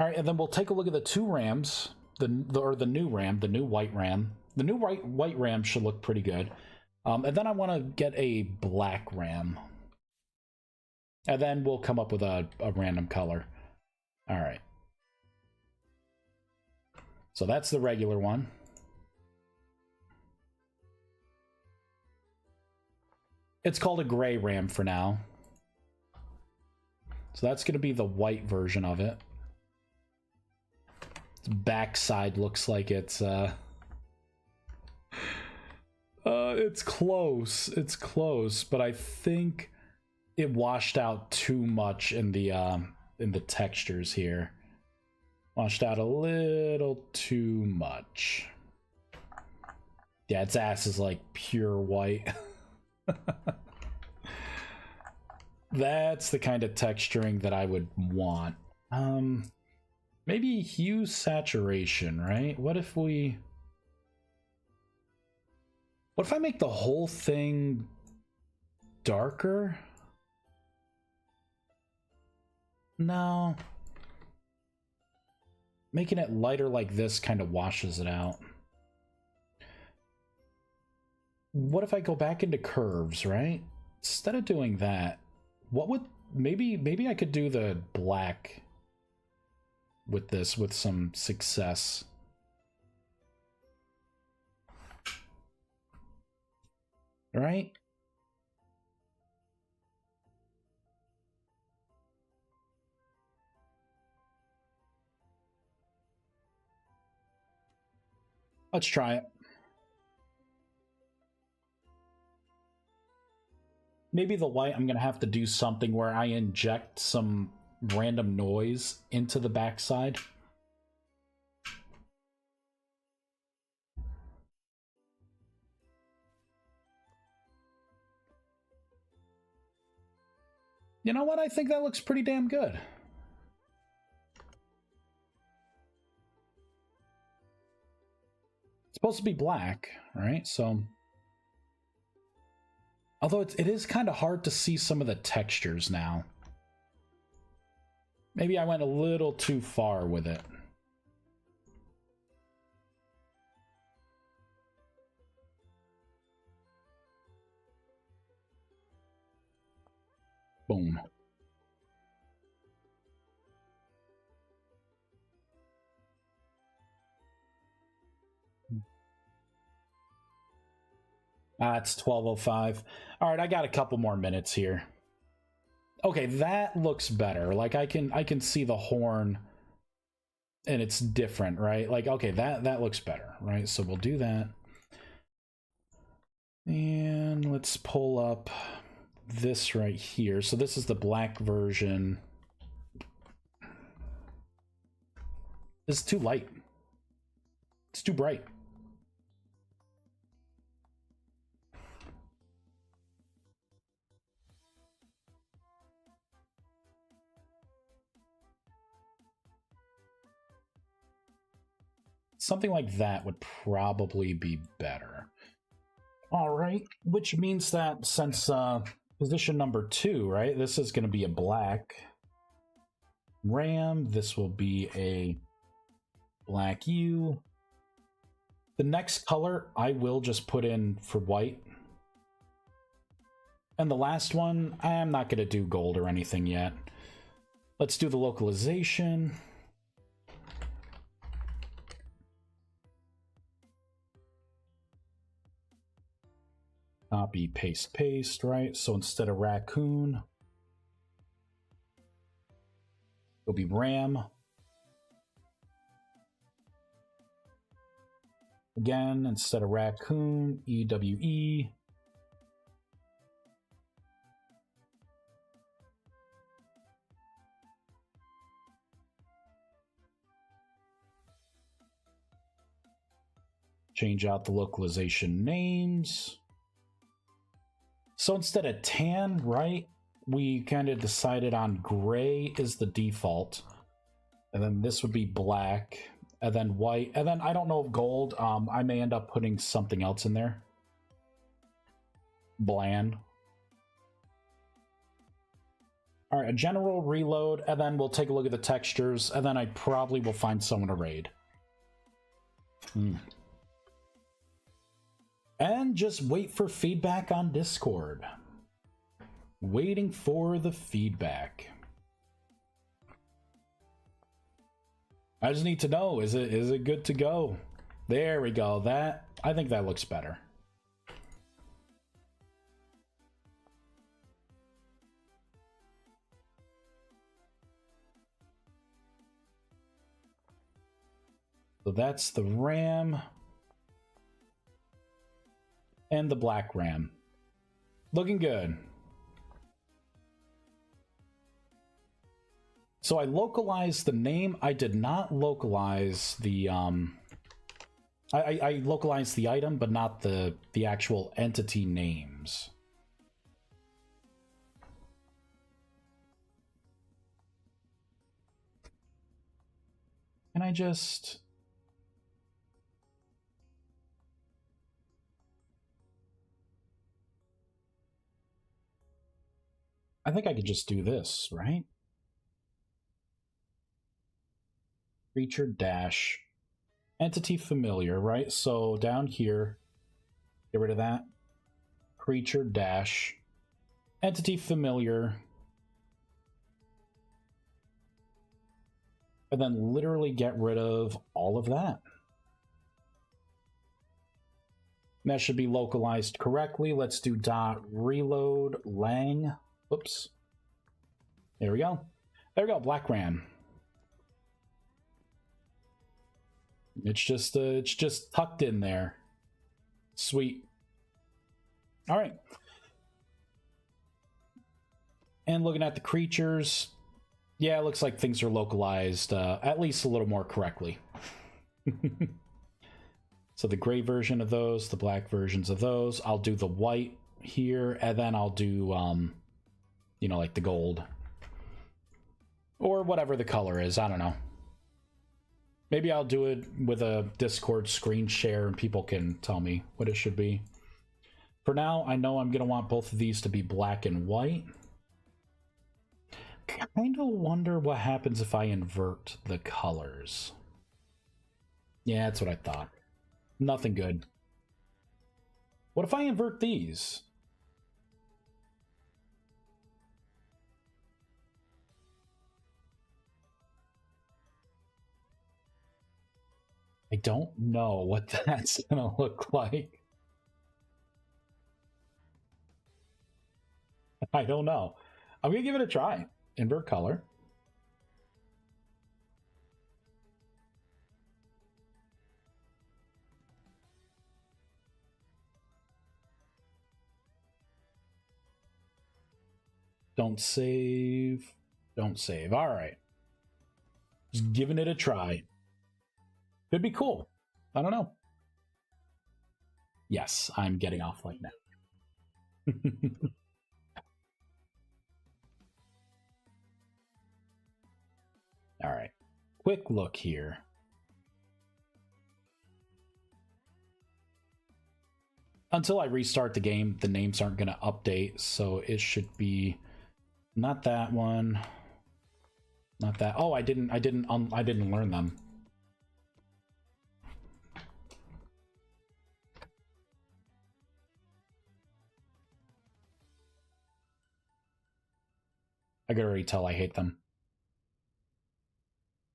All right, and then we'll take a look at the two rams, the new ram, the new white ram. The new white ram should look pretty good. And then I want to get a black ram. And then we'll come up with a random color. All right. So that's the regular one. It's called a gray ram for now. So that's going to be the white version of it. Its backside looks like it's close. It's close, but I think it washed out too much in the textures here. Washed out a little too much. Yeah, its ass is like pure white. That's the kind of texturing that I would want. Maybe hue saturation, right? What if I make the whole thing darker? No. Making it lighter like this kind of washes it out. What if I go back into curves, right? Instead of doing that, what would... Maybe I could do the black with this with some success. right? Let's try it. Maybe the light, I'm going to have to do something where I inject some random noise into the backside. You know what? I think that looks pretty damn good. It's supposed to be black, right? So, although it is kind of hard to see some of the textures now. Maybe I went a little too far with it. Boom. It's 12:05. All right, I got a couple more minutes here. Okay, that looks better. Like I can see the horn and it's different, right? Like okay, that looks better, right? So we'll do that. And let's pull up this right here. So this is the black version. This is too light. It's too bright. Something like that would probably be better. All right, which means that since position number 2, right, this is going to be a black RAM. This will be a black U. The next color I will just put in for white. And the last one, I am not going to do gold or anything yet. Let's do the localization. Copy, paste, paste, right? So instead of raccoon, it'll be RAM. Again, instead of raccoon, EWE. Change out the localization names. So instead of tan, right, we kind of decided on gray is the default. And then this would be black, and then white, and then I don't know if gold, I may end up putting something else in there. Bland. All right, a general reload, and then we'll take a look at the textures, and then I probably will find someone to raid. And just wait for feedback on Discord. Waiting for the feedback. I just need to know, is it good to go? There we go. I think that looks better. So that's the RAM. And the black RAM. Looking good. So I localized the name. I did not localize the I localized the item, but not the actual entity names. Can I just... I think I could just do this, right? Creature dash entity familiar, right? So down here, get rid of that. Creature dash entity familiar. And then literally get rid of all of that. That should be localized correctly. Let's do dot reload lang. Oops. There we go. There we go, Black Ran. It's just tucked in there. Sweet. All right. And looking at the creatures, yeah, it looks like things are localized at least a little more correctly. So the gray version of those, the black versions of those. I'll do the white here, and then I'll do, you know, like the gold. Or whatever the color is, I don't know. Maybe I'll do it with a Discord screen share and people can tell me what it should be. For now, I know I'm going to want both of these to be black and white. Kind of wonder what happens if I invert the colors. Yeah, that's what I thought. Nothing good. What if I invert these? I don't know what that's gonna look like. I don't know. I'm gonna give it a try. Invert color. Don't save. Don't save. All right. Just giving it a try. Could be cool. I don't know. Yes, I'm getting off like now. All right. Quick look here. Until I restart the game, the names aren't going to update, so it should be not that one. Not that. Oh, I didn't learn them. I could already tell I hate them.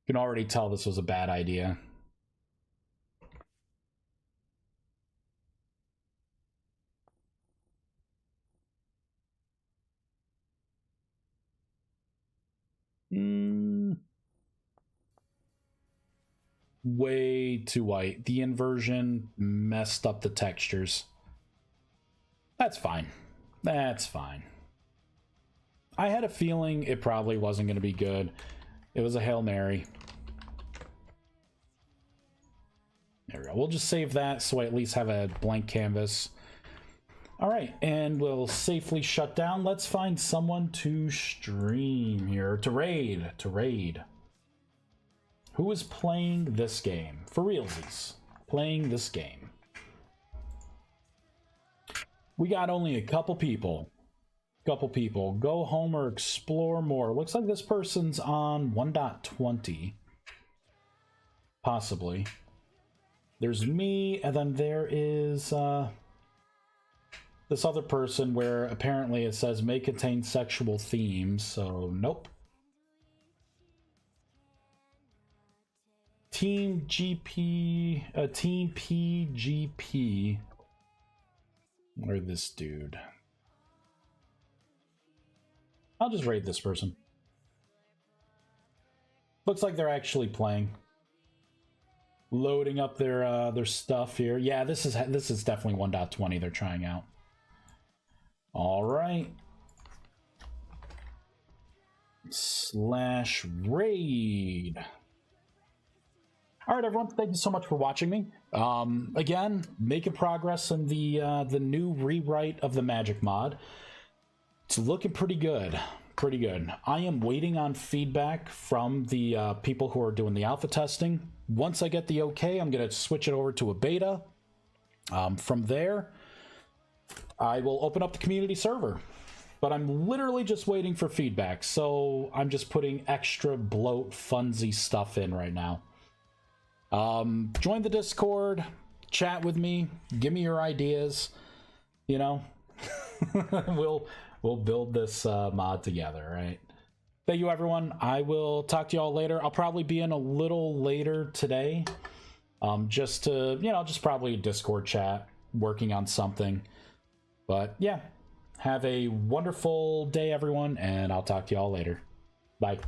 You can already tell this was a bad idea. Way too white. The inversion messed up the textures. That's fine. That's fine. I had a feeling it probably wasn't going to be good. It was a Hail Mary. There we go. We'll just save that so I at least have a blank canvas. All right, and we'll safely shut down. Let's find someone to stream here, to raid. Who is playing this game? For realsies, playing this game. We got only a couple people. Go home or explore more. Looks like this person's on 1.20. Possibly. There's me, and then there is this other person where apparently it says may contain sexual themes, so nope. Team GP, Team PGP. Or this dude. I'll just raid this person. Looks like they're actually playing. Loading up their stuff here. Yeah, this is definitely 1.20 they're trying out. All right. /raid. All right, everyone. Thank you so much for watching me. Again, making progress in the new rewrite of the magic mod. It's looking pretty good. Pretty good. I am waiting on feedback from the people who are doing the alpha testing. Once I get the okay, I'm going to switch it over to a beta. From there, I will open up the community server. But I'm literally just waiting for feedback. So I'm just putting extra bloat funsy stuff in right now. Join the Discord, chat with me, give me your ideas. You know, we'll build this mod together, right? Thank you, everyone. I will talk to you all later. I'll probably be in a little later today, just probably a Discord chat. working on something. But yeah, have a wonderful day, everyone, and I'll talk to y'all later. Bye.